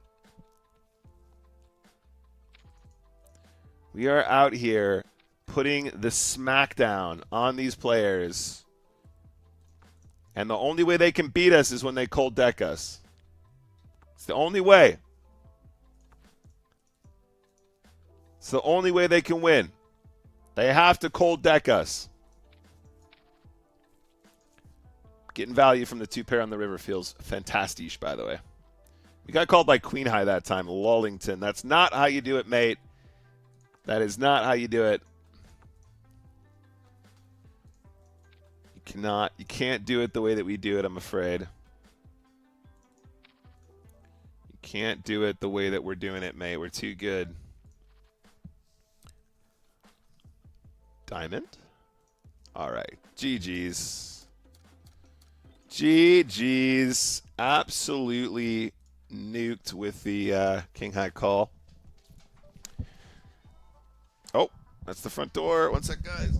We are out here putting the smackdown on these players. And the only way they can beat us is when they cold deck us. It's the only way. It's the only way they can win. They have to cold deck us. Getting value from the 2 pair on the river feels fantastic, by the way. We got called by Queen High that time, Lullington. That's not how you do it, mate. That is not how you do it. You can't do it the way that we do it, I'm afraid. You can't do it the way that we're doing it, mate. We're too good. Diamond. All right. GG's. GG's. Absolutely nuked with the King High call. Oh, that's the front door. One sec, guys.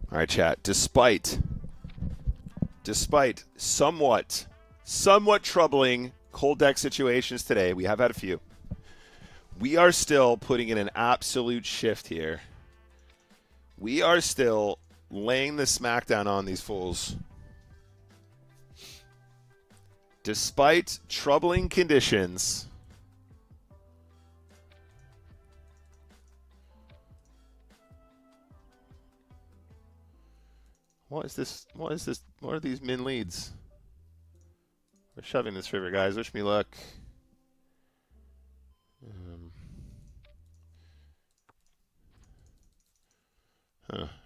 All right, chat. Despite somewhat troubling cold deck situations today, we have had a few. We are still putting in an absolute shift here. We are still laying the smackdown on these fools. Despite troubling conditions, What is this? What is this? What are these min leads? We're shoving this river, guys. Wish me luck.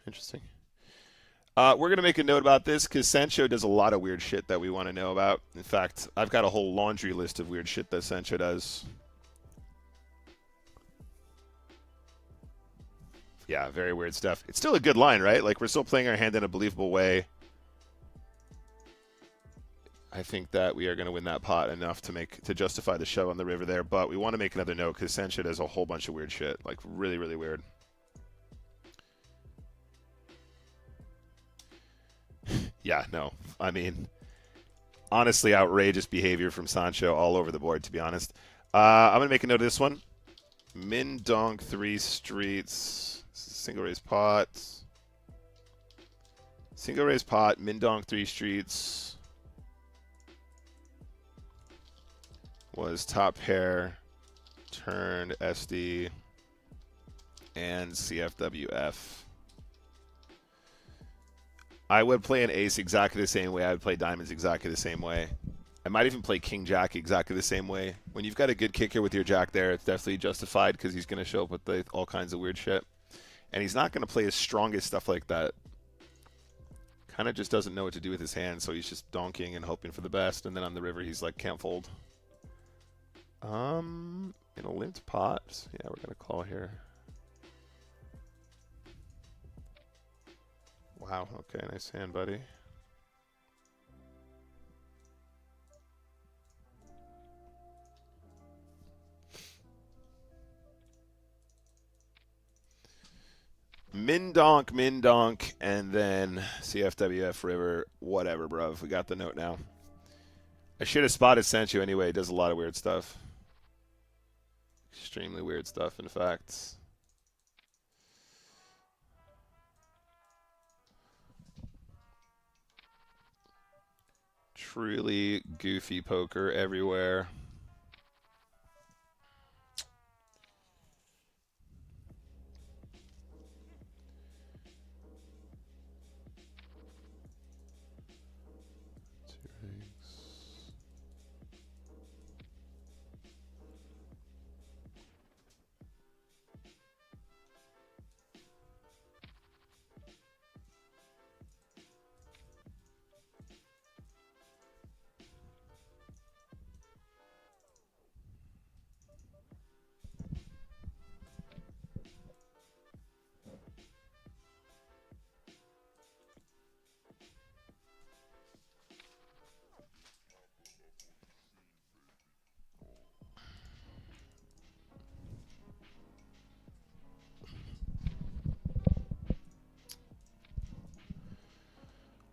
Interesting. We're going to make a note about this because Sancho does a lot of weird shit that we want to know about. In fact, I've got a whole laundry list of weird shit that Sancho does. Yeah, very weird stuff. It's still a good line, right? Like, we're still playing our hand in a believable way. I think that we are going to win that pot enough to justify the shove on the river there, but we want to make another note because Sancho does a whole bunch of weird shit. Like, really, really weird. Yeah, no. I mean, honestly, outrageous behavior from Sancho all over the board, to be honest. I'm going to make a note of this one. Min donk 3 streets. Single raise pot. Single raise pot. Min donk 3 streets. Was top pair. Turned SD. And CFWF. I would play an ace exactly the same way. I would play diamonds exactly the same way. I might even play king jack exactly the same way. When you've got a good kicker with your jack there, it's definitely justified because he's going to show up with all kinds of weird shit. And he's not going to play his strongest stuff like that. Kind of just doesn't know what to do with his hand, so he's just donking and hoping for the best. And then on the river, he's like, can't fold. In a limped pot. Yeah, we're going to call here. Wow, okay, nice hand, buddy. Min donk, and then CFWF river, whatever, bruv. We got the note now. I should have spotted Sancho anyway. He does a lot of weird stuff. Extremely weird stuff, in fact. Truly goofy poker everywhere.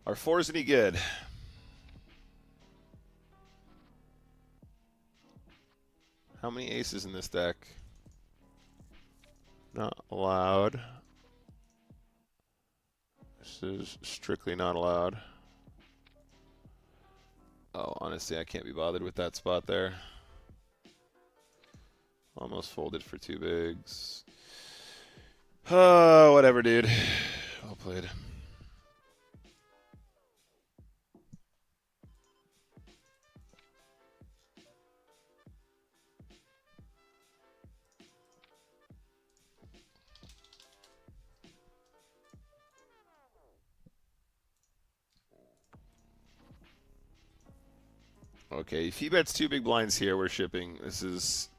Are fours any good? How many aces in this deck? Not allowed. This is strictly not allowed. Oh, honestly, I can't be bothered with that spot there. Almost folded for 2 bigs. Oh, whatever, dude. Well played. Okay, if he bets 2 big blinds here, we're shipping.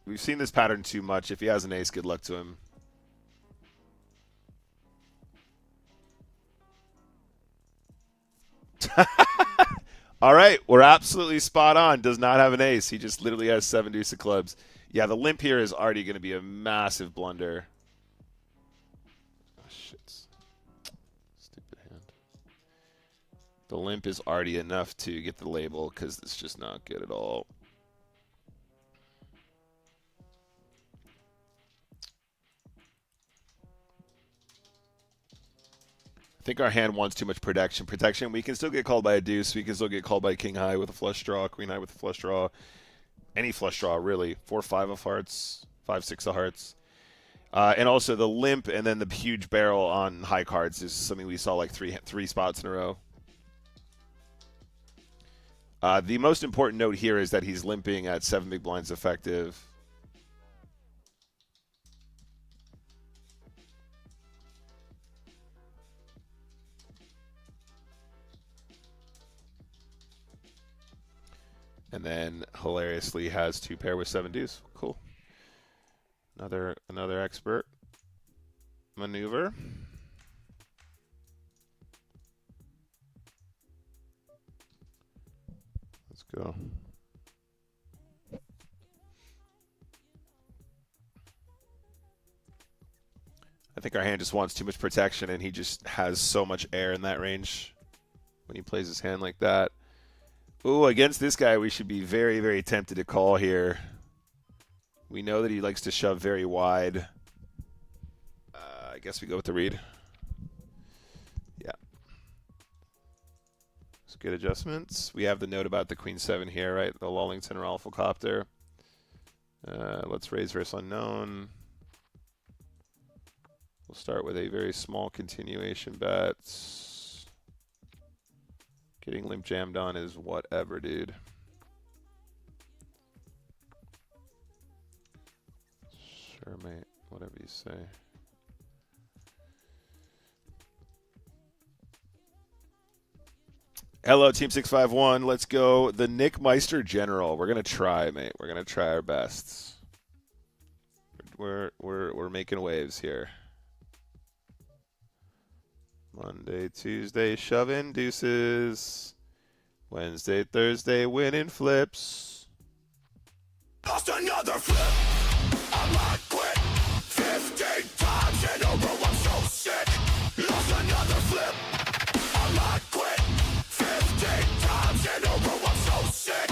We've seen this pattern too much. If he has an ace, good luck to him. All right, we're absolutely spot on. Does not have an ace. He just literally has 7 deuce of clubs. Yeah, the limp here is already going to be a massive blunder. Oh, shit. Stupid hand. The limp is already enough to get the label because it's just not good at all. I think our hand wants too much protection. We can still get called by a deuce. We can still get called by king high with a flush draw, queen high with a flush draw. Any flush draw, really. 4-5 of hearts, 5-6 of hearts. And also the limp and then the huge barrel on high cards is something we saw like three spots in a row. The most important note here is that he's limping at 7 big blinds effective. And then hilariously has 2 pair with 7 deuce. Cool. Another expert maneuver. Let's go. I think our hand just wants too much protection, and he just has so much air in that range when he plays his hand like that. Ooh, against this guy, we should be very, very tempted to call here. We know that he likes to shove very wide. I guess we go with the read. Yeah. It's good adjustments. We have the note about the Queen 7 here, right? The Lullington or Alphacopter. Let's raise versus unknown. We'll start with a very small continuation bet. Getting limp jammed on is whatever, dude. Sure, mate. Whatever you say. Hello, Team 651. Let's go. The Nick Meister General. We're gonna try, mate. We're gonna try our best. We're making waves here. Monday, Tuesday, shoving deuces. Wednesday, Thursday, winning flips. Lost another flip. I might quit 15 times in a row. I'm so sick. Lost another flip. I might quit 15 times in a row. I'm so sick.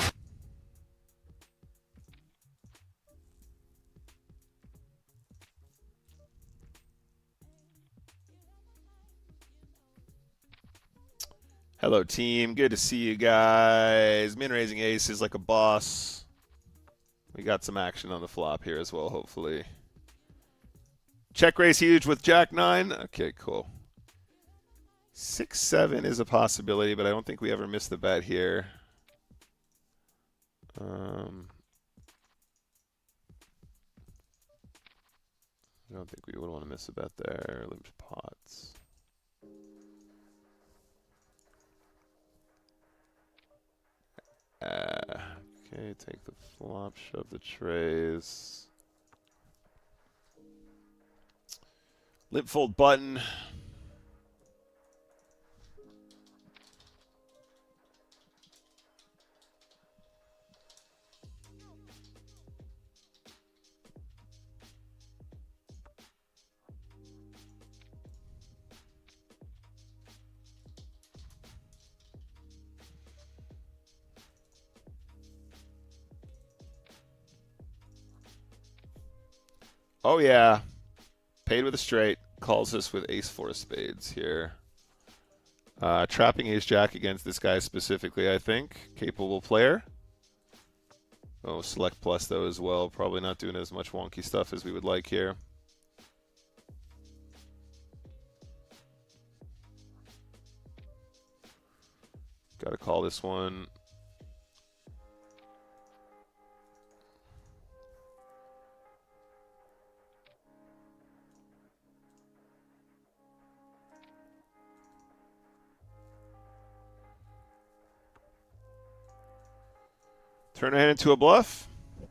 Hello, team. Good to see you guys. Min raising aces like a boss. We got some action on the flop here as well, hopefully. Check raise huge with Jack 9. Okay, cool. 6-7 is a possibility, but I don't think we ever miss the bet here. I don't think we would want to miss a bet there. Limp pots. Okay, take the flop, shove the trays. Limp fold button. Oh, yeah. Paid with a straight. Calls us with ace-4 spades here. Trapping ace-jack against this guy specifically, I think. Capable player. Oh, select plus, though, as well. Probably not doing as much wonky stuff as we would like here. Got to call this one. Turn our hand into a bluff. I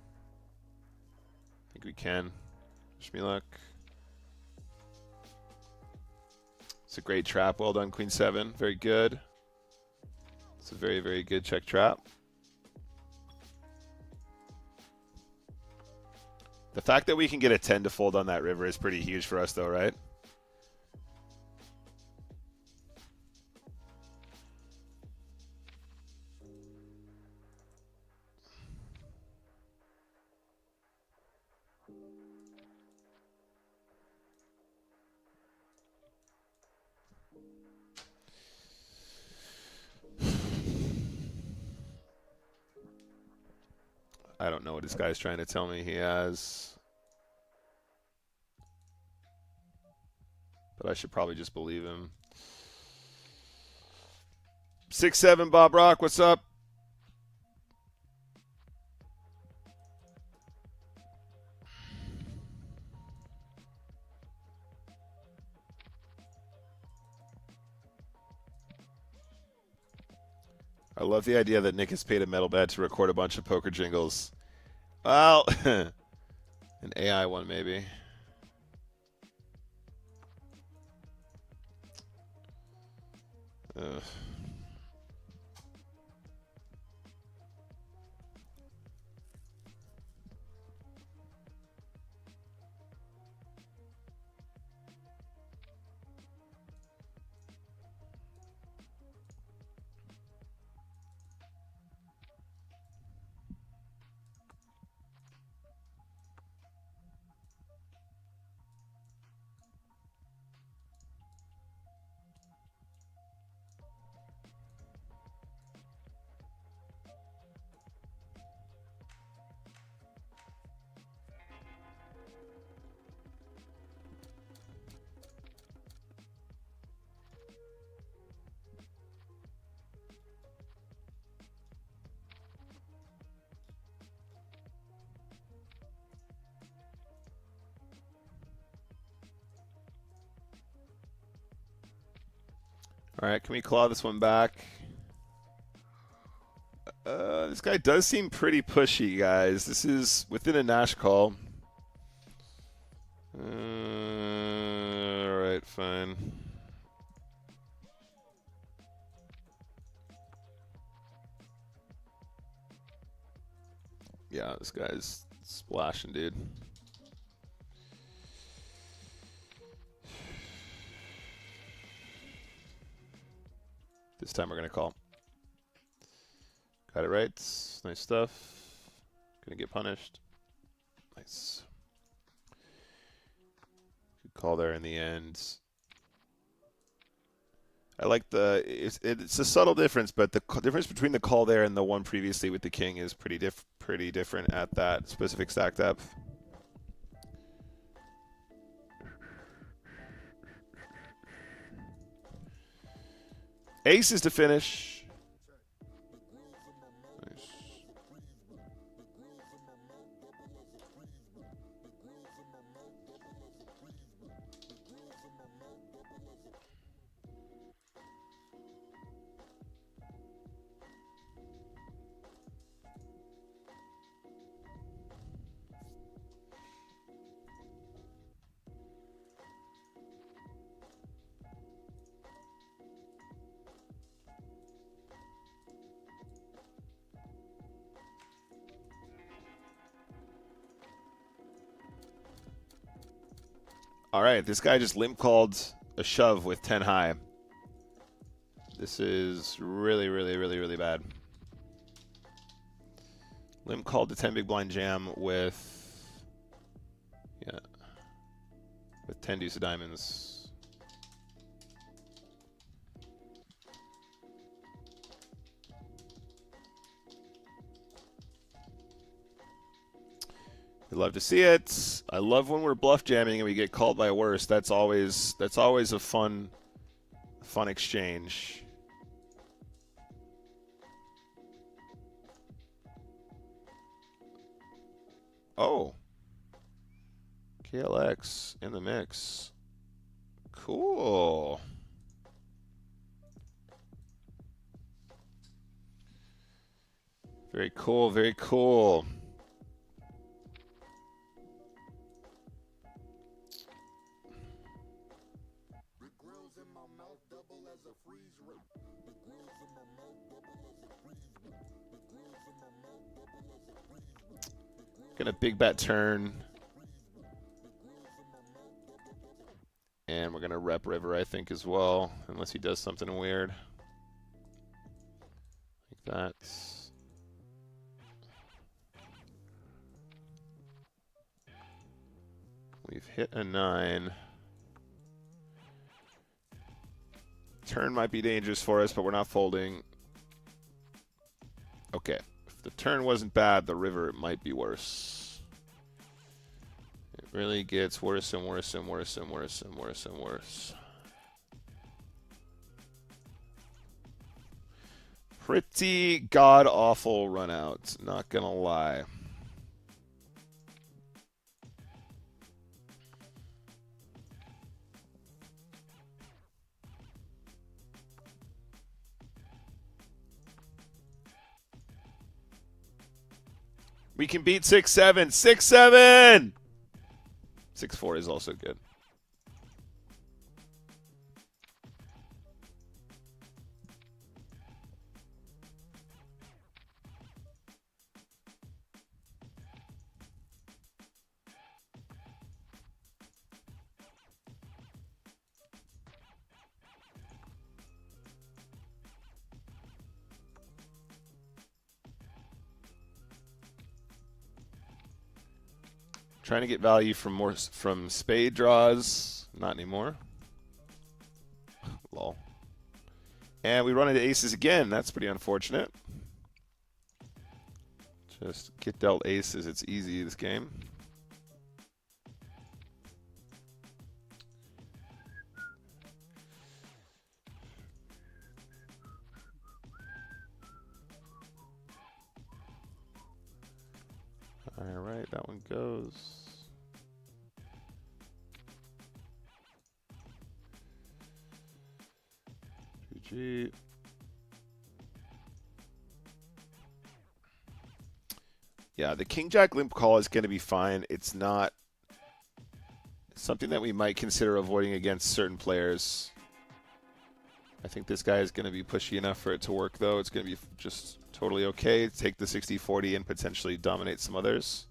think we can. Wish me luck. It's a great trap. Well done, Queen 7. Very good. It's a very, very good check trap. The fact that we can get a 10 to fold on that river is pretty huge for us, though, right? I don't know what this guy's trying to tell me he has. but I should probably just believe him. 6-7 Bob Rock, what's up? I love the idea that Nick has paid a metal bed to record a bunch of poker jingles. Well, an AI one maybe. Ugh. All right, can we claw this one back? This guy does seem pretty pushy, guys. This is within a Nash call. All right, fine. Yeah, this guy's splashing, dude. This time we're going to call. Got it right. Nice stuff. Gonna get punished. Nice. Good call there in the end. I like the... It's a subtle difference, but the difference between the call there and the one previously with the king is pretty different at that specific stack depth. Aces to finish. Nice. All right, this guy just limp called a shove with 10 high. This is really, really, really, really bad. Limp called the 10 big blind jam with, yeah, with 10 deuce of diamonds. We love to see it. I love when we're bluff jamming and we get called by a worse. That's always a fun exchange. Oh. KLX in the mix. Cool. Very cool, very cool. Gonna big bet turn. And we're gonna rep river, I think, as well, unless he does something weird. Like that. We've hit a 9. Turn might be dangerous for us, but we're not folding. Okay. If the turn wasn't bad, the river might be worse. It really gets worse and worse and worse and worse and worse and worse. Pretty god-awful run-out, not gonna lie. We can beat 6-7. 6-7! 6-4 is also good. Trying to get value from spade draws. Not anymore. Lol. And we run into aces again. That's pretty unfortunate. Just get dealt aces. It's easy this game. All right, that one goes. GG. Yeah, the King-Jack limp call is going to be fine. It's not something that we might consider avoiding against certain players. I think this guy is going to be pushy enough for it to work, though. It's going to be just totally okay. Take the 60-40 and potentially dominate some others.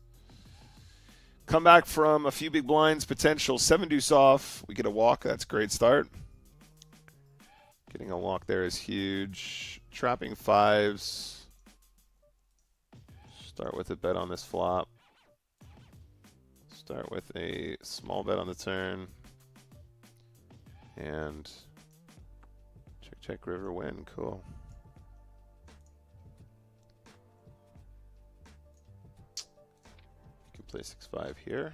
Come back from a few big blinds, potential 7-deuce off. We get a walk. That's a great start. Getting a walk there is huge. Trapping fives. Start with a bet on this flop. Start with a small bet on the turn. And check, check, river, win. Cool. You can play 6-5 here.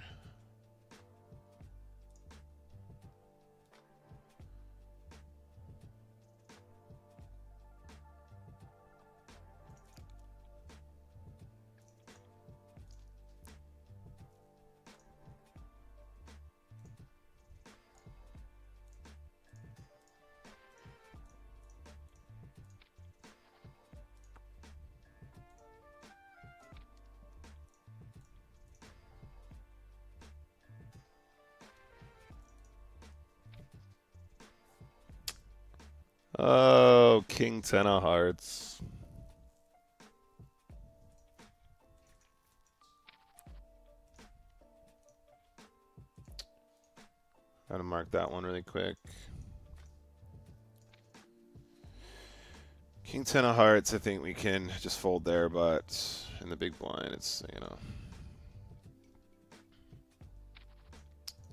Oh, King 10 of hearts. Gotta mark that one really quick. King 10 of hearts, I think we can just fold there, but in the big blind, it's, you know.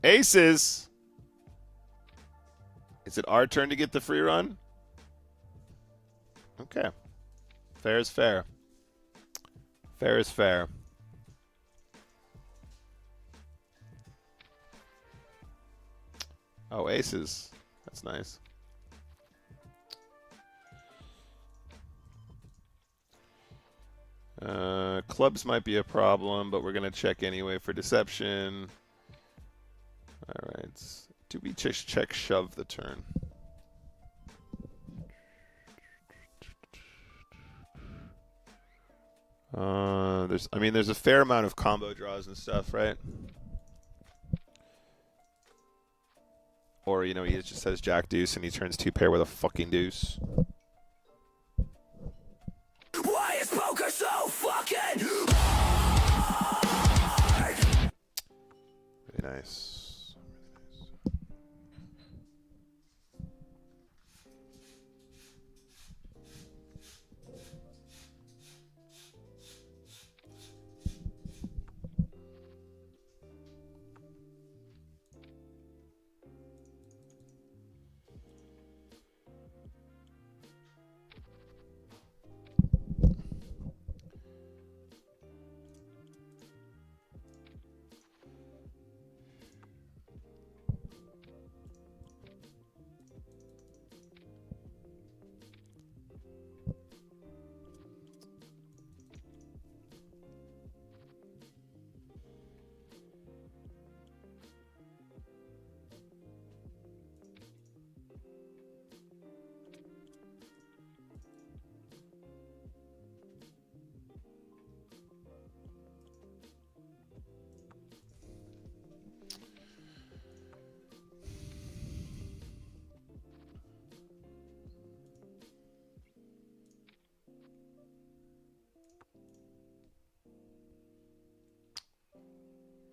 Aces! Is it our turn to get the free run? Okay. Fair is fair. Fair is fair. Oh, aces. That's nice. Clubs might be a problem, but we're going to check anyway for deception. All right. Do we check shove the turn? There's a fair amount of combo draws and stuff, right? Or, you know, he just says jack deuce and he turns two pair with a fucking deuce. Why is poker so fucking hard? Really nice.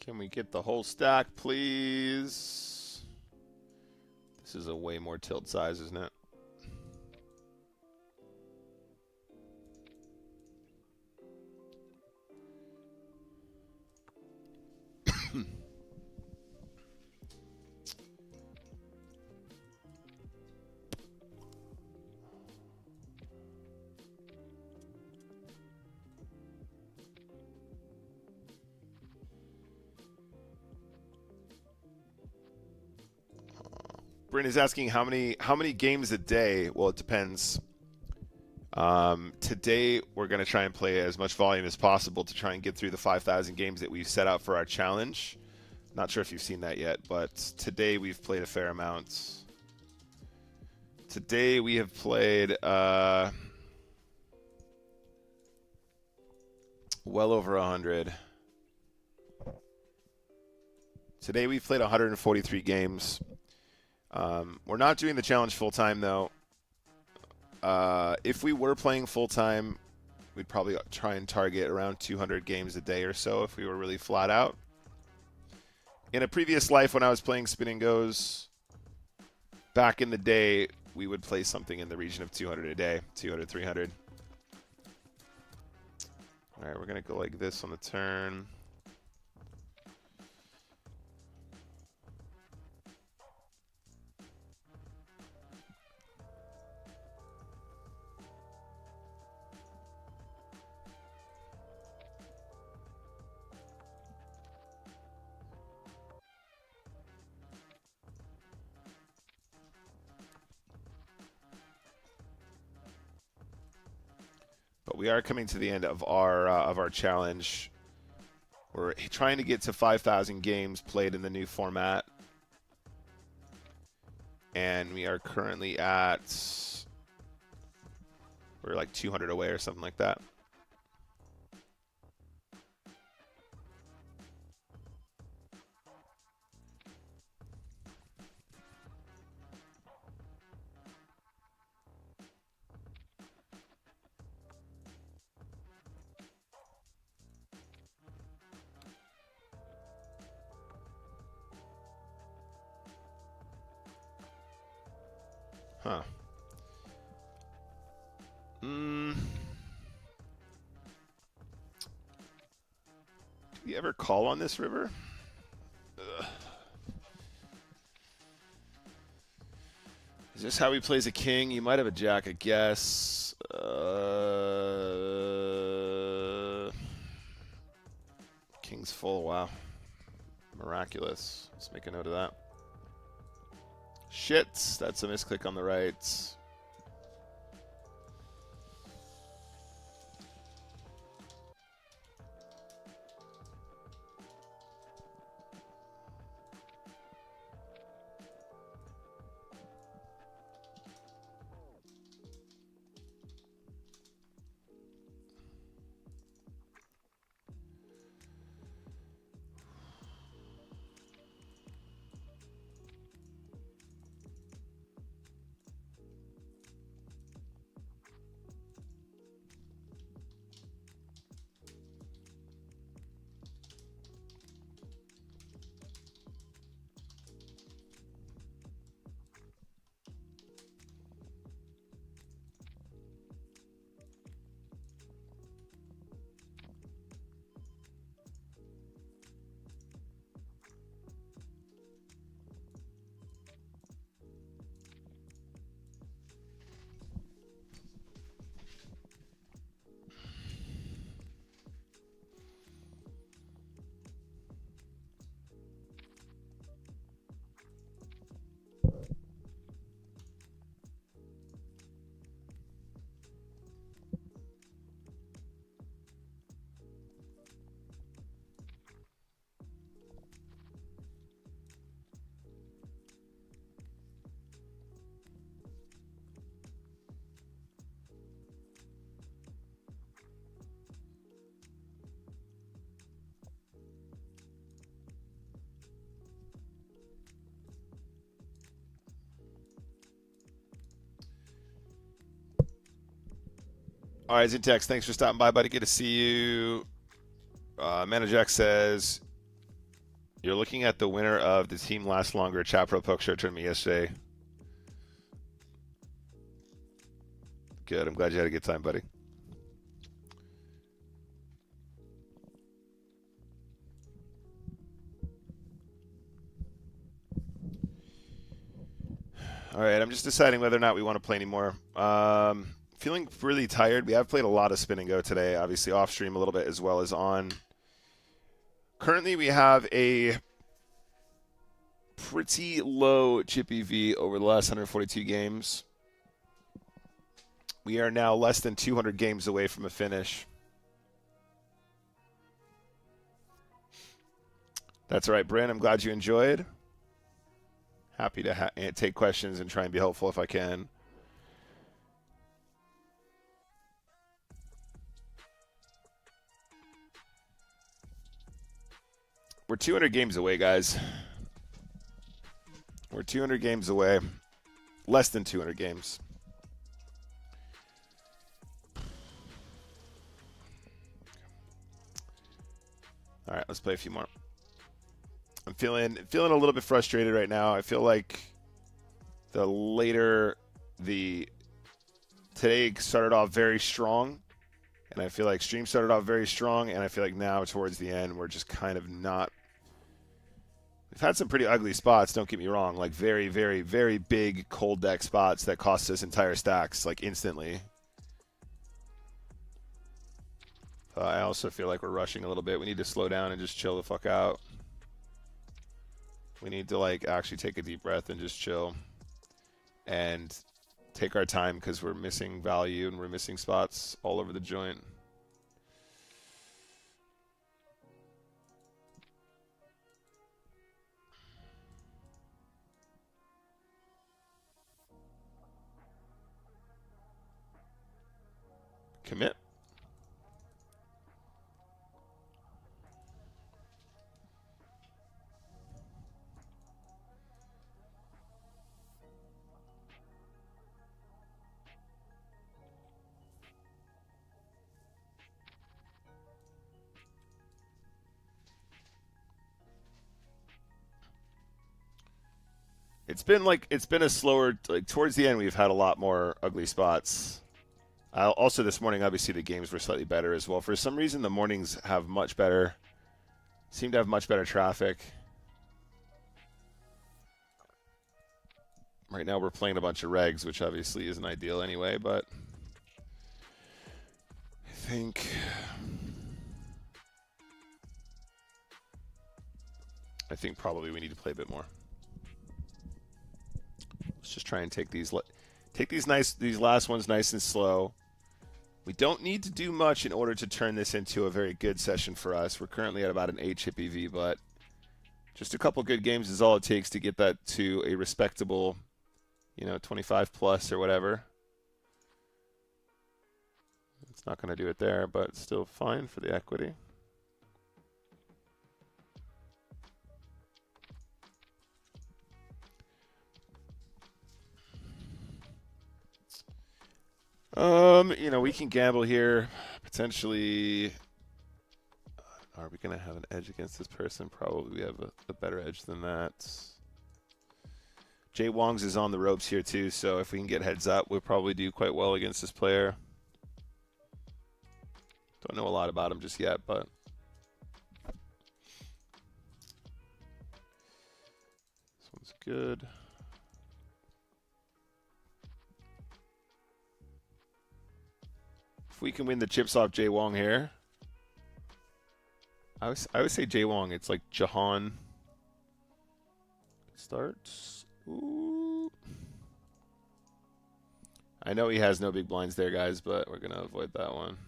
Can we get the whole stack, please? This is a way more tilt size, isn't it? Bryn is asking how many games a day. Well, it depends. Today we're going to try and play as much volume as possible to try and get through the 5,000 games that we've set out for our challenge. Not sure if you've seen that yet, but today we've played a fair amount. Today we have played well over 100. Today we've played 143 games. We're not doing the challenge full-time, though. If we were playing full-time, we'd probably try and target around 200 games a day or so if we were really flat out. In a previous life, when I was playing Spin and Goes, back in the day, we would play something in the region of 200 a day, 200, 300. All right, we're going to go like this on the turn. But we are coming to the end of our challenge. We're trying to get to 5,000 games played in the new format, and we are currently at we're like 200 away or something like that. Huh. Do you ever call on this river? Ugh. Is this how he plays a king? You might have a jack, I guess. King's full. Wow. Miraculous. Let's make a note of that. Shit, that's a misclick on the right. All right, Zintex, thanks for stopping by, buddy. Good to see you. Manajack says, You're looking at the winner of the Team Last Longer Chat Pro PokerStars tournament yesterday. Good. I'm glad you had a good time, buddy. All right, I'm just deciding whether or not we want to play anymore. Feeling really tired. We have played a lot of Spin and Go today, obviously off stream a little bit as well as on. Currently, we have a pretty low chip EV over the last 142 games. We are now less than 200 games away from a finish. That's all right, Bryn. I'm glad you enjoyed. Happy to take questions and try and be helpful if I can. We're 200 games away, guys. We're 200 games away. Less than 200 games. All right, let's play a few more. I'm feeling a little bit frustrated right now. I feel like today started off very strong, and I feel like stream started off very strong, and I feel like now towards the end we're just kind of not. We've had some pretty ugly spots, don't get me wrong, like very, very, very big cold deck spots that cost us entire stacks like instantly. I also feel like we're rushing a little bit. We need to slow down and just chill the fuck out. We need to like actually take a deep breath and just chill and take our time because we're missing value and we're missing spots all over the joint. Commit. It's been a slower, like towards the end we've had a lot more ugly spots. Also this morning obviously the games were slightly better as well. For some reason the mornings have seem to have much better traffic. Right now we're playing a bunch of regs, which obviously isn't ideal anyway, but I think probably we need to play a bit more. Let's just try and take these last ones nice and slow. We don't need to do much in order to turn this into a very good session for us. We're currently at about an 8 chip EV, but just a couple good games is all it takes to get that to a respectable, 25 plus or whatever. It's not going to do it there, but it's still fine for the equity. We can gamble here. Potentially, are we going to have an edge against this person? Probably we have a better edge than that. Jay Wong's is on the ropes here too, so if we can get heads up, we'll probably do quite well against this player. Don't know a lot about him just yet, but this one's good. If we can win the chips off Jay Wong here, I would say Jay Wong. It's like Jahan. Starts. Ooh. I know he has no big blinds there, guys, but we're gonna avoid that one.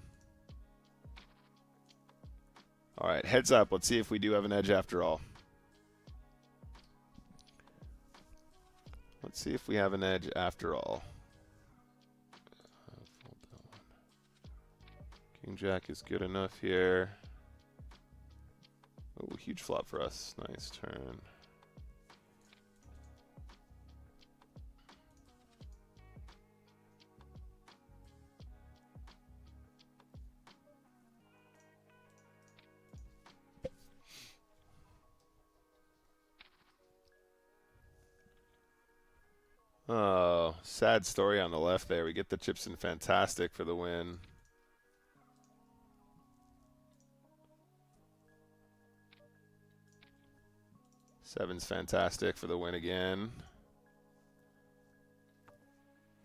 All right, heads up. Let's see if we do have an edge after all. Let's see if we have an edge after all. King Jack is good enough here. Oh, huge flop for us. Nice turn. Oh, sad story on the left there. We get the chips in fantastic for the win. Seven's fantastic for the win again.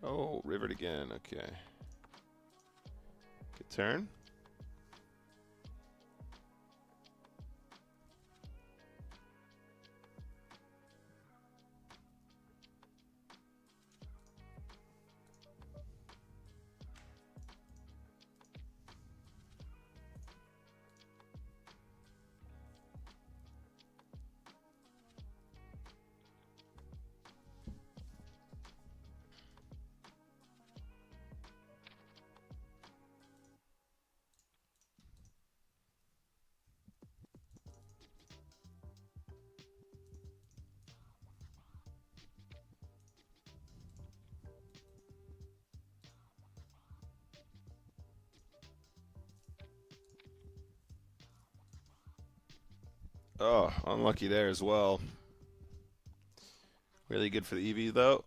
Oh, rivered again. Okay. Good turn. Oh, unlucky there as well. Really good for the EV though.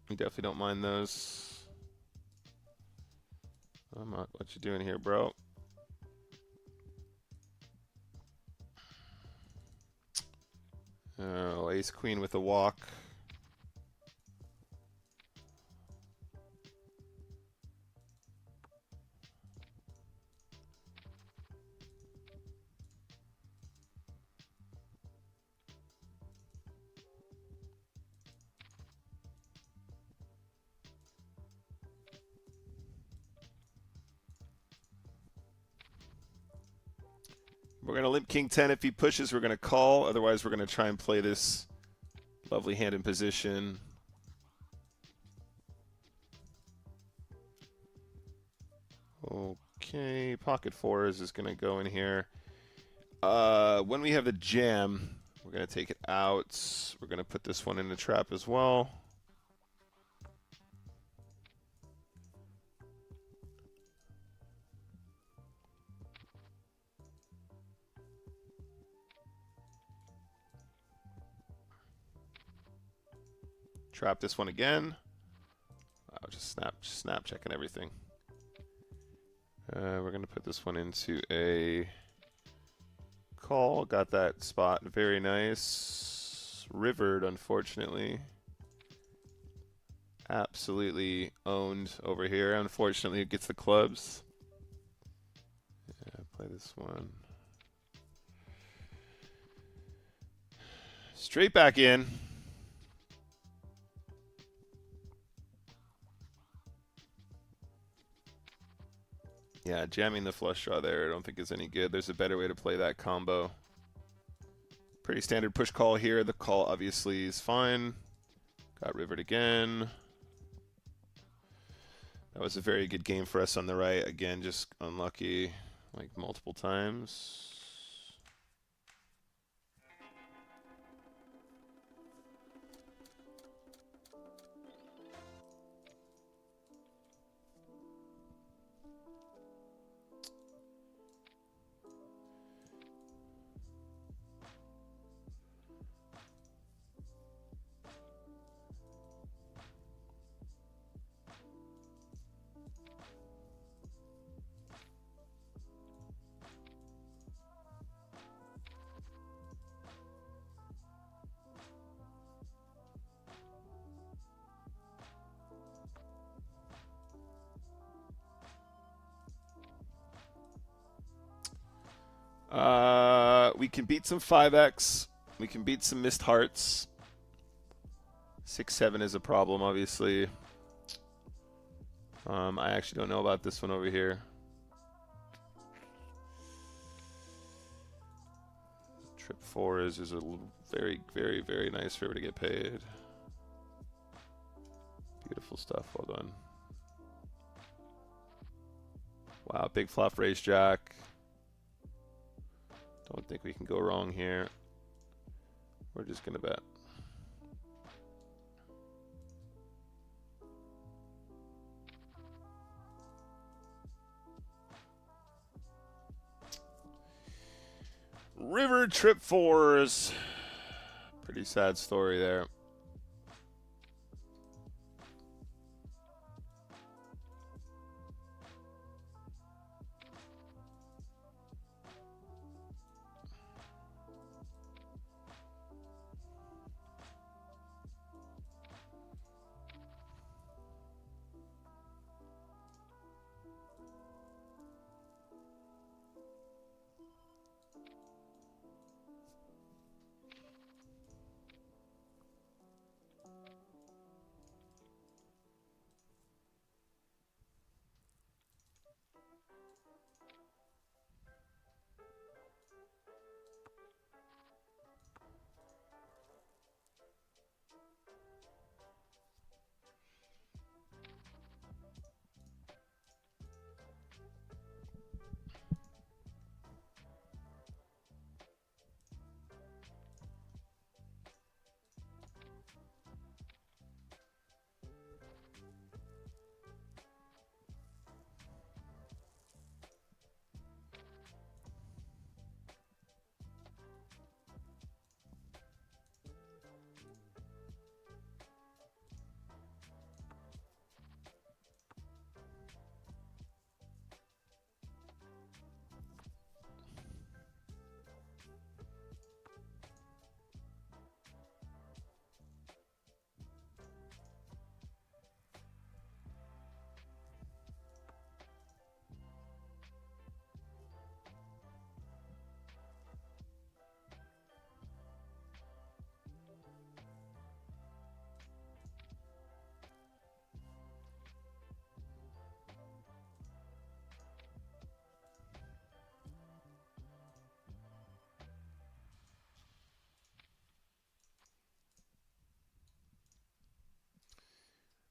We definitely don't mind those. What you doing here, bro? Oh, ace queen with a walk. We're going to limp king 10. If he pushes, we're going to call. Otherwise, we're going to try and play this lovely hand in position. Okay, pocket fours is going to go in here. When we have the jam, we're going to take it out. We're going to put this one in the trap as well. Trap this one again. Wow, just snap checking everything. We're going to put this one into a call. Got that spot. Very nice. Rivered, unfortunately. Absolutely owned over here. Unfortunately, it gets the clubs. Yeah, play this one. Straight back in. Yeah, jamming the flush draw there I don't think is any good. There's a better way to play that combo. Pretty standard push call here. The call obviously is fine. Got rivered again. That was a very good game for us on the right. Again, just unlucky like multiple times. We can beat some 5x. We can beat some missed hearts. 6-7 is a problem, obviously. I actually don't know about this one over here. Trip 4 is a very, very, very nice river to get paid. Beautiful stuff. Well done. Wow, big flop raise jack. Don't think we can go wrong here. We're just going to bet. River trip fours. Pretty sad story there.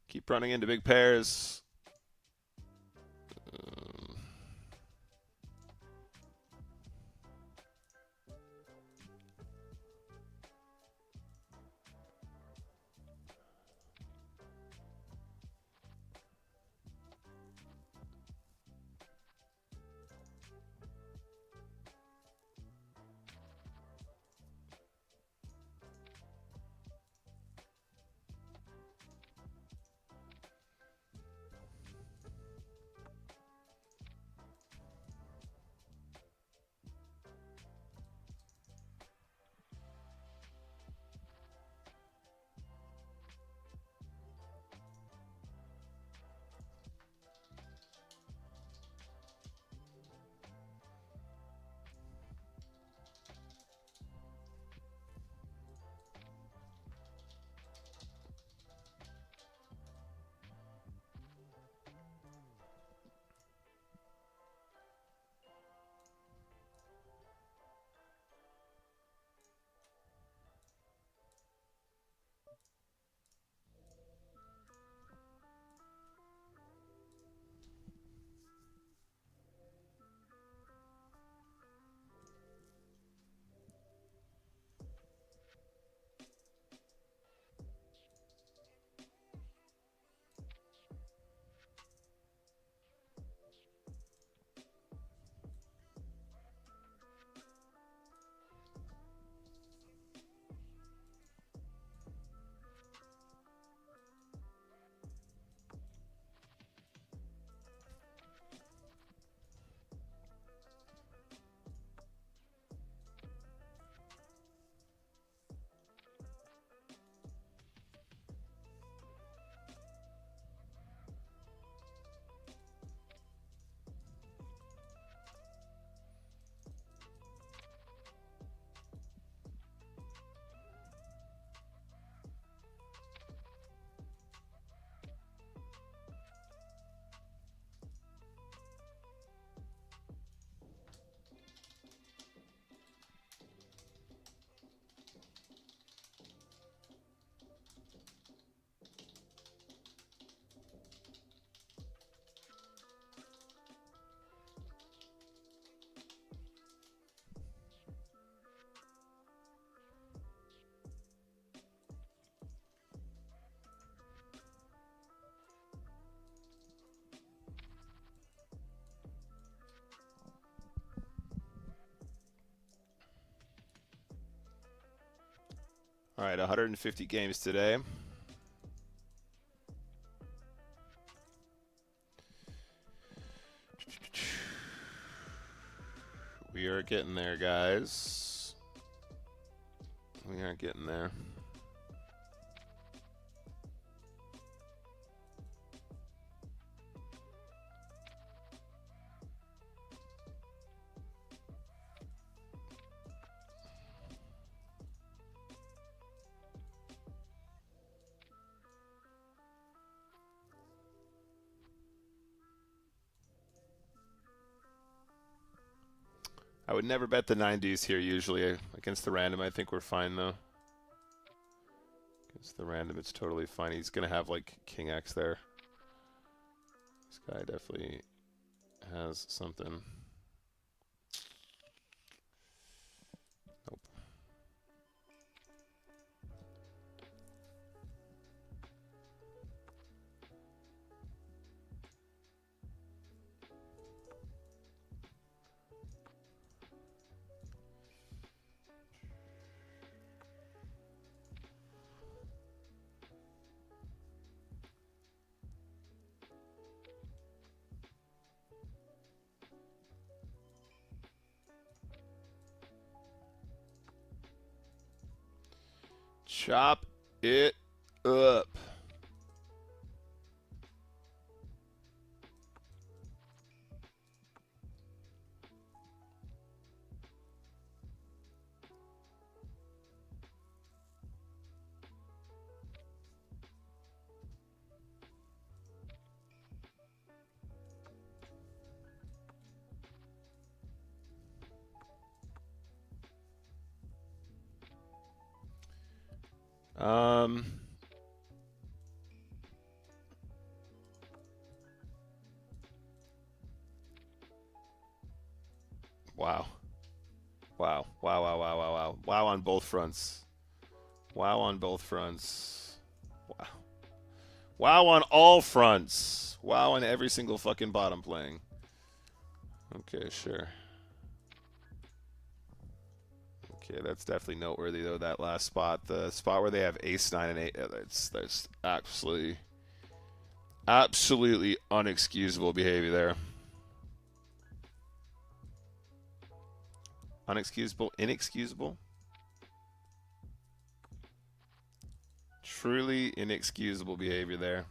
Keep running into big pairs. All right, 150 games today. We are getting there, guys. We are getting there. I would never bet the 90s here usually. Against the random, I think we're fine, though. Against the random, it's totally fine. He's going to have, like, King X there. This guy definitely has something. Nope. Chop it up. Wow on both fronts. Wow on both fronts. Wow. Wow on all fronts. Wow on every single fucking bottom playing. Okay, sure. Okay, that's definitely noteworthy though. That last spot, the spot where they have ace 9 and 8, that's absolutely unexcusable behavior there. Unexcusable, inexcusable. Truly inexcusable behavior there.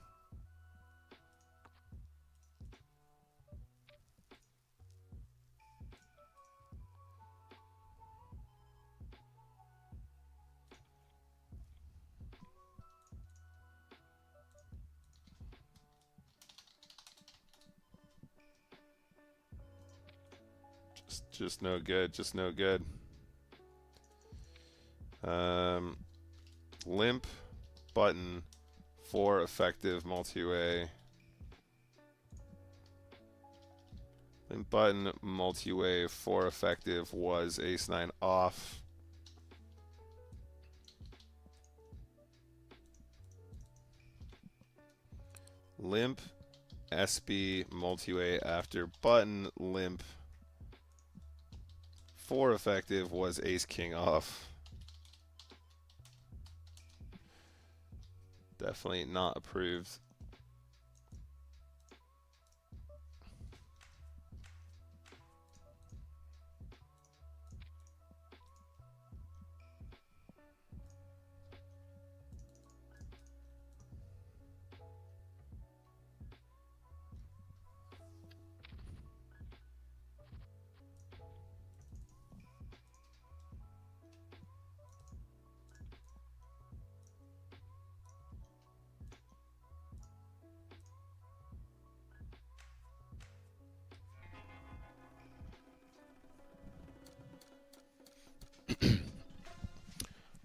Just no good. Just no good. Limp button for effective multi-way. Limp button multi-way for effective was ace 9 off. Limp SB multi-way after button limp for effective was ace king off. Definitely not approved.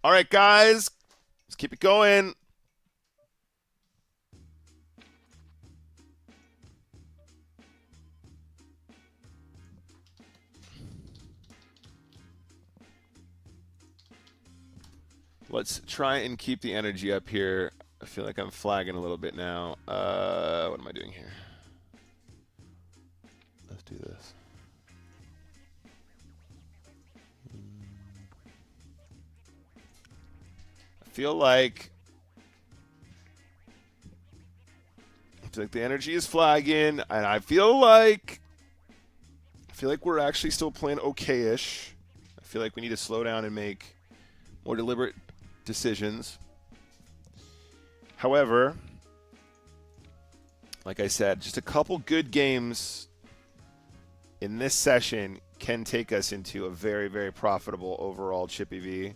All right, guys, let's keep it going. Let's try and keep the energy up here. I feel like I'm flagging a little bit now. What am I doing here? Let's do this. I feel like the energy is flagging, and I feel like we're actually still playing okay-ish. I feel like we need to slow down and make more deliberate decisions. However, like I said, just a couple good games in this session can take us into a very, very profitable overall Chippy V.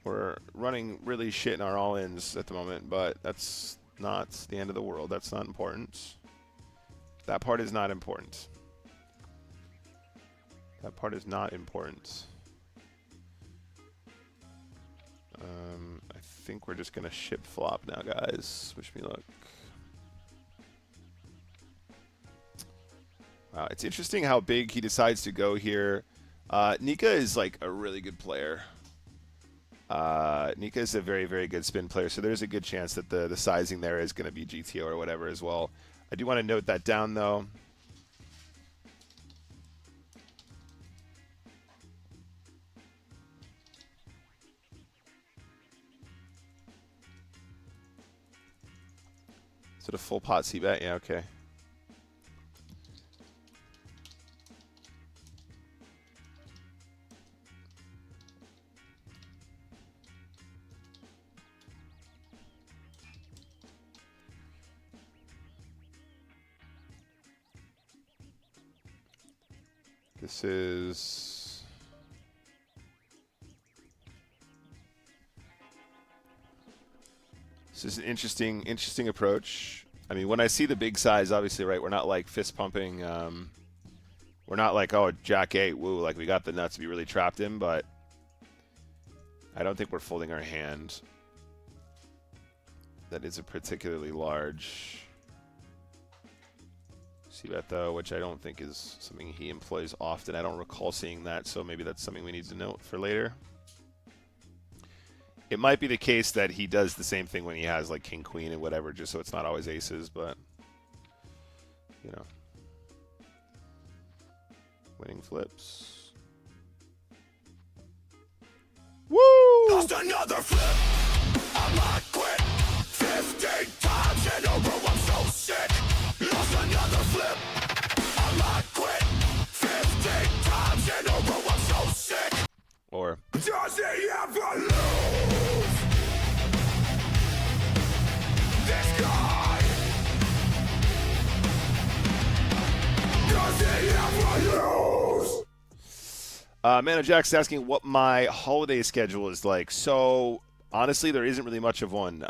We're running really shit in our all-ins at the moment, but that's not the end of the world. That's not important. That part is not important. That part is not important. I think we're just going to ship flop now, guys. Wish me luck. Wow, it's interesting how big he decides to go here. Nika is like a really good player. Nika is a very, very good spin player, so there's a good chance that the sizing there is going to be GTO or whatever as well. I do want to note that down, though. Is it a full pot c-bet? Yeah, okay. This is an interesting approach. I mean, when I see the big size, obviously, right, we're not like fist pumping. We're not like, oh, Jack 8, woo, like we got the nuts to be really trapped in, but I don't think we're folding our hand. That is a particularly large C-bet though, which I don't think is something he employs often. I don't recall seeing that, so maybe that's something we need to note for later. It might be the case that he does the same thing when he has like king, queen, and whatever, just so it's not always aces, but you know. Winning flips. Woo! Lost another flip. I'm not quit. 15 times in a row, I'm so sick. Lost another flip. I'm not quit. 15 times in a row, I'm so sick. Or Does he ever lose? This guy. Does he ever lose? Mano Jack's asking what my holiday schedule is like. So honestly, there isn't really much of one.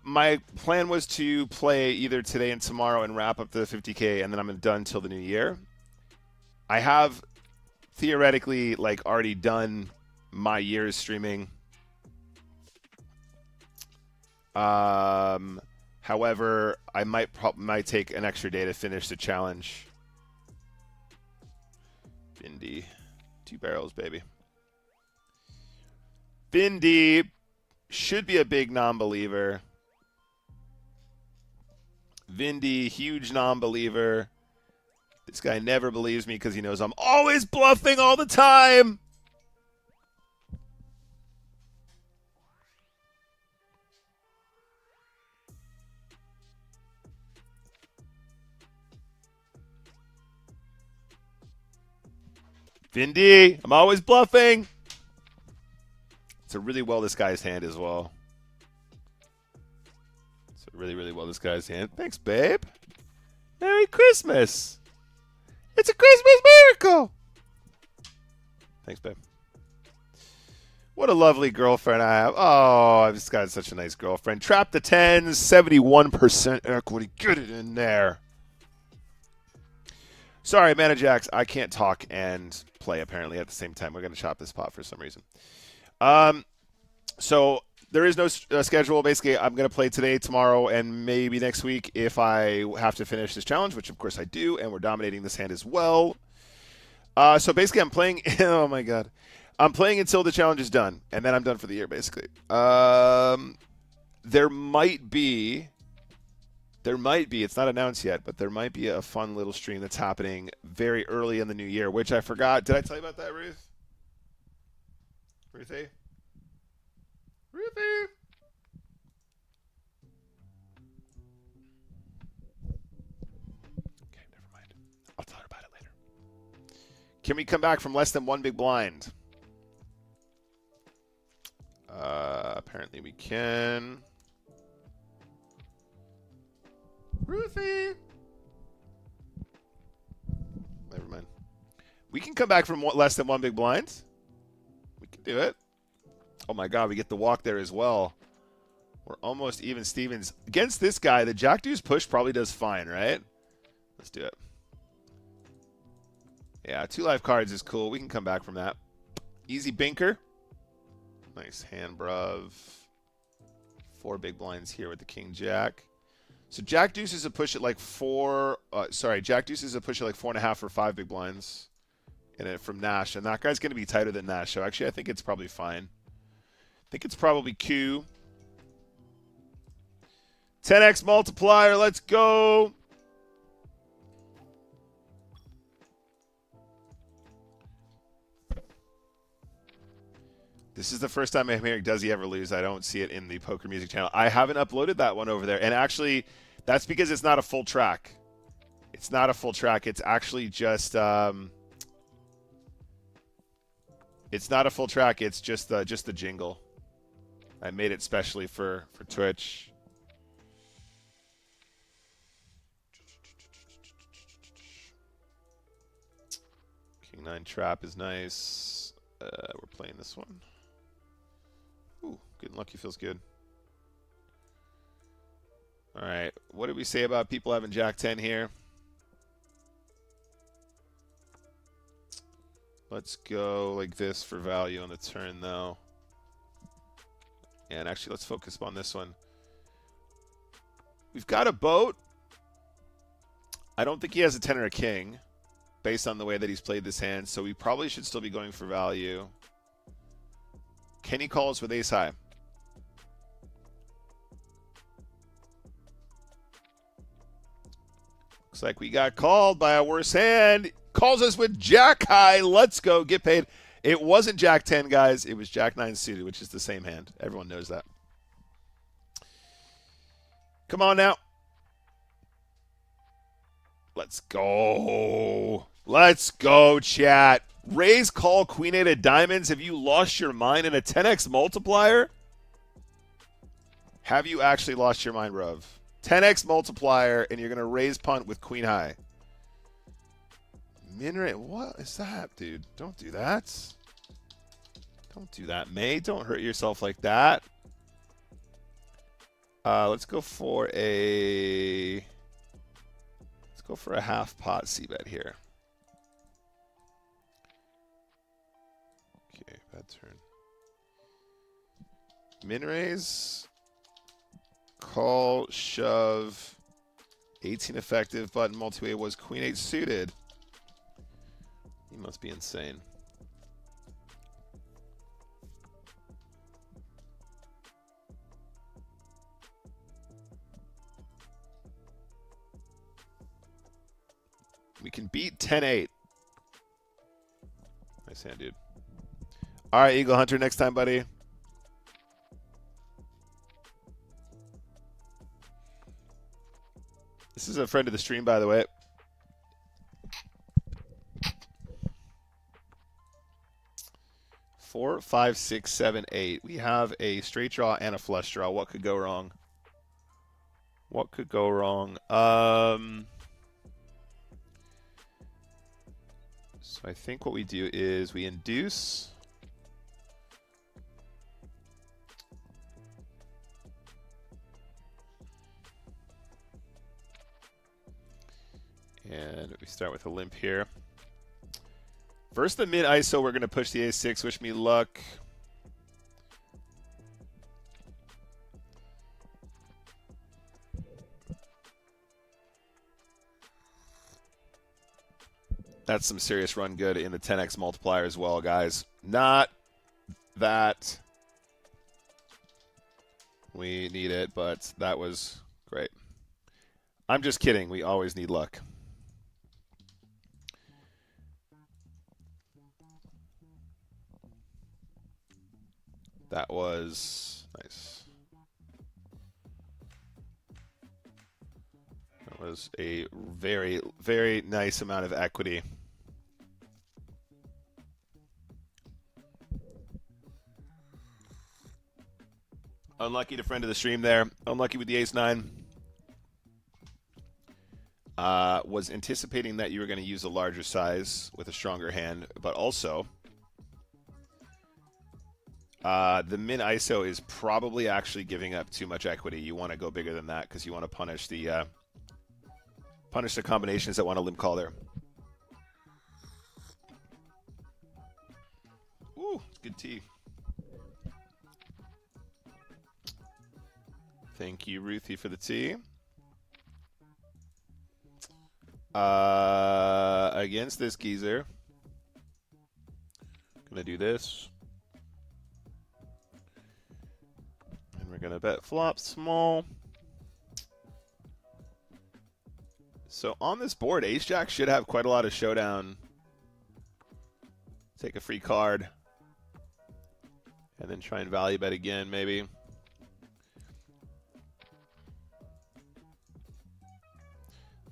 My plan was to play either today and tomorrow and wrap up the 50K, and then I'm done till the new year. I have theoretically like already done my year's streaming. However, I might take an extra day to finish the challenge. Vindy, 2 barrels, baby. Vindy should be a big non-believer. Vindy, huge non-believer. This guy never believes me because he knows I'm always bluffing all the time. Vindy, I'm always bluffing. It's a really well disguised hand as well. It's a really, really well disguised hand. Thanks, babe. Merry Christmas. It's a Christmas miracle. Thanks, babe. What a lovely girlfriend I have. Oh, I've just got such a nice girlfriend. Trap the 10s, 71% equity. Get it in there. Sorry, Mana Jax, I can't talk and play apparently at the same time. We're going to chop this pot for some reason. So there is no schedule. Basically, I'm going to play today, tomorrow, and maybe next week if I have to finish this challenge, which of course I do, and we're dominating this hand as well. So basically, I'm playing. Oh my god, I'm playing until the challenge is done, and then I'm done for the year. Basically, there might be. It's not announced yet, but there might be a fun little stream that's happening very early in the new year, which I forgot. Did I tell you about that, Ruth? Ruthie? Ruthie! Okay, never mind. I'll tell her about it later. Can we come back from less than 1 big blind? Apparently we can. Ruthie! Never mind. We can come back from less than 1 big blind. We can do it. Oh my god, we get the walk there as well. We're almost even Stevens. Against this guy, the Jack Deuce push probably does fine, right? Let's do it. Yeah, 2 live cards is cool. We can come back from that. Easy binker. Nice hand, bruv. 4 big blinds here with the King Jack. So Jack Deuce is a push at like 4. Jack Deuce is a push at like 4.5 or 5 big blinds in it from Nash, and that guy's going to be tighter than Nash. So actually, I think it's probably fine. I think it's probably Q. 10x multiplier. Let's go. This is the first time I'm hearing Does He Ever Lose? I don't see it in the Poker Music channel. I haven't uploaded that one over there. And actually, that's because it's not a full track. It's not a full track. It's actually just... it's not a full track. It's just the jingle. I made it specially for Twitch. King 9 trap is nice. We're playing this one. Ooh, good and lucky feels good. All right, what did we say about people having Jack 10 here? Let's go like this for value on the turn, though. And actually, let's focus on this one. We've got a boat. I don't think he has a 10 or a king based on the way that he's played this hand, so we probably should still be going for value. Can he call us with ace high? Looks like we got called by a worse hand. Calls us with jack high. Let's go. Get paid. It wasn't jack 10, guys. It was jack 9 suited, which is the same hand. Everyone knows that. Come on now. Let's go. Let's go, chat. Raise call queen 8 of diamonds. Have you lost your mind in a 10x multiplier? Have you actually lost your mind, Rev? 10x multiplier, and you're going to raise punt with queen high. Min rate. What is that, dude? Don't do that. Don't do that, May. Don't hurt yourself like that. Let's go for a half pot c-bet here. Okay, bad turn. Min raise. Call, shove. 18 effective. Button multi-way was queen 8 suited. He must be insane. We can beat 10-8. Nice hand, dude. All right, Eagle Hunter, next time, buddy. This is a friend of the stream, by the way. Four, five, six, seven, eight. We have a straight draw and a flush draw. What could go wrong? What could go wrong? So I think what we do is we induce. And we start with a limp here. First, the mid ISO, we're going to push the ace-6. Wish me luck. That's some serious run good in the 10x multiplier as well, guys. Not that we need it, but that was great. I'm just kidding. We always need luck. That was nice. That was a very, very nice amount of equity. Unlucky to friend of the stream there. Unlucky with the ace-9. Was anticipating that you were going to use a larger size with a stronger hand, but also the min ISO is probably actually giving up too much equity. You want to go bigger than that because you want to punish the combinations that want to limp call there. Ooh, good tee. Thank you, Ruthie, for the tee. Against this geezer, gonna do this. And we're gonna bet flop small. So on this board, ace-jack should have quite a lot of showdown. Take a free card. And then try and value bet again, maybe.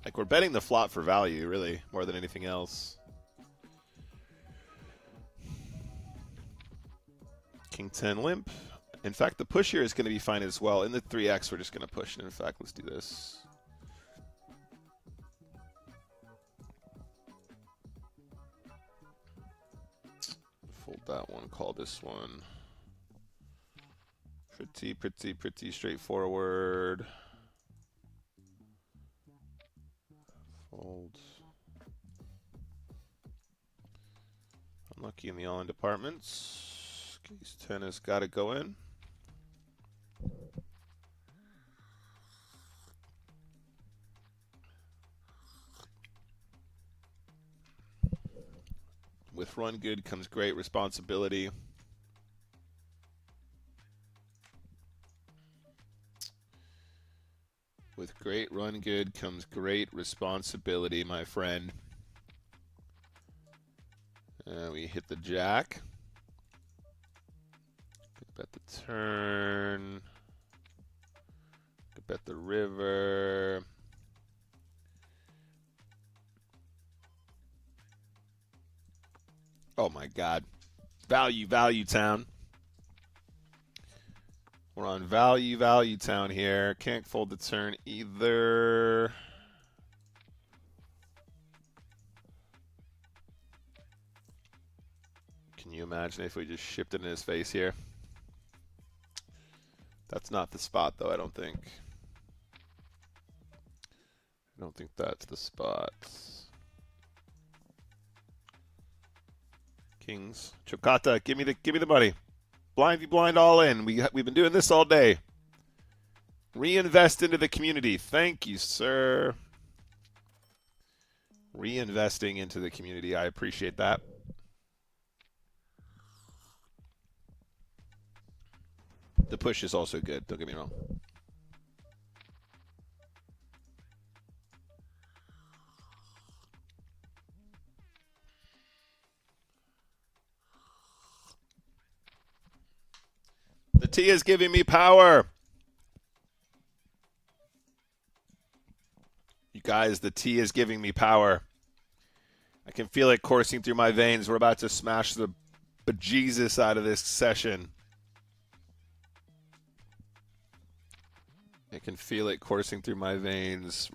Like, we're betting the flop for value, really, more than anything else. King 10 limp. In fact, the push here is going to be fine as well. In the 3x, we're just going to push it. In fact, let's do this. Fold that one, call this one. Pretty straightforward. Fold. Unlucky in the all-in departments. Case 10 has got to go in. With run good comes great responsibility. With great run good comes great responsibility, my friend. We hit the jack. Bet the turn. Bet the river. Oh my God. Value town. We're on value town here. Can't fold the turn either. Can you imagine if we just shipped it in his face here? That's not the spot, though, I don't think. I don't think that's the spot. Kings. Chocata, give me the money. Blind v blind all in. We've been doing this all day. Reinvest into the community. Thank you, sir. Reinvesting into the community. I appreciate that. The push is also good, don't get me wrong. The tea is giving me power. You guys, the tea is giving me power. I can feel it coursing through my veins. We're about to smash the bejesus out of this session. I can feel it coursing through my veins.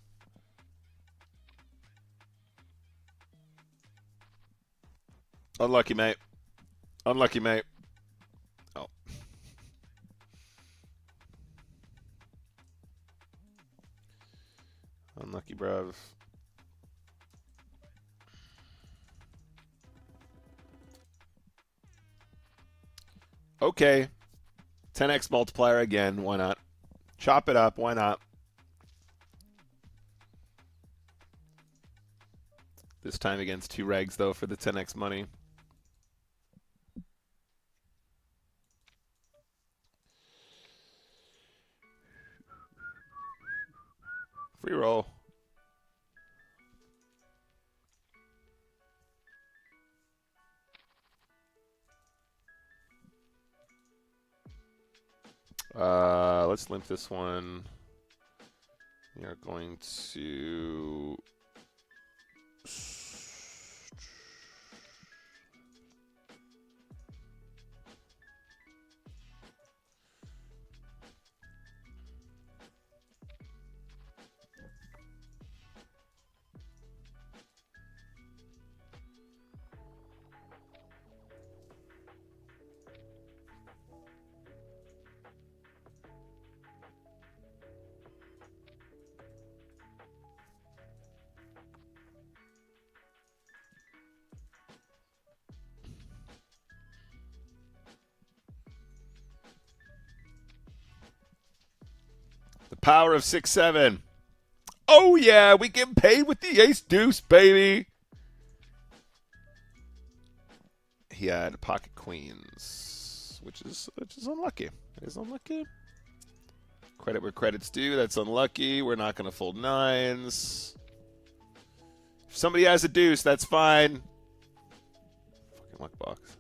Unlucky, mate. Unlucky, mate. Oh. Unlucky, bruv. Okay. 10x multiplier again. Why not? Chop it up. Why not? This time against 2 regs, though, for the 10x money. Free roll. Let's limp this one. We are going to... The power of 6-7. Oh yeah, we get paid with the ace deuce, baby. He had pocket queens, which is unlucky. It is unlucky. Credit where credit's due. That's unlucky. We're not going to fold nines. If somebody has a deuce, that's fine. Fucking luck box.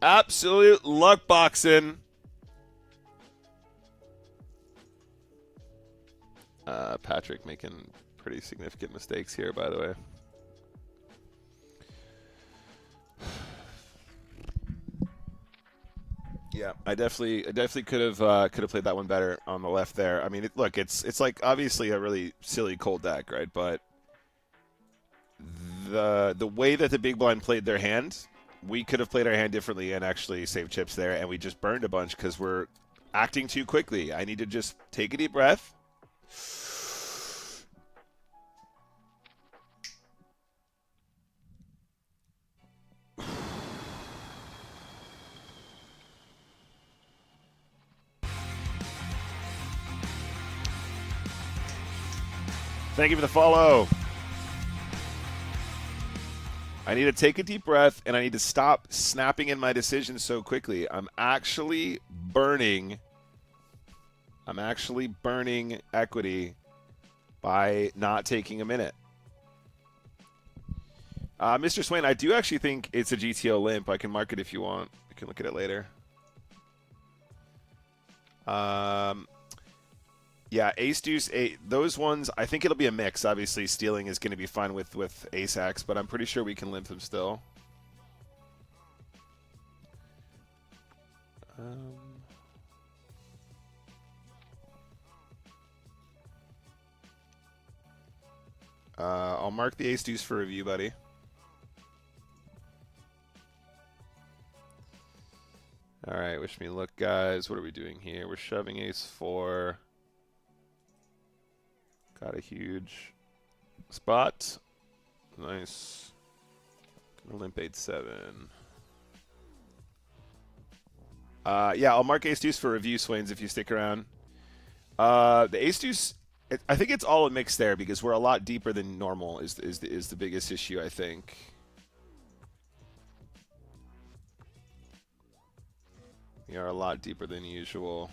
Absolute luck boxing. Patrick making pretty significant mistakes here, by the way. Yeah, I definitely could have played that one better on the left there. I mean, look, it's like obviously a really silly cold deck, right? But the way that the big blind played their hand, we could have played our hand differently and actually saved chips there, and we just burned a bunch because we're acting too quickly. I need to just take a deep breath. Thank you for the follow. I need to take a deep breath, and I need to stop snapping in my decisions so quickly. I'm actually burning equity by not taking a minute. Mr. Swain, I do actually think it's a GTO limp. I can mark it if you want. You can look at it later. Yeah, ace deuce eight. Those ones, I think it'll be a mix. Obviously, stealing is going to be fine with ace x, but I'm pretty sure we can limp them still. I'll mark the ace deuce for review, buddy. All right, wish me luck, guys. What are we doing here? We're shoving ace four. Got a huge spot. Nice. Gonna limp 8-7. Yeah, I'll mark ace deuce for review, Swains, if you stick around. The ace deuce, I think it's all a mix there because we're a lot deeper than normal is the biggest issue, I think. We are a lot deeper than usual.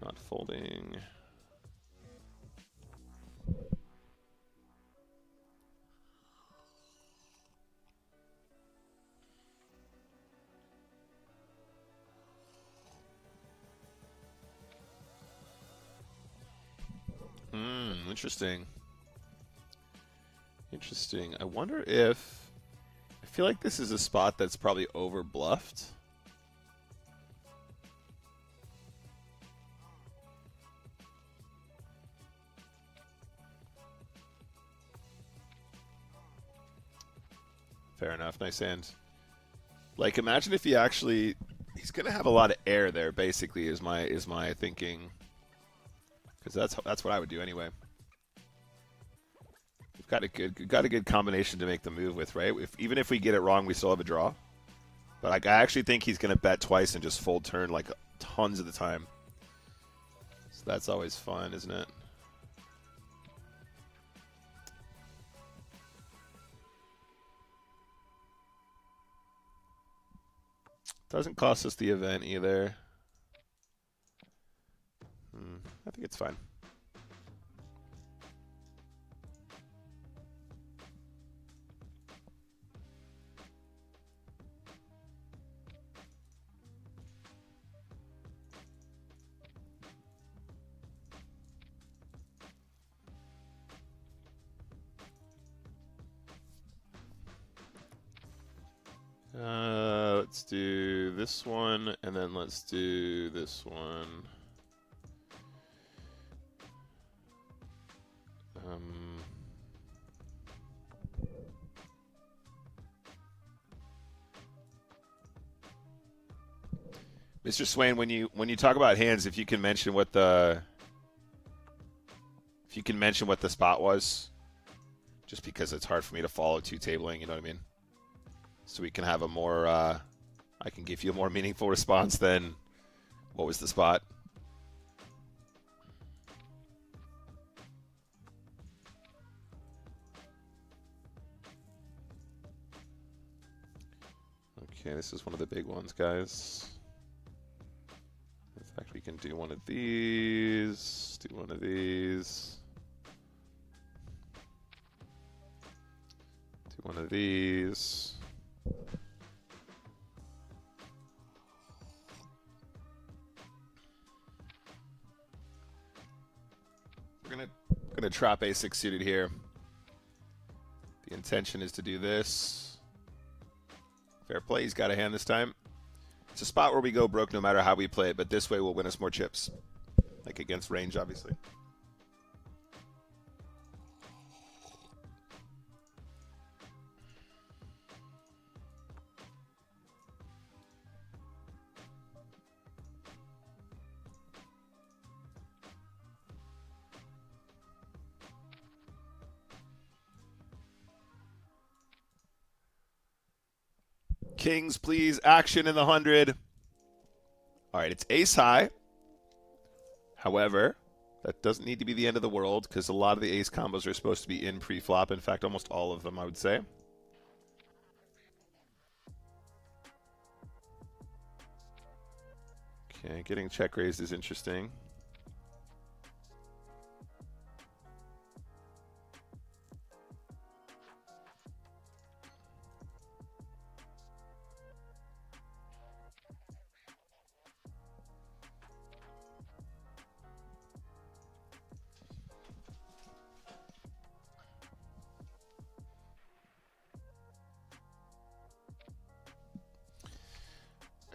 Not folding. Interesting. Interesting. I wonder if... I feel like this is a spot that's probably over bluffed. Fair enough. Nice hand. Like, imagine if he actually... He's going to have a lot of air there, basically, is my thinking. Because that's what I would do anyway. We've got a good combination to make the move with, right? Even if we get it wrong, we still have a draw. But like, I actually think he's going to bet twice and just fold turn like tons of the time. So that's always fun, isn't it? Doesn't cost us the event either. I think it's fine. Let's do this one, and then let's do this one. Mr. Swain, when you talk about hands, if you can mention what the spot was, just because it's hard for me to follow two tabling, you know what I mean? So we can have a more, I can give you a more meaningful response than what was the spot. Okay, this is one of the big ones, guys. In fact, we can do one of these, do one of these, do one of these. We're gonna trap a6 suited here. The intention is to do this. Fair play, he's got a hand this time. It's a spot where we go broke no matter how we play it, but this way will win us more chips. Like against range, obviously. Kings, please. Action in the 100. All right, it's ace high. However, That doesn't need to be the end of the world because a lot of the ace combos are supposed to be in pre-flop. In fact, almost all of them, I would say. Okay, getting check raised is interesting.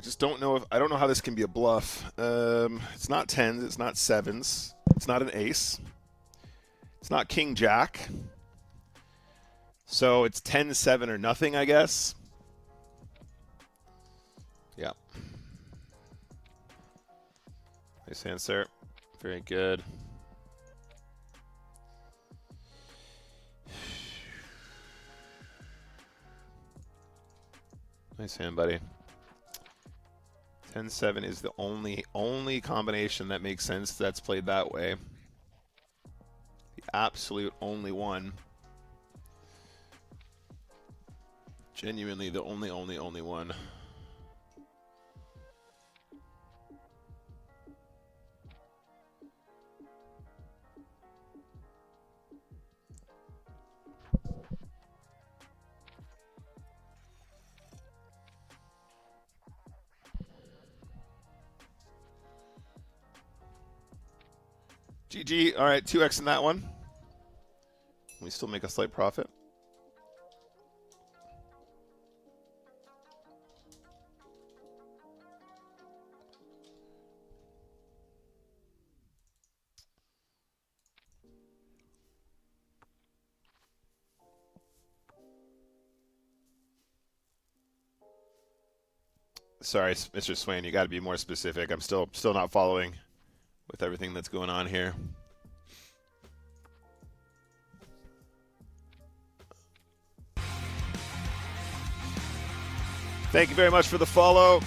Just don't know if I don't know how this can be a bluff. It's not tens, it's not sevens, it's not an ace, it's not king jack. So it's 10-7 or nothing, I guess. Yeah. Nice hand, sir. Very good. Nice hand, buddy. 10-7 is the only combination that makes sense that's played that way. The absolute only one. Genuinely the only one. GG. All right, 2x in that one. We still make a slight profit. Sorry, Mr. Swain, you got to be more specific. I'm still not following with everything that's going on here. Thank you very much for the follow.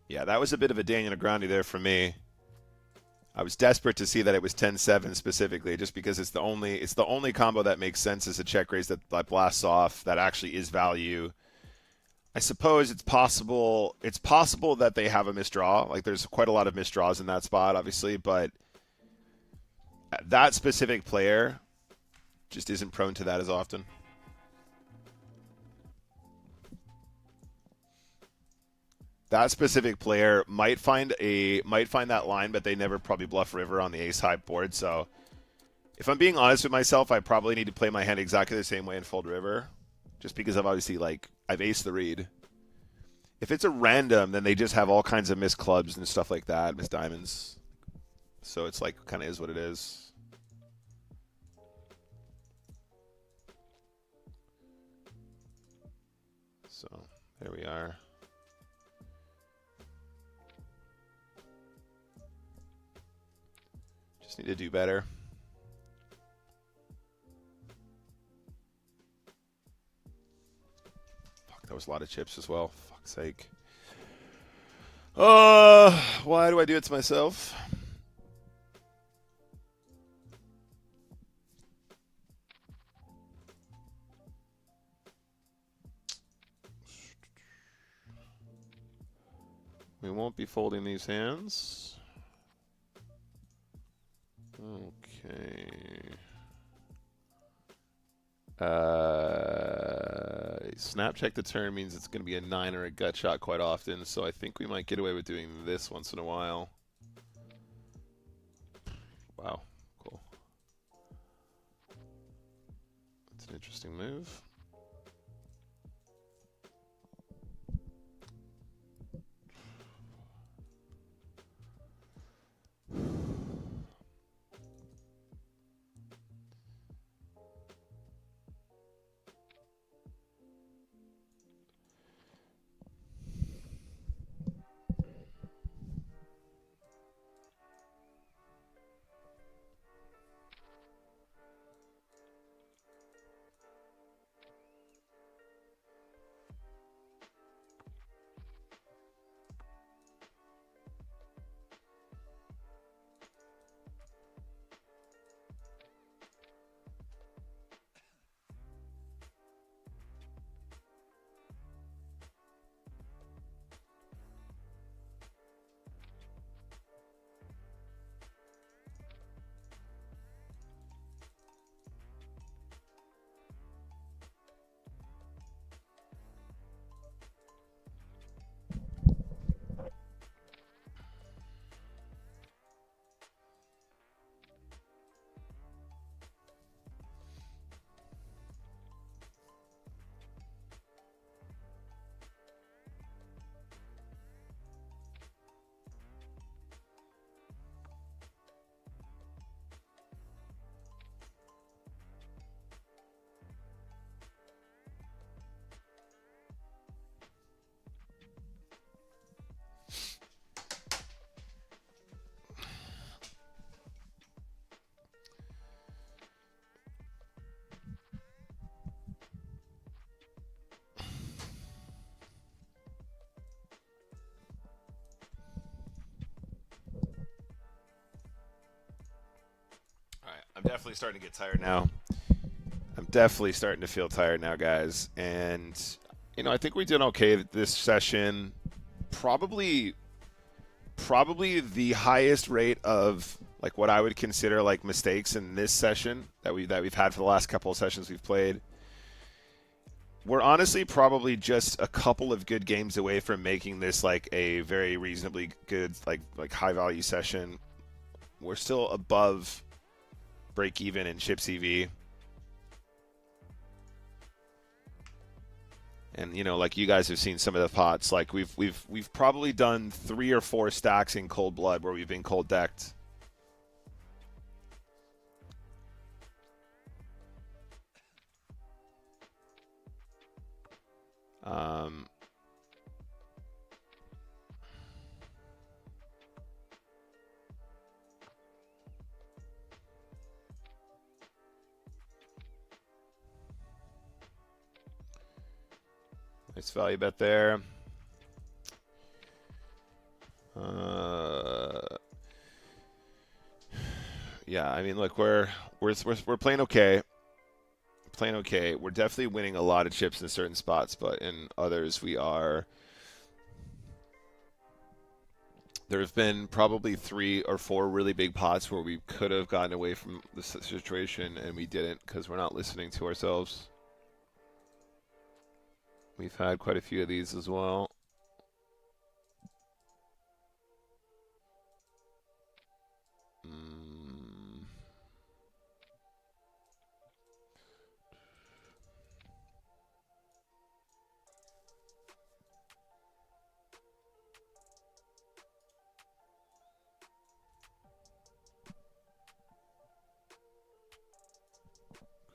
Yeah, that was a bit of a Daniel Negreanu there for me. I was desperate to see that it was 10-7 specifically, just because it's the only combo that makes sense as a check raise that blasts off that actually is value. I suppose it's possible that they have a misdraw. Like there's quite a lot of misdraws in that spot, obviously, but that specific player just isn't prone to that as often. That specific player might find that line, but they never probably bluff river on the ace high board. So if I'm being honest with myself, I probably need to play my hand exactly the same way and fold river, just because I've obviously I've aced the read. If it's a random, then they just have all kinds of missed clubs and stuff like that, missed diamonds. So it's kind of is what it is. So there we are. Just need to do better. Fuck, that was a lot of chips as well. Fuck's sake. Why do I do it to myself? We won't be folding these hands. Okay. Snap check the turn means it's going to be a 9 or a gut shot quite often, so I think we might get away with doing this once in a while. Wow, cool. That's an interesting move. definitely starting to get tired now. I'm definitely starting to feel tired now, guys. And, you know, I think we did okay this session. Probably the highest rate of like what I would consider like mistakes in this session that we've had for the last couple of sessions we've played. We're honestly probably just a couple of good games away from making this like a very reasonably good like high value session. We're still above break even in chips EV. And you know, like you guys have seen some of the pots, like we've probably done 3 or 4 stacks in cold blood where we've been cold decked. Nice value bet there. Yeah, I mean, look, we're playing okay. Playing okay. We're definitely winning a lot of chips in certain spots, but in others we are. There's been probably 3 or 4 really big pots where we could have gotten away from the situation and we didn't because we're not listening to ourselves. We've had quite a few of these as well.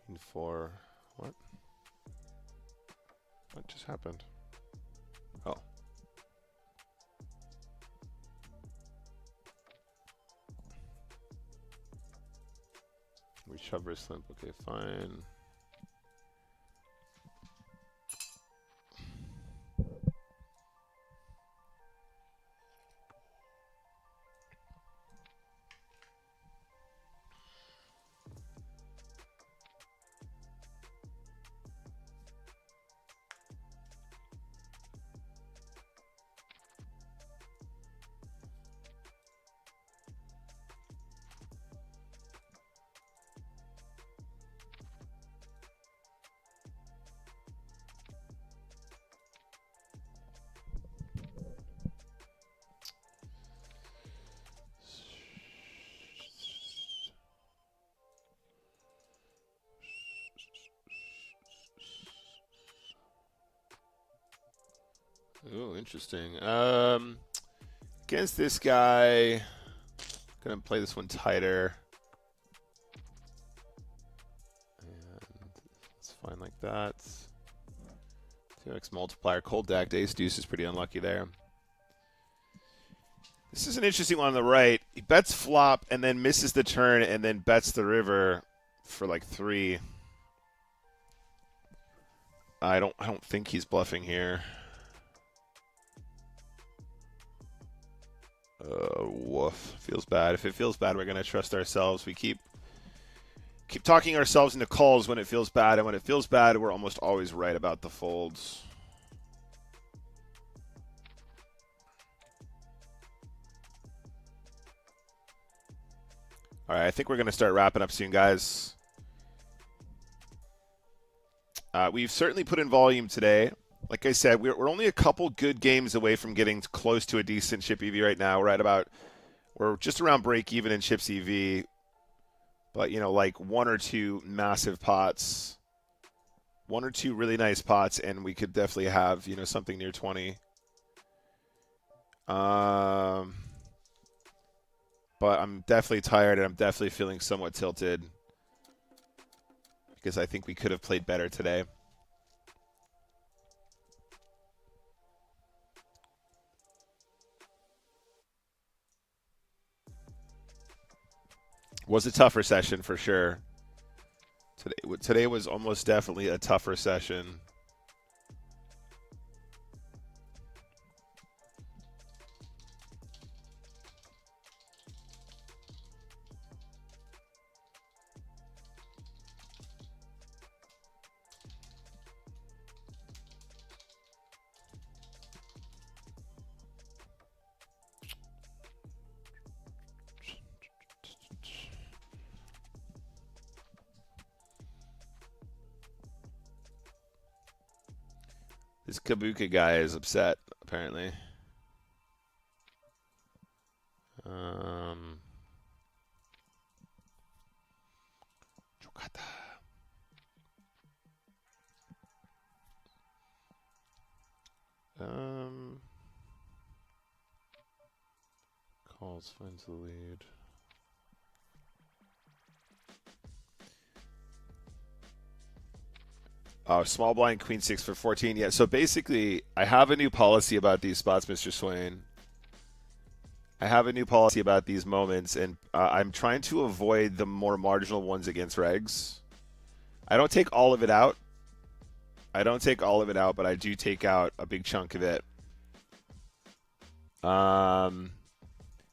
Queen 4. What? What just happened? Oh. We shove wrist limp. Okay, fine. Ooh, interesting. Against this guy, gonna play this one tighter. And it's fine like that. 2x multiplier, cold deck, ace deuce is pretty unlucky there. This is an interesting one on the right. He bets flop and then misses the turn and then bets the river for like 3. I don't think he's bluffing here. Woof. Feels bad. If it feels bad, we're gonna trust ourselves. We keep talking ourselves into calls when it feels bad, and when it feels bad, we're almost always right about the folds. All right, I think we're gonna start wrapping up soon, guys. We've certainly put in volume today. Like I said, we're only a couple good games away from getting close to a decent chip EV right now. We're just around break even in chips EV, but you know, like 1 or 2 massive pots, 1 or 2 really nice pots, and we could definitely have, you know, something near 20. But I'm definitely tired, and I'm definitely feeling somewhat tilted because I think we could have played better today. Was a tougher session for sure. Today was almost definitely a tougher session. This Kabuka guy is upset, apparently. Chocata. Calls, finds the lead. Oh, small blind queen 6 for 14. Yeah, so basically, I have a new policy about these spots, Mr. Swain. I have a new policy about these moments, and I'm trying to avoid the more marginal ones against regs. I don't take all of it out. But I do take out a big chunk of it. And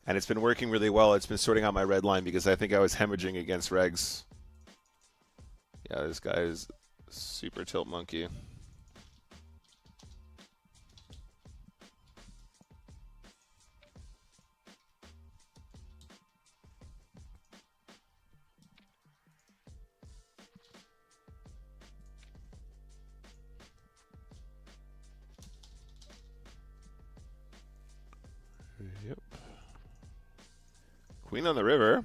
it's been working really well. It's been sorting out my red line because I think I was hemorrhaging against regs. Yeah, this guy is super tilt monkey. Yep. Queen on the river.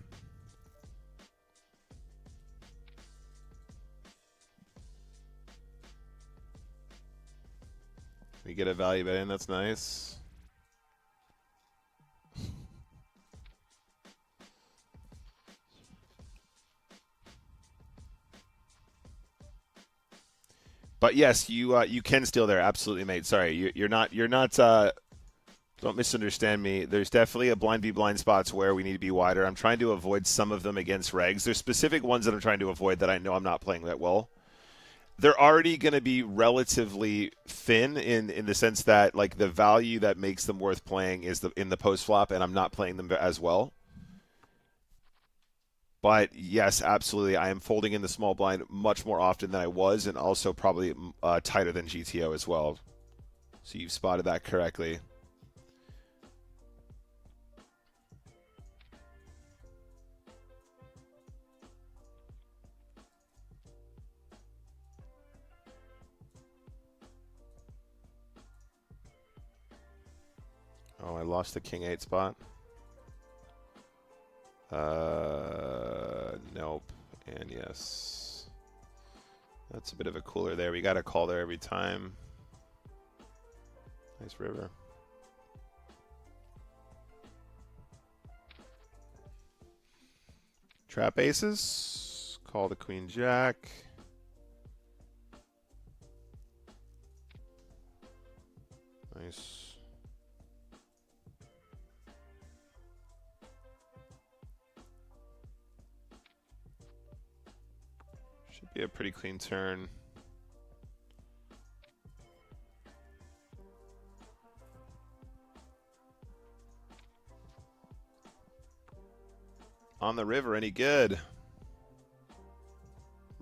We get a value bet in. That's nice. But yes, you can steal there. Absolutely, mate. Sorry, you're not. Don't misunderstand me. There's definitely a blind v blind spots where we need to be wider. I'm trying to avoid some of them against regs. There's specific ones that I'm trying to avoid that I know I'm not playing that well. They're already going to be relatively thin in the sense that like the value that makes them worth playing is in the post flop, and I'm not playing them as well. But yes, absolutely, I am folding in the small blind much more often than I was, and also probably tighter than GTO as well. So you've spotted that correctly. Oh, I lost the king 8 spot. Nope. And yes. That's a bit of a cooler there. We got to call there every time. Nice river. Trap aces. Call the queen jack. Nice. Should be a pretty clean turn. On the river, any good?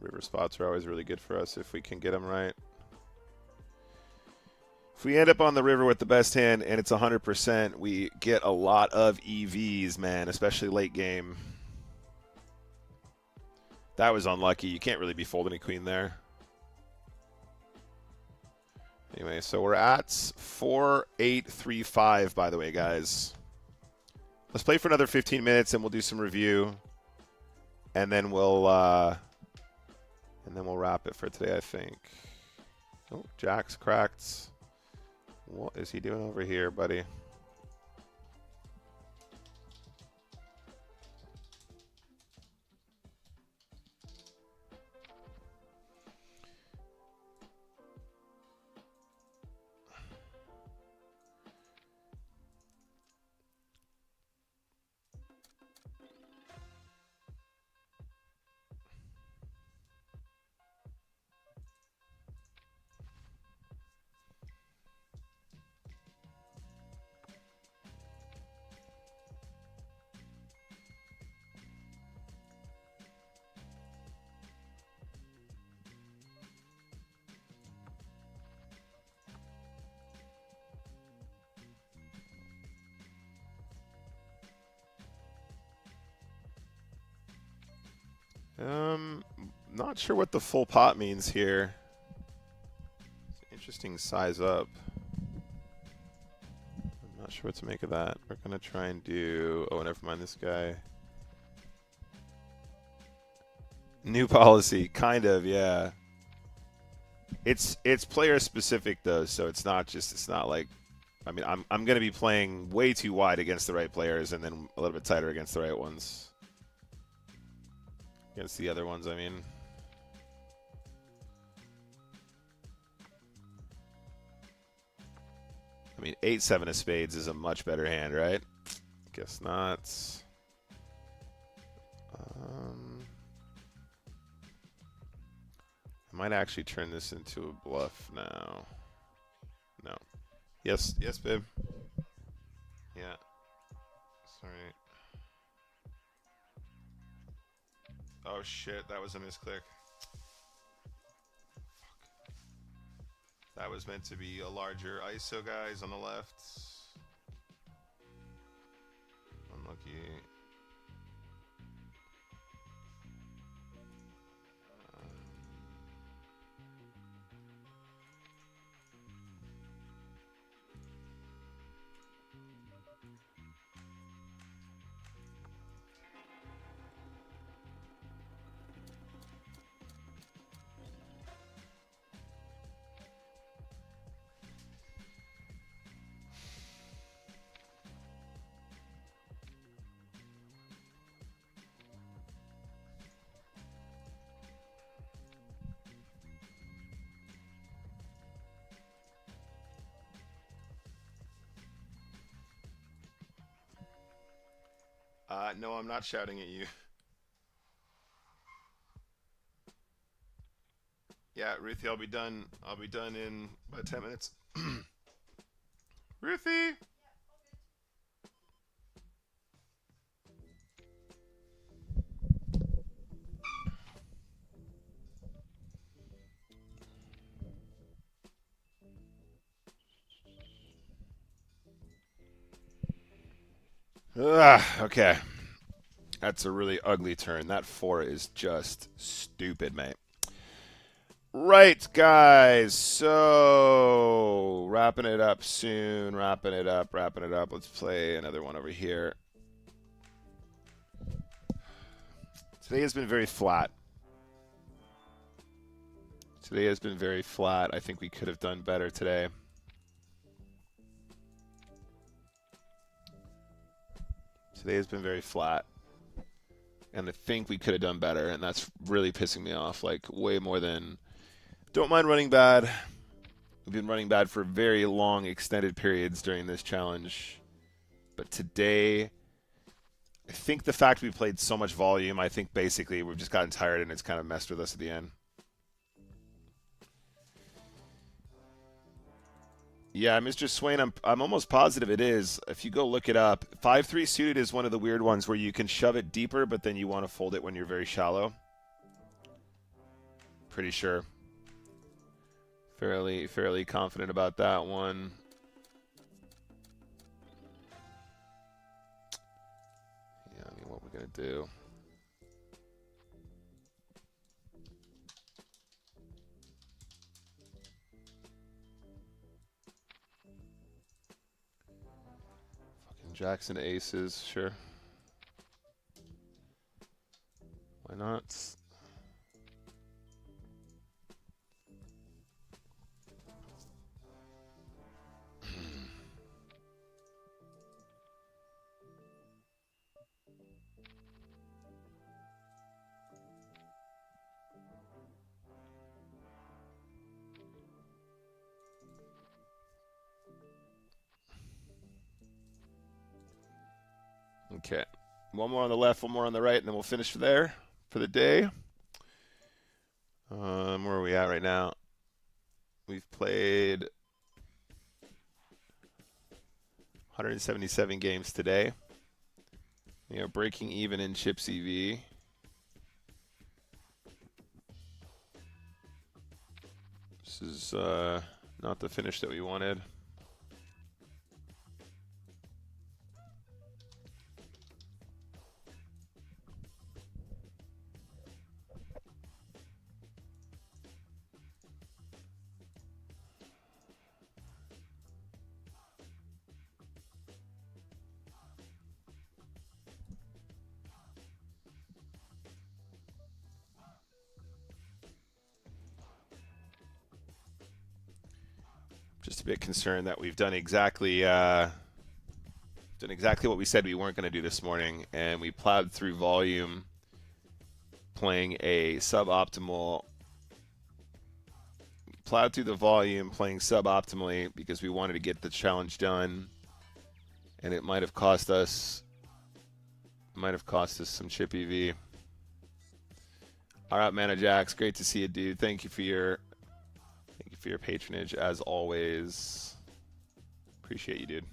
River spots are always really good for us if we can get them right. If we end up on the river with the best hand and it's 100%, we get a lot of EVs, man, especially late game. That was unlucky. You can't really be folding a queen there. Anyway, so we're at 4-8-3-5, by the way, guys. Let's play for another 15 minutes and we'll do some review. And then we'll wrap it for today, I think. Oh, Jack's cracked. What is he doing over here, buddy? Not sure what the full pot means here. It's an interesting size up. I'm not sure what to make of that. We're gonna try and do. Oh, never mind this guy. New policy, kind of, yeah. It's player specific though, so it's not like. I mean, I'm gonna be playing way too wide against the right players, and then a little bit tighter against the right ones. Against the other ones, I mean. I mean, 8-7 of spades is a much better hand, right? Guess not. I might actually turn this into a bluff now. No. Yes, babe. Yeah. Sorry. Oh shit, that was a misclick. That was meant to be a larger ISO, guys, on the left. Unlucky. No, I'm not shouting at you. Yeah, Ruthie, I'll be done. I'll be done in about 10 minutes. Ruthie! Okay. That's a really ugly turn. That 4 is just stupid, mate. Right, guys. So, wrapping it up soon. Wrapping it up. Let's play another one over here. Today has been very flat. I think we could have done better today. Today has been very flat. And I think we could have done better, and that's really pissing me off, like, way more than... Don't mind running bad. We've been running bad for very long, extended periods during this challenge. But today, I think the fact we played so much volume, I think basically we've just gotten tired, and it's kind of messed with us at the end. Yeah, Mr. Swain, I'm almost positive it is. If you go look it up, 5-3 suited is one of the weird ones where you can shove it deeper, but then you want to fold it when you're very shallow. Pretty sure. Fairly confident about that one. Yeah, I mean, what we're gonna do. Jackson aces, sure. Why not? Okay, one more on the left, one more on the right, and then we'll finish there for the day. Where are we at right now? We've played 177 games today. We are breaking even in chips EV. This is not the finish that we wanted. Just a bit concerned that we've done exactly what we said we weren't going to do this morning, and we plowed through volume, playing a suboptimal. Plowed through the volume, playing suboptimally because we wanted to get the challenge done, and it might have cost us. Some chip EV. All right, Mana Jax, great to see you, dude. Thank you for your patronage as always. Appreciate you, dude.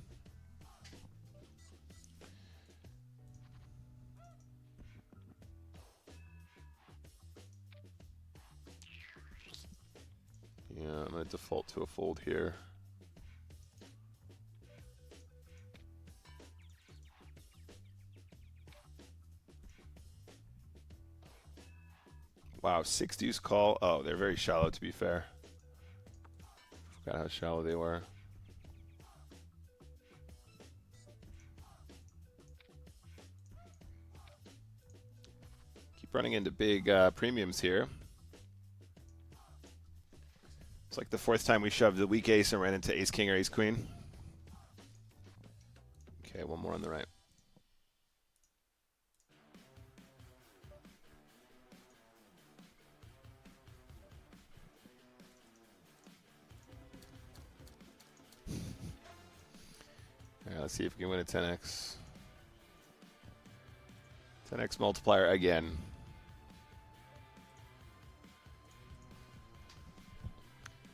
Yeah, I'm gonna default to a fold here. Wow, 6 deuce call. Oh, they're very shallow, to be fair. Forgot how shallow they were. Keep running into big premiums here. It's like the 4th time we shoved the weak ace and ran into ace king or ace queen. Okay, one more on the right. All right, let's see if we can win a 10x. 10x multiplier again.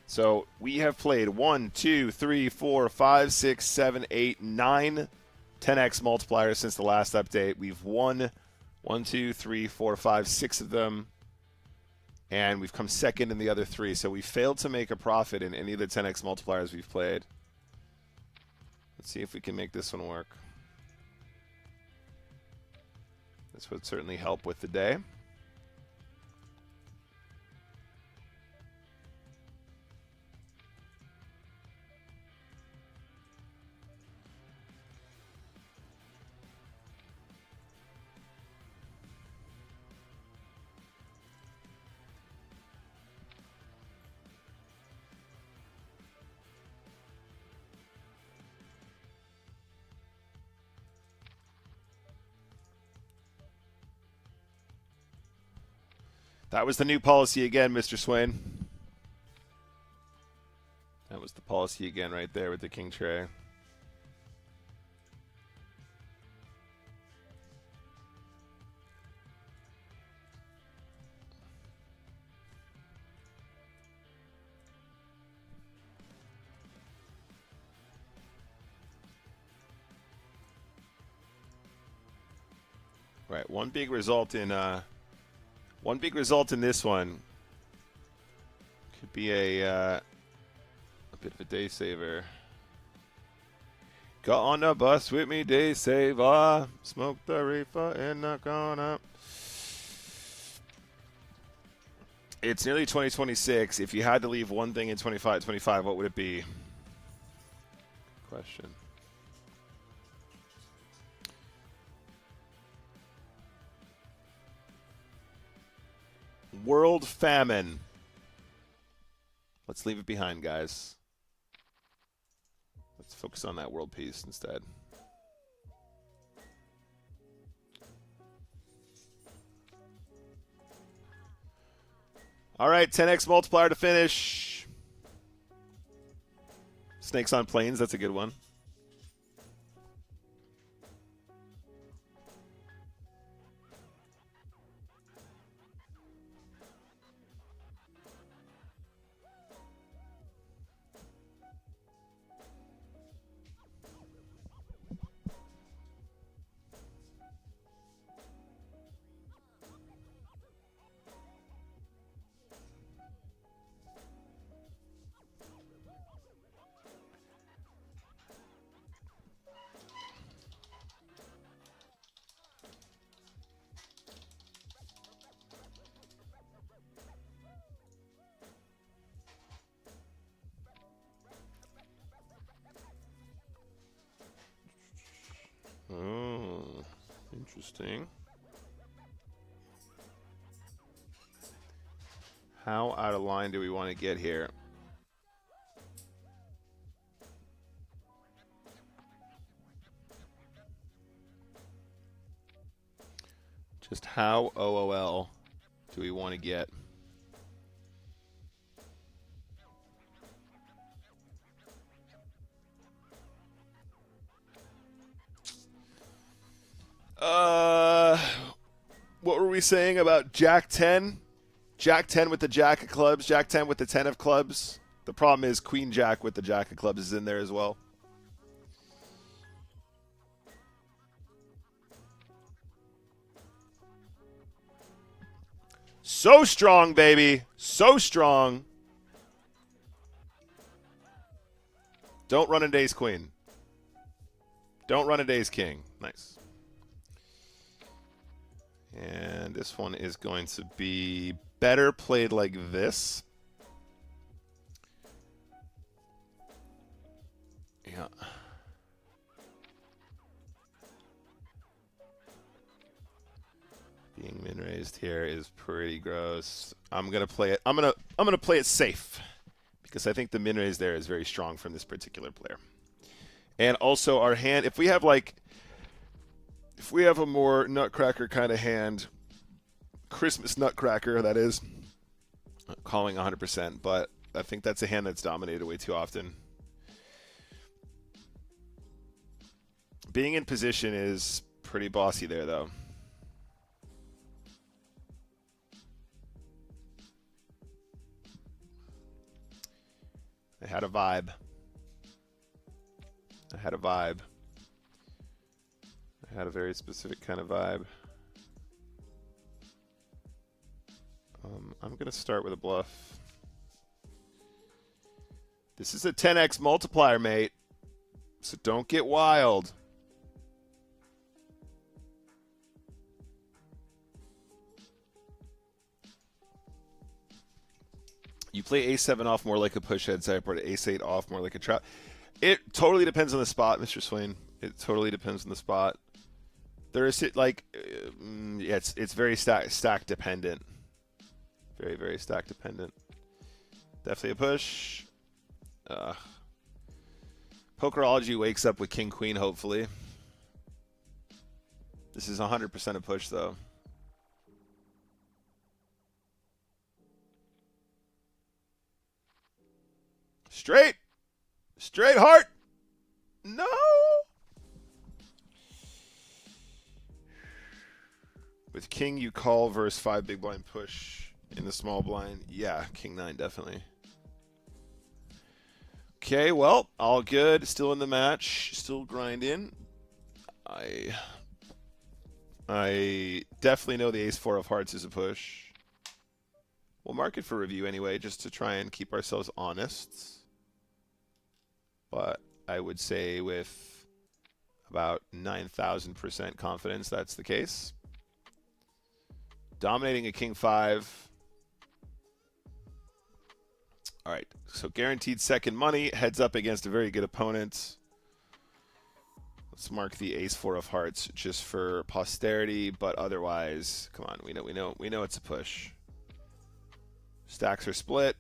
So we have played 1, 2, 3, 4, 5, 6, 7, 8, 9 10x multipliers since the last update. We've won 1, 2, 3, 4, 5, 6 of them, and we've come second in the other 3. So we failed to make a profit in any of the 10x multipliers we've played. Let's see if we can make this one work. This would certainly help with the day. That was the new policy again, Mr. Swain. That was the policy again right there with the king tray. Right, one big result in this one could be a bit of a day saver. Got on the bus with me, day saver. Smoke the reefer in the corner. It's nearly 2026. If you had to leave one thing in 25, what would it be? Question. World famine. Let's leave it behind, guys. Let's focus on that world peace instead. All right, 10x multiplier to finish. Snakes on planes, that's a good one. Oh, interesting. How out of line do we want to get here? Just how OOL do we want to get? What were we saying about Jack 10? Jack 10 with the Jack of clubs, Jack 10 with the 10 of clubs. The problem is Queen Jack with the Jack of clubs is in there as well. So strong, baby. So strong. Don't run a day's queen. Don't run a day's king. Nice. And this one is going to be better played like this. Yeah. Being min raised here is pretty gross. I'm gonna play it. I'm gonna play it safe because I think the min raise there is very strong from this particular player. And also our hand, if we have a more nutcracker kind of hand, Christmas nutcracker that is, calling 100%, but I think that's a hand that's dominated way too often. Being in position is pretty bossy there though. I had a vibe. I had a vibe. I had a very specific kind of vibe. I'm going to start with a bluff. This is a 10x multiplier, mate. So don't get wild. You play ace-7 off more like a push head sideboard, ace-8 off more like a trap. It totally depends on the spot, Mr. Swain. It totally depends on the spot. There is like, yeah, it's very stack dependent. Very, very stack dependent. Definitely a push. Pokerology wakes up with king queen. Hopefully, this is 100% a push though. Straight heart. No. With king, you call versus 5 big blind push in the small blind. Yeah, king 9 definitely. Okay, well, all good. Still in the match. Still grinding. I definitely know the ace-4 of hearts is a push. We'll mark it for review anyway, just to try and keep ourselves honest. But I would say with about 9,000% confidence that's the case. Dominating a king 5. All right, so guaranteed second money, heads up against a very good opponent. Let's mark the ace-4 of hearts just for posterity, but otherwise, come on, we know it's a push. Stacks are split.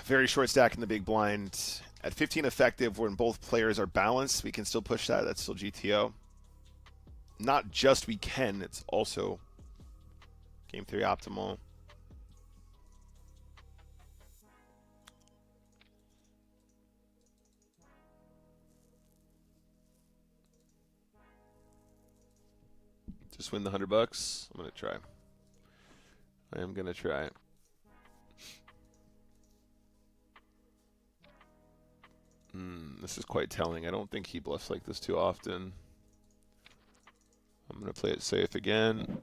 Very short stack in the big blind. At 15 effective, when both players are balanced, we can still push that. That's still GTO. Not just we can, it's also game 3 optimal. Just win the $100. I'm going to try. I am going to try it. This is quite telling. I don't think he bluffs like this too often. I'm going to play it safe again.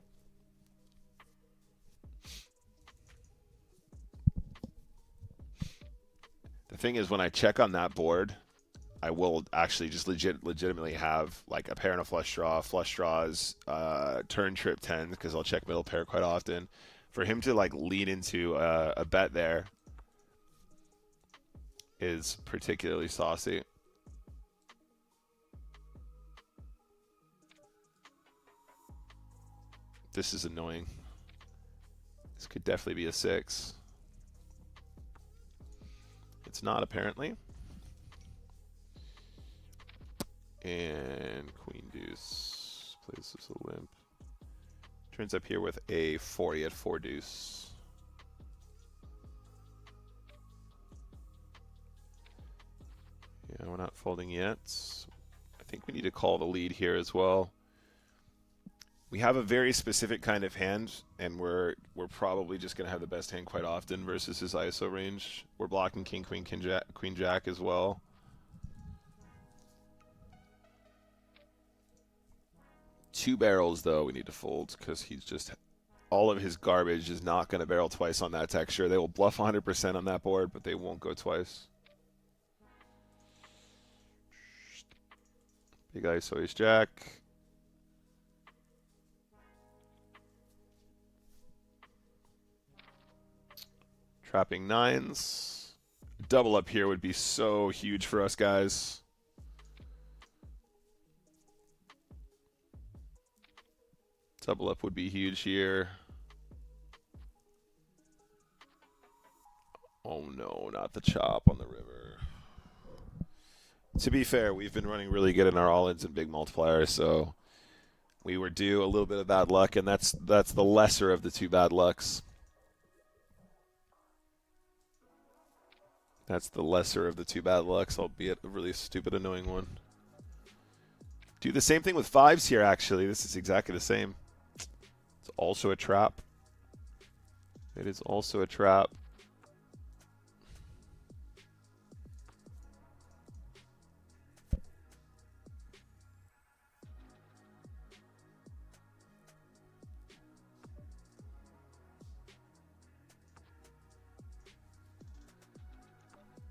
The thing is, when I check on that board, I will actually just legitimately have like a pair and a flush draws, turn trip 10s, because I'll check middle pair quite often. For him to like lead into a bet there is particularly saucy. This is annoying. This could definitely be a 6. It's not, apparently. And queen deuce. Plays this a limp. Turns up here with a 40 at 4 deuce. Yeah, we're not folding yet. I think we need to call the lead here as well. We have a very specific kind of hand, and we're probably just going to have the best hand quite often versus his ISO range. We're blocking king, queen, queen, jack as well. Two barrels, though, we need to fold because he's just all of his garbage is not going to barrel twice on that texture. They will bluff 100% on that board, but they won't go twice. Big ISO ace jack. Trapping nines. Double up here would be so huge for us, guys. Double up would be huge here. Oh no, not the chop on the river. To be fair, we've been running really good in our all-ins and big multipliers, so we were due a little bit of bad luck, and that's the lesser of the two bad lucks. That's the lesser of the two bad lucks, albeit a really stupid, annoying one. Do the same thing with fives here, actually. This is exactly the same. It's also a trap. It is also a trap.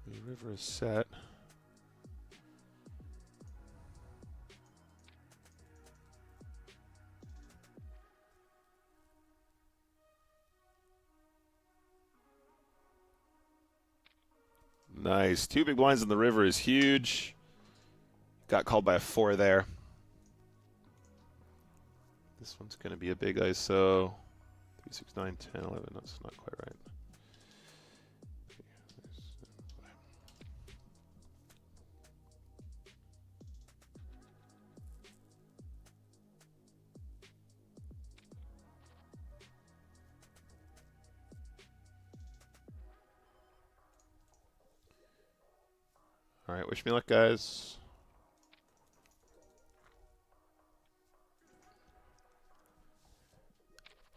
The river is set. Nice. Two big blinds in the river is huge. Got called by a 4 there. This one's going to be a big ISO. 3, 6, 9, 10, 11. That's not quite right. All right, wish me luck, guys.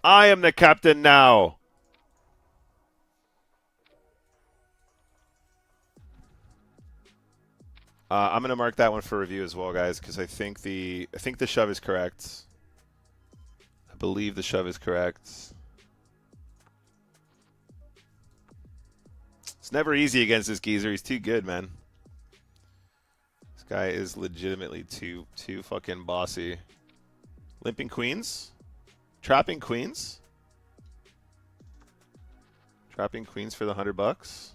I am the captain now. I'm going to mark that one for review as well, guys, because I think the shove is correct. I believe the shove is correct. It's never easy against this geezer. He's too good, man. Guy is legitimately too fucking bossy. Limping queens? Trapping queens? Trapping queens for the $100?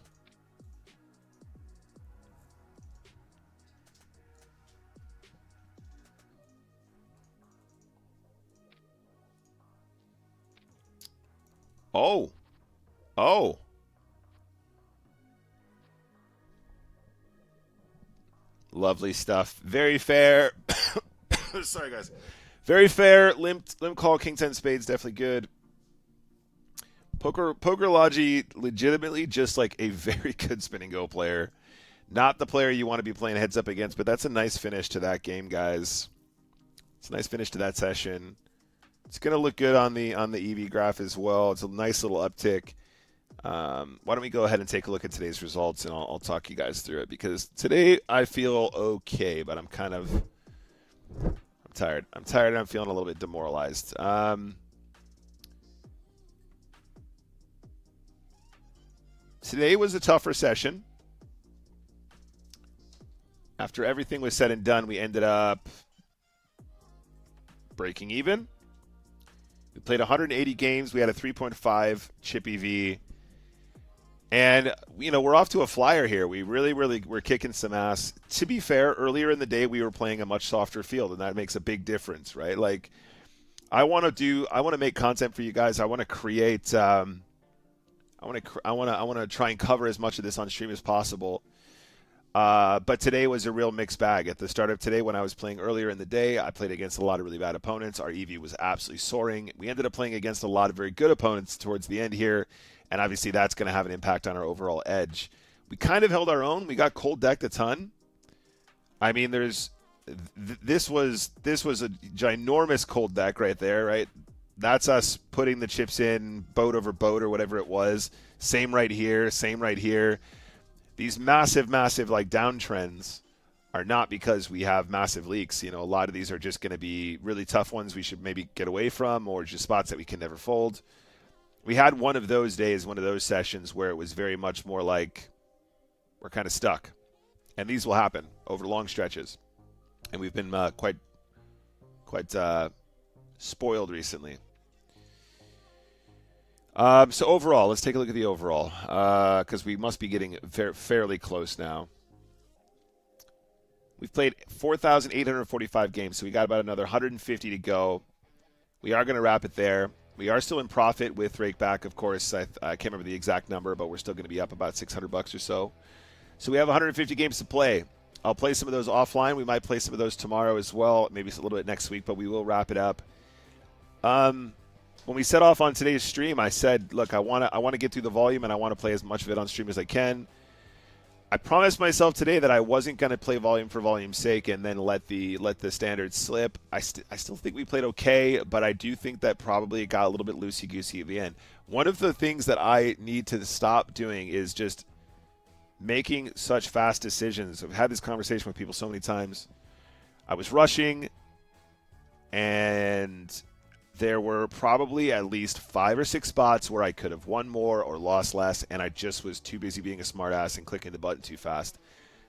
Oh. Oh. Lovely stuff. Very fair. Sorry, guys. Very fair. Limp call, king 10 spades, definitely good. PokerLogy, legitimately just like a very good spin and go player. Not the player you want to be playing heads up against, but that's a nice finish to that game, guys. It's a nice finish to that session. It's going to look good on the EV graph as well. It's a nice little uptick. Why don't we go ahead and take a look at today's results, and I'll talk you guys through it, because today I feel okay, but I'm tired. I'm tired and I'm feeling a little bit demoralized. Today was a tougher session. After everything was said and done, we ended up breaking even. We played 180 games. We had a 3.5 chip EV. And, you know, we're off to a flyer here. We really we're kicking some ass. To be fair, earlier in the day, we were playing a much softer field, and that makes a big difference, right? Like, I want to make content for you guys. I want to create, I want to try and cover as much of this on stream as possible. But today was a real mixed bag. At the start of today, when I was playing earlier in the day, I played against a lot of really bad opponents. Our EV was absolutely soaring. We ended up playing against a lot of very good opponents towards the end here, and obviously that's going to have an impact on our overall edge. We kind of held our own. We got cold decked a ton. I mean, this was a ginormous cold deck right there, right? That's us putting the chips in boat over boat or whatever it was. Same right here, same right here. These massive like downtrends are not because we have massive leaks. You know, a lot of these are just going to be really tough ones we should maybe get away from, or just spots that we can never fold. We had one of those days, one of those sessions where it was very much more like we're kind of stuck. And these will happen over long stretches. And we've been quite spoiled recently. So overall, let's take a look at the overall, because we must be getting fairly close now. We've played 4,845 games, so we got about another 150 to go. We are going to wrap it there. We are still in profit with Rakeback, of course. I can't remember the exact number, but we're still going to be up about $600 or so. So we have 150 games to play. I'll play some of those offline. We might play some of those tomorrow as well, maybe a little bit next week, but we will wrap it up. When we set off on today's stream, I said, look, I want to get through the volume, and I want to play as much of it on stream as I can. I promised myself today that I wasn't going to play volume for volume's sake and then let the standards slip. I still think we played okay, but I do think that probably it got a little bit loosey-goosey at the end. One of the things that I need to stop doing is just making such fast decisions. I've had this conversation with people so many times. I was rushing, and there were probably at least 5 or 6 spots where I could have won more or lost less, and I just was too busy being a smartass and clicking the button too fast.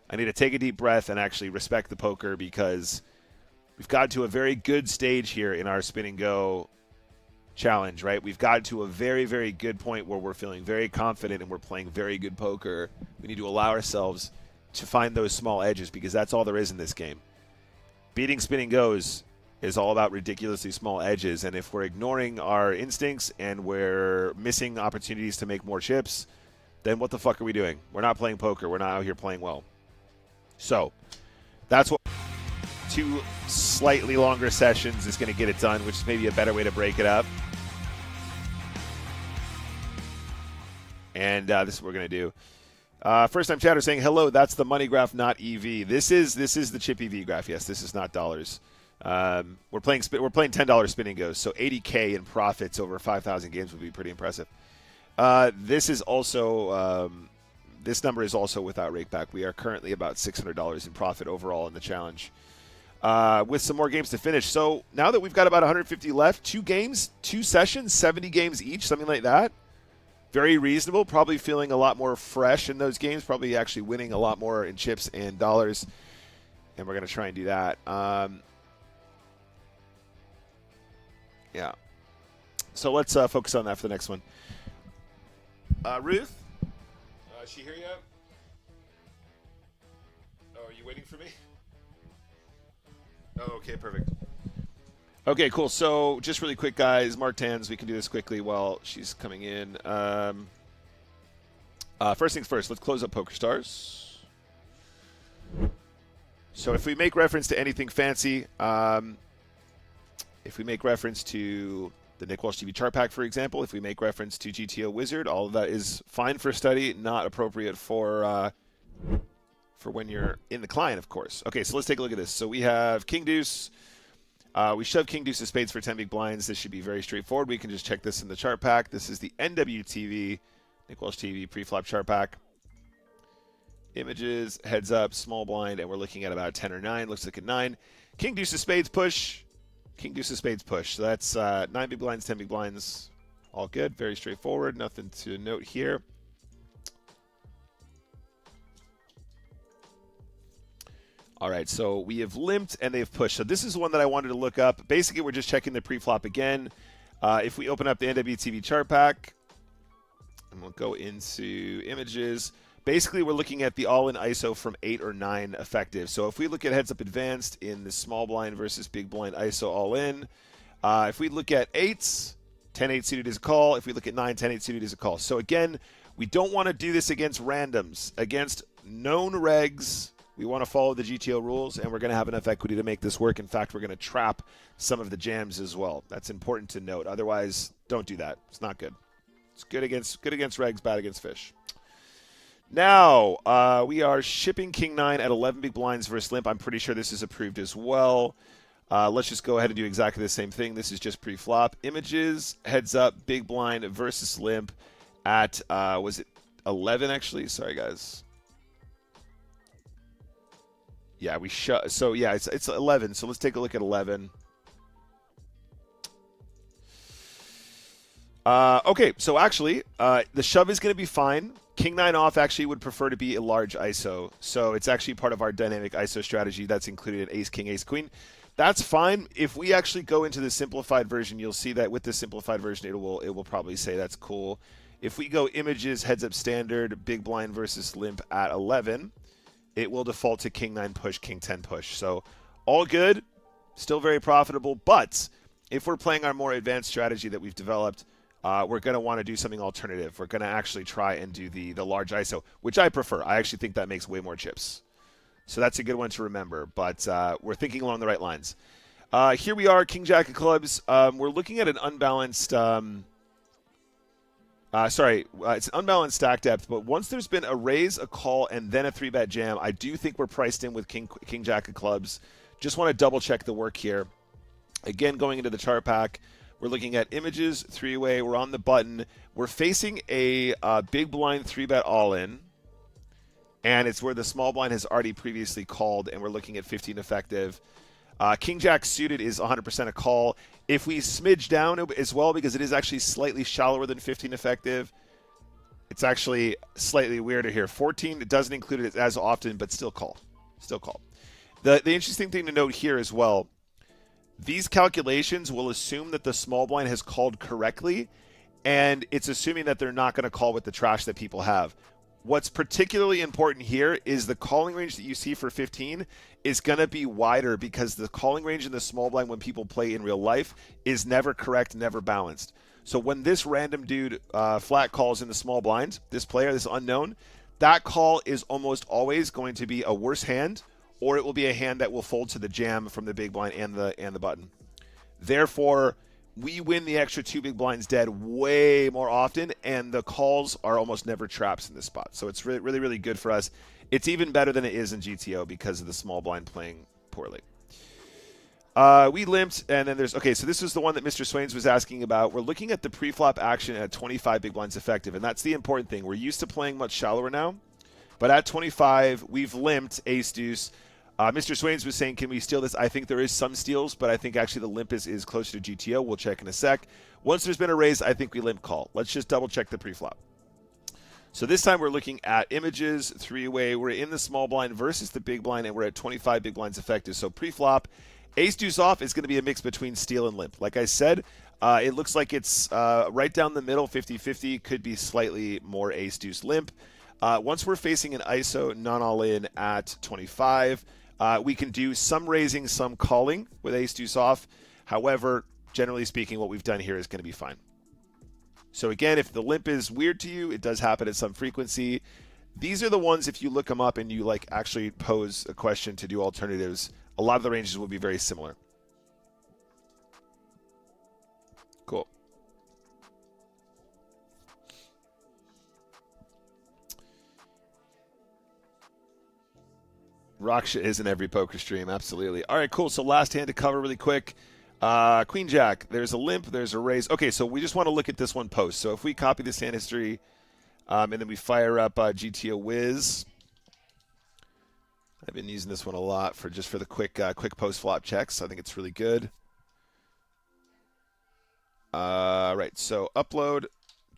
I need to take a deep breath and actually respect the poker, because we've got to a very good stage here in our Spin and Go challenge, right? We've got to a very, very good point where we're feeling very confident and we're playing very good poker. We need to allow ourselves to find those small edges, because that's all there is in this game. Beating Spin and Go's is all about ridiculously small edges, and if we're ignoring our instincts and we're missing opportunities to make more chips, then what the fuck are we doing? We're not playing poker. We're not out here playing well. So that's what 2 slightly longer sessions is going to get it done, which is maybe a better way to break it up. And this is what we're going to do. First time chatter saying, hello, that's the money graph, not EV. This is the chip EV graph. Yes, this is not dollars. We're playing $10 spinning goes, so 80K in profits over 5,000 games would be pretty impressive. This is also this number is also without rakeback. We are currently about $600 in profit overall in the challenge, with some more games to finish. So now that we've got about 150 left, 2 games, 2 sessions, 70 games each, something like that. Very reasonable. Probably feeling a lot more fresh in those games. Probably actually winning a lot more in chips and dollars. And we're going to try and do that. Yeah. So let's focus on that for the next one. Ruth? Is she here yet? Oh, are you waiting for me? Oh, okay, perfect. Okay, cool. So just really quick, guys. Mark Tans, we can do this quickly while she's coming in. First things first, let's close up PokerStars. So if we make reference to anything fancy, if we make reference to the Nick Walsh TV chart pack, for example, if we make reference to GTO Wizard, all of that is fine for study, not appropriate for when you're in the client, of course. Okay, so let's take a look at this. So we have King Deuce. We shove King Deuce of Spades for 10 big blinds. This should be very straightforward. We can just check this in the chart pack. This is the NWTV, Nick Walsh TV pre-flop chart pack. Images, heads up, small blind, and we're looking at about 10 or 9. Looks like a 9. King Deuce of Spades push. King Deuce of Spades push. So that's 9 big blinds, 10 big blinds. All good. Very straightforward. Nothing to note here. All right, so we have limped and they've pushed. So this is one that I wanted to look up. Basically, we're just checking the pre-flop again. If we open up the NWTV chart pack, and we'll go into images. Basically, we're looking at the all-in ISO from 8 or 9 effective. So if we look at heads-up advanced in the small blind versus big blind ISO all-in, if we look at 8s, 10-8 suited is a call. If we look at 9, 10-8 suited is a call. So again, we don't want to do this against randoms, against known regs. We want to follow the GTO rules, and we're going to have enough equity to make this work. In fact, we're going to trap some of the jams as well. That's important to note. Otherwise, don't do that. It's not good. It's good against regs, bad against fish. Now, we are shipping King 9 at 11 big blinds versus limp. I'm pretty sure this is approved as well. Let's just go ahead and do exactly the same thing. This is just pre-flop. Images, heads up, big blind versus limp at, was it 11 actually? Sorry, guys. Yeah, we shut. So, yeah, it's 11. So let's take a look at 11. Okay, so actually, the shove is going to be fine. King 9 off actually would prefer to be a large ISO. So it's actually part of our dynamic ISO strategy that's included in Ace King, Ace Queen. That's fine. If we actually go into the simplified version, you'll see that with the simplified version, it will probably say that's cool. If we go images, heads up standard, big blind versus limp at 11, it will default to King 9 push, King 10 push. So all good, still very profitable. But if we're playing our more advanced strategy that we've developed, we're going to want to do something alternative. We're going to actually try and do the large ISO, which I prefer. I actually think that makes way more chips. So that's a good one to remember. But we're thinking along the right lines. Here we are, King Jack of clubs. We're looking at an unbalanced... it's an unbalanced stack depth, but once there's been a raise, a call, and then a 3-bet jam, I do think we're priced in with King Jack of clubs. Just want to double-check the work here. Again, going into the chart pack, we're looking at images, 3-way. We're on the button. We're facing a big blind 3-bet all-in, and it's where the small blind has already previously called, and we're looking at 15 effective. King Jack suited is 100% a call. If we smidge down as well, because it is actually slightly shallower than 15 effective, it's actually slightly weirder here. 14, it doesn't include it as often, but still call. Still call. The interesting thing to note here as well, these calculations will assume that the small blind has called correctly, and it's assuming that they're not going to call with the trash that people have. What's particularly important here is the calling range that you see for 15 is going to be wider because the calling range in the small blind when people play in real life is never correct, never balanced. So when this random dude flat calls in the small blind, this player, this unknown, that call is almost always going to be a worse hand, or it will be a hand that will fold to the jam from the big blind and the button. Therefore, we win the extra 2 big blinds dead way more often, and the calls are almost never traps in this spot. So it's really, really good for us. It's even better than it is in GTO because of the small blind playing poorly. We limped, and then there's... Okay, so this is the one that Mr. Swains was asking about. We're looking at the pre-flop action at 25 big blinds effective, and that's the important thing. We're used to playing much shallower now, but at 25, we've limped ace-deuce. Mr. Swains was saying, can we steal this? I think there is some steals, but I think actually the limp is closer to GTO. We'll check in a sec. Once there's been a raise, I think we limp call. Let's just double check the pre-flop. So this time we're looking at images, 3-way. We're in the small blind versus the big blind, and we're at 25 big blinds effective. So pre-flop, ace-deuce off is going to be a mix between steal and limp. Like I said, it looks like it's right down the middle, 50-50. Could be slightly more ace-deuce limp. Once we're facing an ISO, non-all-in at 25, we can do some raising, some calling with ace-deuce off. However, generally speaking, what we've done here is going to be fine. So again, if the limp is weird to you, it does happen at some frequency. These are the ones, if you look them up and you like actually pose a question to do alternatives, a lot of the ranges will be very similar. Cool. Raksha is in every poker stream, absolutely. All right, cool. So last hand to cover really quick. Queen Jack, there's a limp, there's a raise. Okay, so we just want to look at this one post. So if we copy this hand history, and then we fire up GTO Wiz. I've been using this one a lot for the quick post flop checks. I think it's really good. Right, so upload,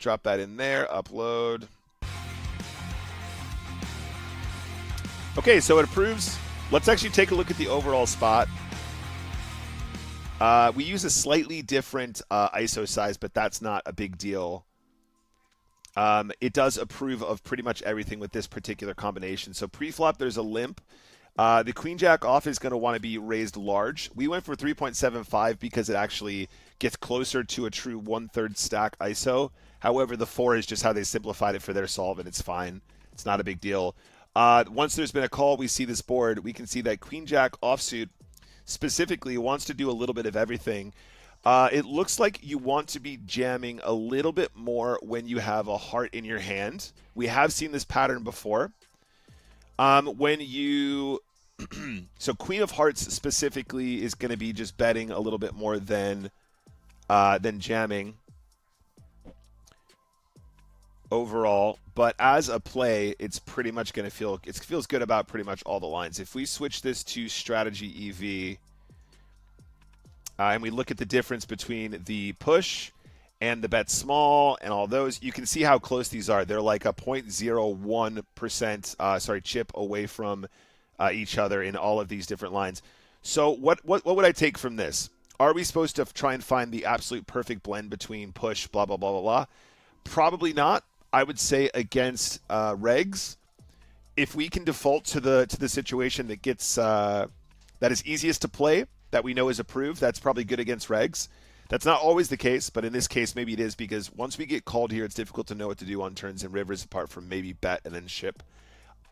drop that in there, upload. Okay, so it approves. Let's actually take a look at the overall spot. We use a slightly different ISO size, but that's not a big deal. It does approve of pretty much everything with this particular combination. So pre-flop, there's a limp. The Queen Jack off is going to want to be raised large. We went for 3.75 because it actually gets closer to a true 1/3 stack ISO. However, the 4 is just how they simplified it for their solve, and it's fine. It's not a big deal. Once there's been a call, we see this board. We can see that Queen Jack offsuit specifically wants to do a little bit of everything. It looks like you want to be jamming a little bit more when you have a heart in your hand. We have seen this pattern before. When you so Queen of Hearts specifically is going to be just betting a little bit more than jamming overall, but as a play, it's pretty much going to it feels good about pretty much all the lines. If we switch this to strategy EV, and we look at the difference between the push and the bet small and all those, you can see how close these are. They're like a 0.01% chip away from each other in all of these different lines. So what would I take from this? Are we supposed to try and find the absolute perfect blend between push, blah, blah, blah, blah, blah? Probably not. I would say against regs, if we can default to the situation that gets that is easiest to play, that we know is approved, that's probably good against regs. That's not always the case, but in this case, maybe it is, because once we get called here, it's difficult to know what to do on turns and rivers, apart from maybe bet and then ship.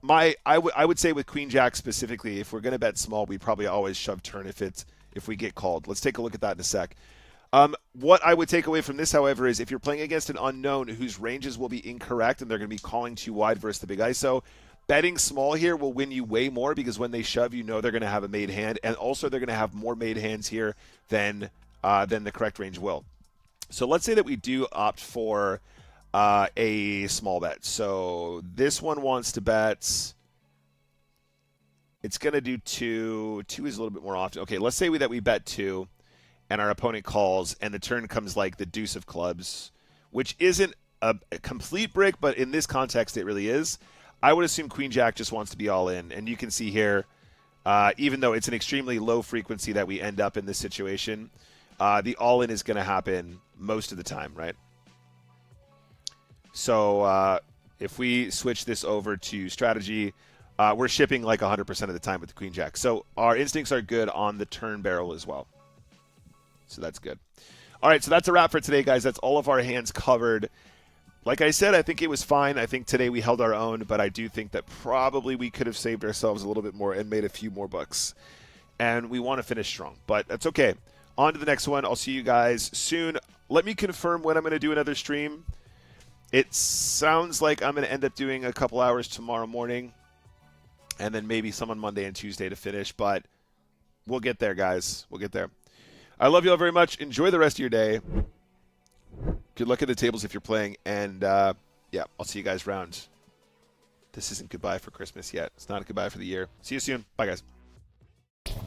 I would say with Queen Jack specifically, if we're going to bet small, we probably always shove turn if we get called. Let's take a look at that in a sec. What I would take away from this, however, is if you're playing against an unknown whose ranges will be incorrect and they're going to be calling too wide versus the big ISO, betting small here will win you way more, because when they shove, you know they're going to have a made hand, and also they're going to have more made hands here than the correct range will. So let's say that we do opt for a small bet. So this one wants to bet. It's going to do 2. 2 is a little bit more often. Okay, let's say that we bet 2, and our opponent calls, and the turn comes like the deuce of clubs, which isn't a complete brick, but in this context, it really is. I would assume Queen Jack just wants to be all in, and you can see here, even though it's an extremely low frequency that we end up in this situation, the all-in is going to happen most of the time, right? So if we switch this over to strategy, we're shipping like 100% of the time with the Queen Jack. So our instincts are good on the turn barrel as well. So that's good. All right, so that's a wrap for today, guys. That's all of our hands covered. Like I said, I think it was fine. I think today we held our own, but I do think that probably we could have saved ourselves a little bit more and made a few more bucks. And we want to finish strong, but that's okay. On to the next one. I'll see you guys soon. Let me confirm when I'm going to do another stream. It sounds like I'm going to end up doing a couple hours tomorrow morning, and then maybe some on Monday and Tuesday to finish, but we'll get there, guys. We'll get there. I love you all very much. Enjoy the rest of your day. Good luck at the tables if you're playing, and yeah, I'll see you guys around. This isn't goodbye for Christmas yet. It's not a goodbye for the year. See you soon. Bye, guys.